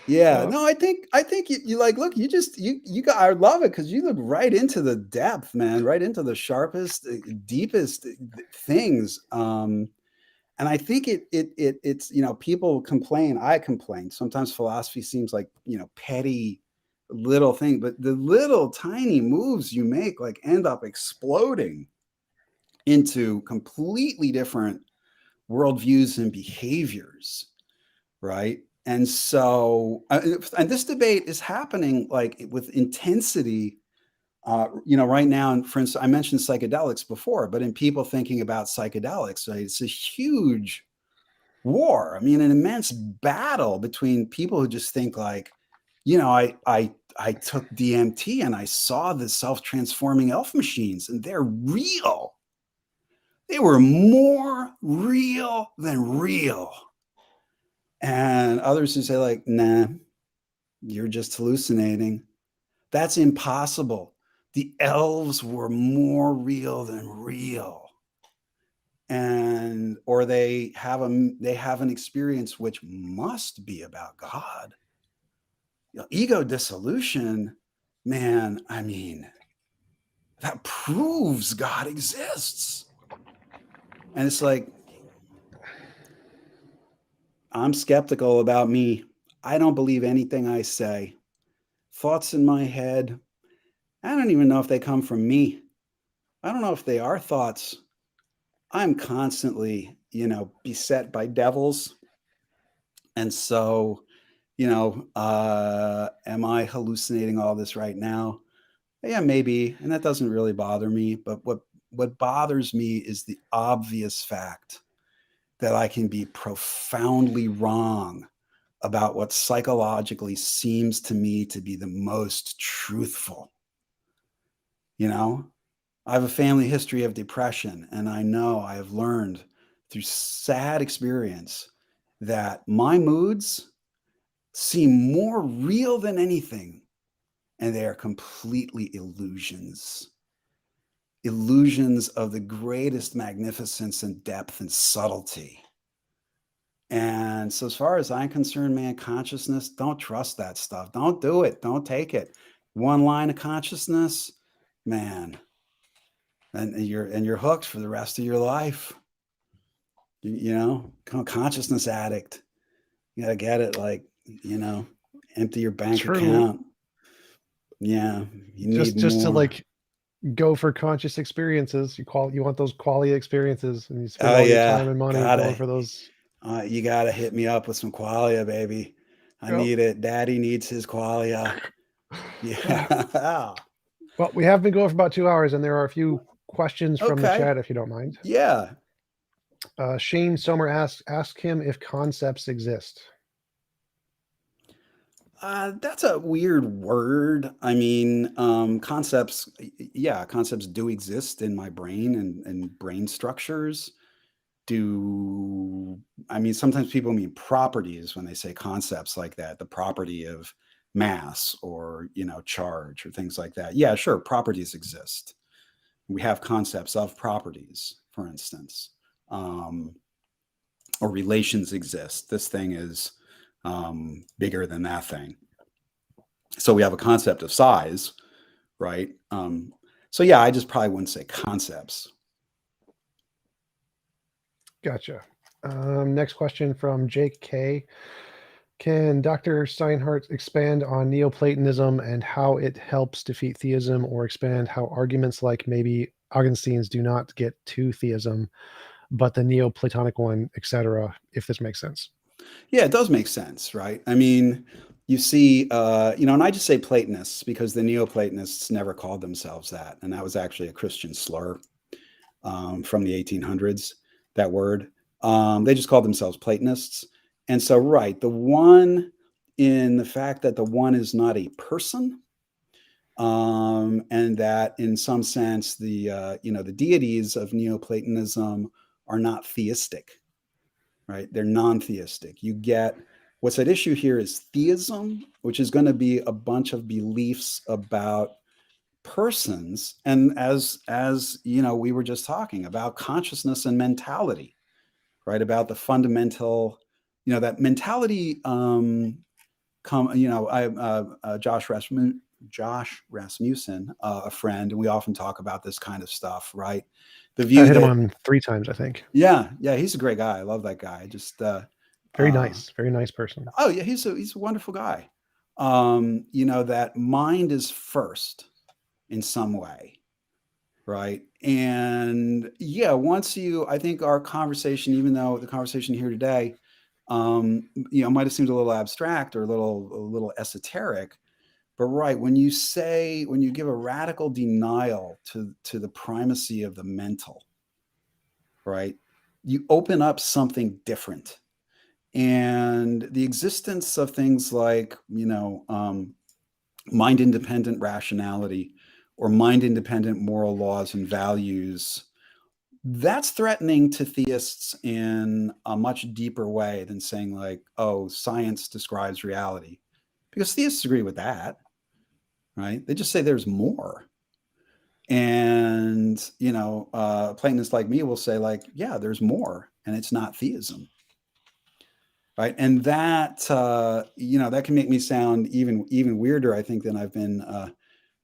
Yeah, no, I think you like, look, you got, I love it because you look right into the depth, man, right into the sharpest, deepest things. And I think it's, people complain. I complain. Sometimes philosophy seems like, petty little thing, but the little tiny moves you make like end up exploding into completely different worldviews and behaviors, right? And so, and this debate is happening like with intensity, right now. And for instance, I mentioned psychedelics before, but in people thinking about psychedelics, right, it's a huge war. I mean, an immense battle between people who just think like, I took DMT and I saw the self-transforming elf machines and they're real. They were more real than real. And others who say like, nah, you're just hallucinating. That's impossible. the elves were more real than real, and or they have an experience which must be about God. You know, ego dissolution, man, I mean, that proves God exists. And it's like, I'm skeptical about me. I don't believe anything I say. Thoughts in my head, I don't even know if they come from me. I don't know if they are thoughts. I'm constantly, beset by devils. And so, am I hallucinating all this right now? Yeah, maybe. And that doesn't really bother me. But what bothers me is the obvious fact that I can be profoundly wrong about what psychologically seems to me to be the most truthful. I have a family history of depression, and I know I have learned through sad experience that my moods seem more real than anything, and they are completely illusions. Illusions of the greatest magnificence and depth and subtlety. And so, as far as I'm concerned, man, consciousness, don't trust that stuff. Don't do it. Don't take it. One line of consciousness, man, and you're hooked for the rest of your life. Consciousness addict. You gotta get it. Like, empty your bank True. account. Yeah, you need Just to more. like go for conscious experiences. You want those quality experiences, and you spend Oh all your yeah, time and money going gotta. for those. You gotta hit me up with some qualia, baby. I Yep. need it. Daddy needs his qualia. Yeah. Well, we have been going for about 2 hours, and there are a few questions from the Okay. chat, if you don't mind. Yeah. Shane Sommer asks, ask him if concepts exist. That's a weird word. I mean, concepts, yeah, concepts do exist in my brain and brain structures. I mean, sometimes people mean properties when they say concepts like that, the property of mass or, charge or things like that. Yeah, sure, properties exist. We have concepts of properties, for instance, or relations exist. This thing is bigger than that thing. So we have a concept of size, right? So yeah, I just probably wouldn't say concepts. Gotcha. Next question from Jake K. Can Dr. Steinhart expand on Neoplatonism and how it helps defeat theism, or expand how arguments like maybe Augustine's do not get to theism, but the Neoplatonic one, etc., if this makes sense? Yeah, it does make sense, right? I mean, you see, and I just say Platonists because the Neoplatonists never called themselves that. And that was actually a Christian slur from the 1800s, that word. They just called themselves Platonists. And so, right, the one in the fact that the one is not a person, and that in some sense the deities of Neoplatonism are not theistic, right? They're non-theistic. You get what's at issue here is theism, which is going to be a bunch of beliefs about persons, and as we were just talking about consciousness and mentality, right? About the fundamental, that mentality. Josh Rasmussen, a friend, and we often talk about this kind of stuff, right? The I view hit him that, on 3 times, I think. yeah, he's a great guy. I love that guy. Just Very nice person. oh yeah, he's a wonderful guy. That mind is first in some way, right? And yeah, I think our conversation, even though the conversation here today, might have seemed a little abstract or a little esoteric, but right, when you give a radical denial to the primacy of the mental, right, you open up something different. And the existence of things like, mind independent rationality or mind independent moral laws and values, that's threatening to theists in a much deeper way than saying, like, oh, science describes reality. Because theists agree with that, right? They just say there's more. And, Platonists like me will say, like, yeah, there's more, and it's not theism. Right. And that, that can make me sound even weirder, I think, than I've been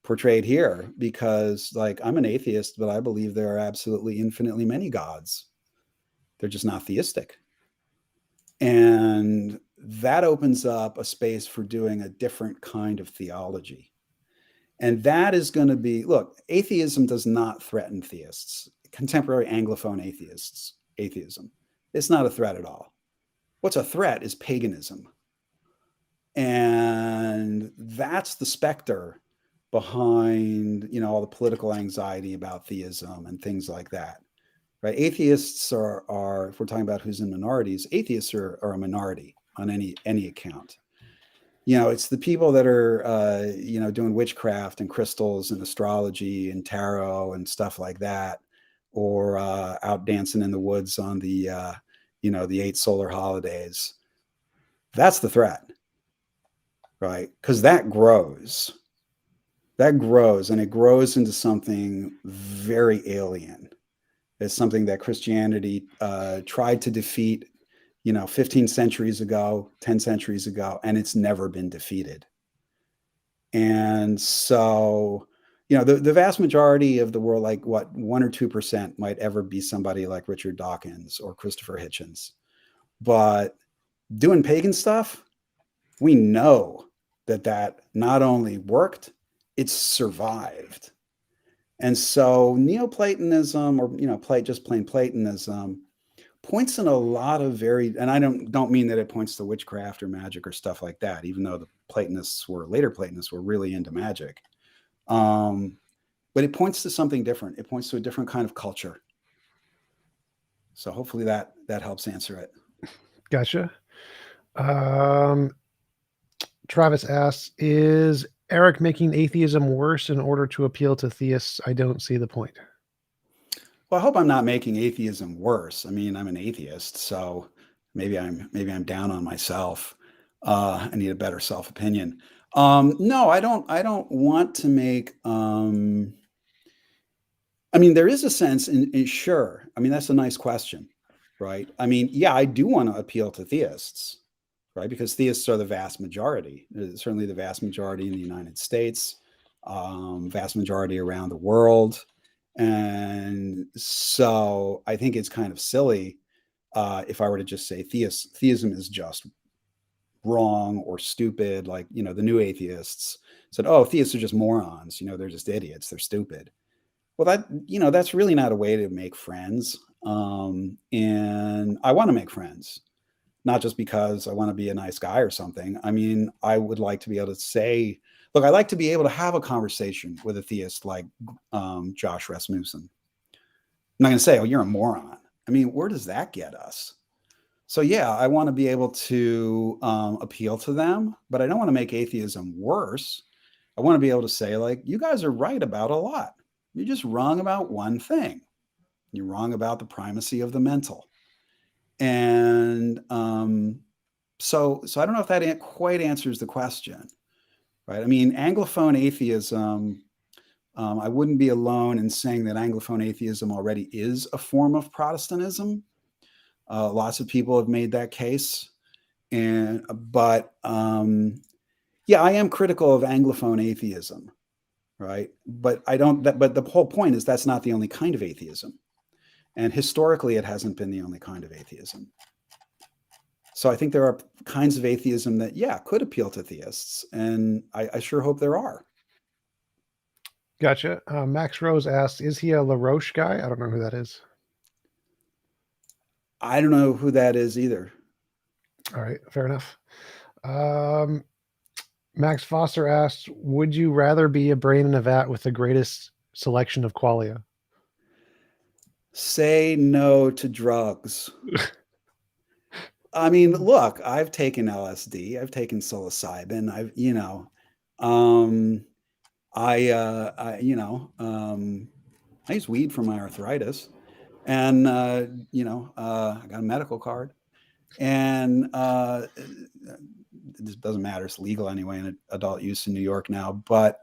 portrayed here, because, like, I'm an atheist, but I believe there are absolutely infinitely many gods. They're just not theistic. And that opens up a space for doing a different kind of theology. And that is going to be, look, atheism does not threaten theists, contemporary Anglophone atheism. It's not a threat at all. What's a threat is paganism. And that's the specter behind, all the political anxiety about theism and things like that. Right? Atheists are if we're talking about who's in minorities, atheists are a minority on any account. It's the people that are, doing witchcraft and crystals and astrology and tarot and stuff like that, or out dancing in the woods on the 8 solar holidays. That's the threat, right? Because that grows. And it grows into something very alien. It's something that Christianity tried to defeat 15 centuries ago, 10 centuries ago, and it's never been defeated. And so, the vast majority of the world, like, what, 1 or 2% might ever be somebody like Richard Dawkins or Christopher Hitchens. But doing pagan stuff, we know that not only worked, it's survived. And so Neoplatonism, or just plain Platonism, points in a lot of and I don't mean that it points to witchcraft or magic or stuff like that, even though the later Platonists were really into magic. But it points to something different. It points to a different kind of culture. So hopefully that helps answer it. Gotcha. Travis asks, is Eric making atheism worse in order to appeal to theists? I don't see the point. Well, I hope I'm not making atheism worse. I mean, I'm an atheist, so maybe I'm down on myself. I need a better self-opinion. No, I don't want to make. I mean, there is a sense in sure. I mean, that's a nice question, right? I mean, yeah, I do want to appeal to theists, right? Because theists are the vast majority, certainly the vast majority in the United States, vast majority around the world. And so I think it's kind of silly if I were to just say theism is just wrong or stupid. Like, the new atheists said, oh, theists are just morons. They're just idiots. They're stupid. Well, that's really not a way to make friends. And I want to make friends, not just because I want to be a nice guy or something. I mean, I would like to be able to say, look, I like to be able to have a conversation with a theist like Josh Rasmussen. I'm not going to say, oh, you're a moron. I mean, where does that get us? So, yeah, I want to be able to appeal to them, but I don't want to make atheism worse. I want to be able to say, like, you guys are right about a lot. You're just wrong about one thing. You're wrong about the primacy of the mental. And so I don't know if that quite answers the question, right? I mean, Anglophone atheism, I wouldn't be alone in saying that Anglophone atheism already is a form of Protestantism. Lots of people have made that case. But yeah, I am critical of Anglophone atheism, right? But but the whole point is that's not the only kind of atheism. And historically, it hasn't been the only kind of atheism. So I think there are kinds of atheism that, yeah, could appeal to theists. And I sure hope there are. Gotcha. Max Rose asks, is he a LaRoche guy? I don't know who that is. I don't know who that is either. All right, fair enough. Max Foster asks, would you rather be a brain in a vat with the greatest selection of qualia? Say no to drugs. I mean, look, I've taken LSD, I've taken psilocybin, I use weed for my arthritis, and I got a medical card, and this doesn't matter; it's legal anyway in adult use in New York now. But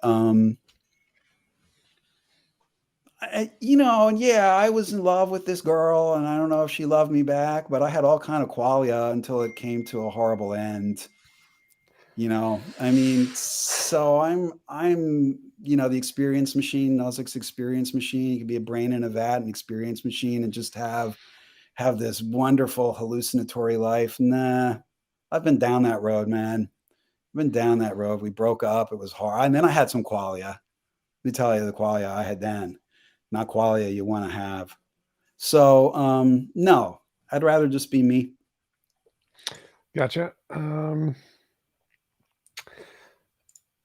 yeah, I was in love with this girl, and I don't know if she loved me back, but I had all kind of qualia until it came to a horrible end. I mean, so I'm the experience machine, Nozick's experience machine. You could be a brain in a vat, an experience machine, and just have this wonderful hallucinatory life. Nah, I've been down that road, man. I've been down that road. We broke up. It was hard. And then I had some qualia. Let me tell you the qualia I had then, not qualia you want to have. So, no, I'd rather just be me. Gotcha.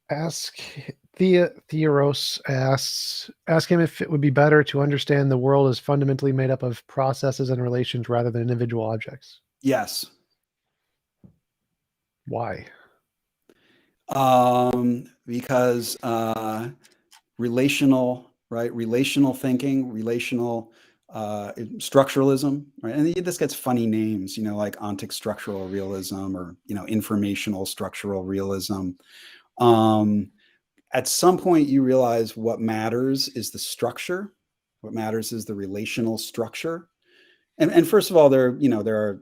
Ask Theoros asks, ask him if it would be better to understand the world as fundamentally made up of processes and relations rather than individual objects. Yes. Why? Because relational, right? Relational thinking, relational structuralism, right? And this gets funny names, like ontic structural realism or, informational structural realism. At some point, you realize what matters is the structure. What matters is the relational structure. And first of all, there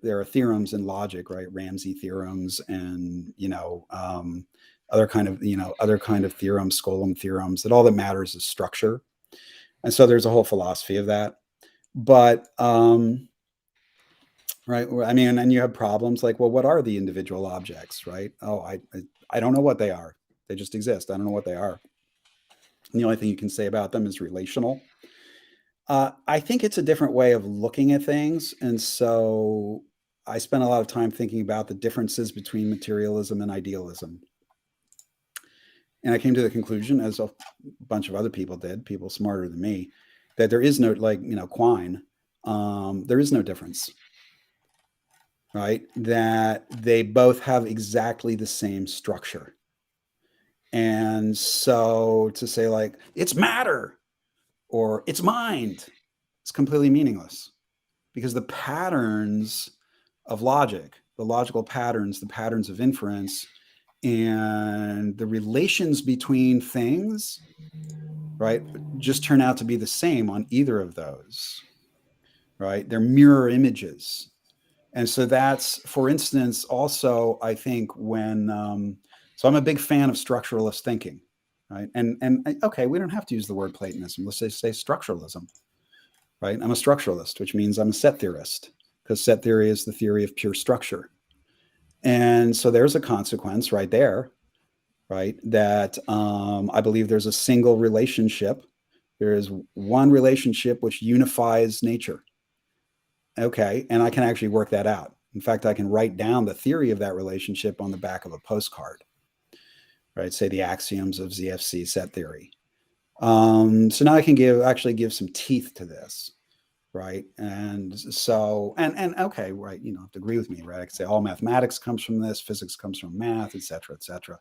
are theorems in logic, right? Ramsey theorems and other kind of theorems, Skolem theorems. That all that matters is structure, and so there's a whole philosophy of that. But right, I mean, and you have problems like, well, what are the individual objects, right? Oh, I don't know what they are. They just exist. I don't know what they are. And the only thing you can say about them is relational. I think it's a different way of looking at things. And so I spent a lot of time thinking about the differences between materialism and idealism. And I came to the conclusion, as a bunch of other people did, people smarter than me, that there is no, like, Quine, there is no difference, right? That they both have exactly the same structure. And so to say, like, it's matter or it's mind, it's completely meaningless. Because the patterns of logic, the logical patterns, the patterns of inference, and the relations between things, right, just turn out to be the same on either of those, right? They're mirror images. And so that's, for instance, also, I think so I'm a big fan of structuralist thinking, right? And okay, we don't have to use the word Platonism. Let's say structuralism, right? I'm a structuralist, which means I'm a set theorist, because set theory is the theory of pure structure. And so there's a consequence right there, right? That I believe there's a single relationship. There is one relationship which unifies nature. Okay. And I can actually work that out. In fact, I can write down the theory of that relationship on the back of a postcard, right? Say the axioms of ZFC set theory. So now I can actually give some teeth to this. Right. And so, and okay, right. You don't have to agree with me, right? I can say all mathematics comes from this, physics comes from math, et cetera, et cetera.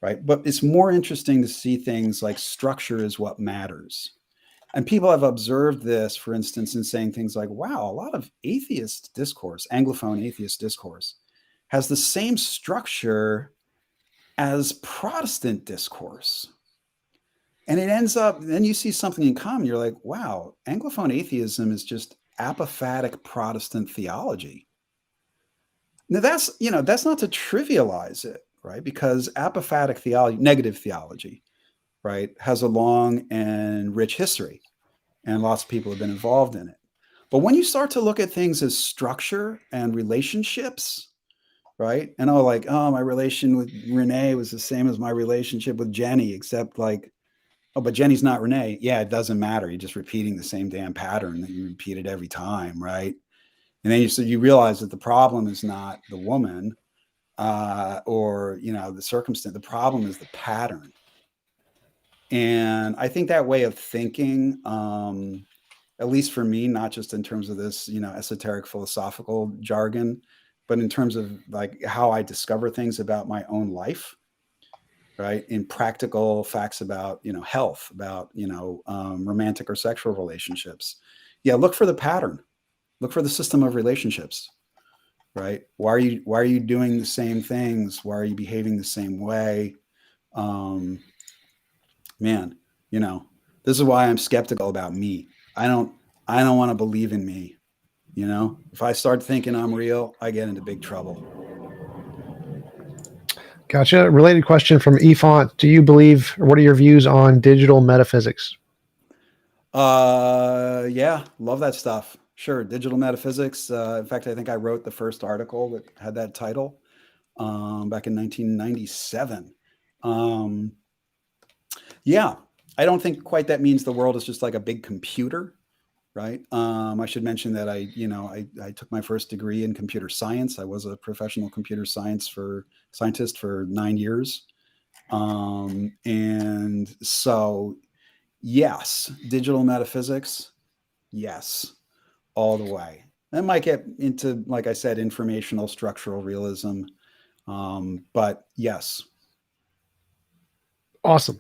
Right. But it's more interesting to see things like structure is what matters. And people have observed this, for instance, in saying things like, wow, a lot of atheist discourse, Anglophone atheist discourse, has the same structure as Protestant discourse. And it ends up, then you see something in common. You're like, wow, Anglophone atheism is just apophatic Protestant theology. Now that's not to trivialize it, right? Because apophatic theology, negative theology, right, has a long and rich history, and lots of people have been involved in it. But when you start to look at things as structure and relationships, right? And my relation with Renee was the same as my relationship with Jenny, except like, oh, but Jenny's not Renee. Yeah, it doesn't matter. You're just repeating the same damn pattern that you repeated every time, right? And then you realize that the problem is not the woman or the circumstance. The problem is the pattern. And I think that way of thinking, at least for me, not just in terms of this esoteric philosophical jargon, but in terms of like how I discover things about my own life, right, in practical facts about health, about romantic or sexual relationships. Yeah, look for the pattern, look for the system of relationships, right? Why are you doing the same things? Why are you behaving the same way? Man, you know This is why I'm skeptical about me. I don't want to believe in me. You know, if I start thinking I'm real, I get into big trouble. Gotcha. Related question from eFont. Do you believe, or what are your views on digital metaphysics? Yeah, love that stuff. Sure, digital metaphysics. In fact, I think I wrote the first article that had that title back in 1997. Yeah, I don't think quite that means the world is just like a big computer, right? I should mention that I took my first degree in computer science. I was a professional computer scientist for 9 years. And so, yes, digital metaphysics, yes, all the way. That might get into, like I said, informational structural realism, but yes. Awesome.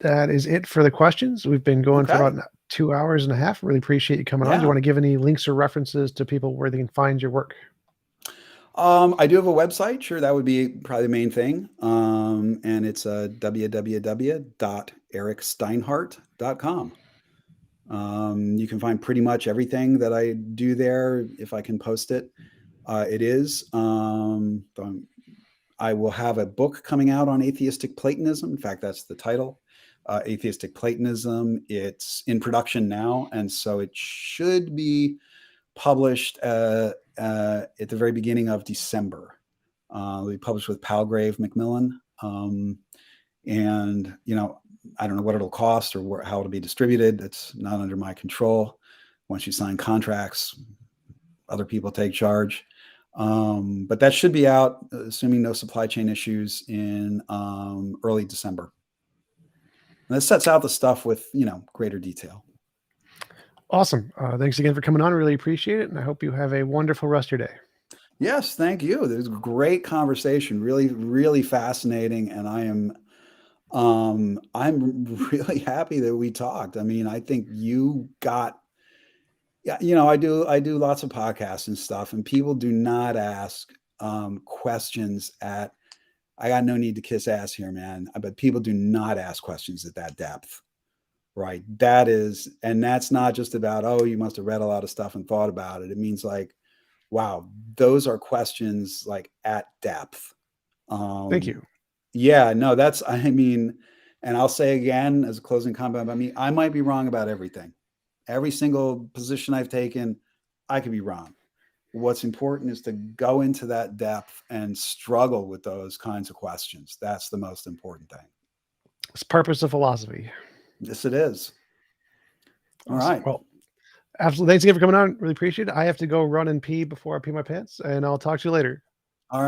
That is it for the questions. We've been going for Okay. about 2 hours and a half. Really appreciate you coming on. Do you Yeah. want to give any links or references to people where they can find your work? I do have a website. Sure, that would be probably the main thing. And it's www.ericsteinhart.com. You can find pretty much everything that I do there if I can post it. It is. I will have a book coming out on atheistic Platonism. In fact, that's the title. Atheistic Platonism. It's in production now, and so it should be published at the very beginning of December. It'll be published with Palgrave Macmillan. And, I don't know what it'll cost or how it'll be distributed. It's not under my control. Once you sign contracts, other people take charge. But that should be out, assuming no supply chain issues, in early December. And that sets out the stuff with, greater detail. Awesome. Thanks again for coming on. Really appreciate it. And I hope you have a wonderful rest of your day. Yes, thank you. It was a great conversation. Really, really fascinating. And I'm really happy that we talked. I mean, I think you got, yeah, I do lots of podcasts and stuff, and people do not ask questions at, I got no need to kiss ass here, man. But people do not ask questions at that depth, right? And that's not just about, oh, you must have read a lot of stuff and thought about it. It means like, wow, those are questions like at depth. Thank you. Yeah, no, and I'll say again as a closing comment about me, I might be wrong about everything. Every single position I've taken, I could be wrong. What's important is to go into that depth and struggle with those kinds of questions. That's the most important thing. It's the purpose of philosophy. Yes, it is. All Awesome. right. Well, absolutely. Thanks again for coming on. Really appreciate it. I have to go run and pee before I pee my pants, and I'll talk to you later. All right.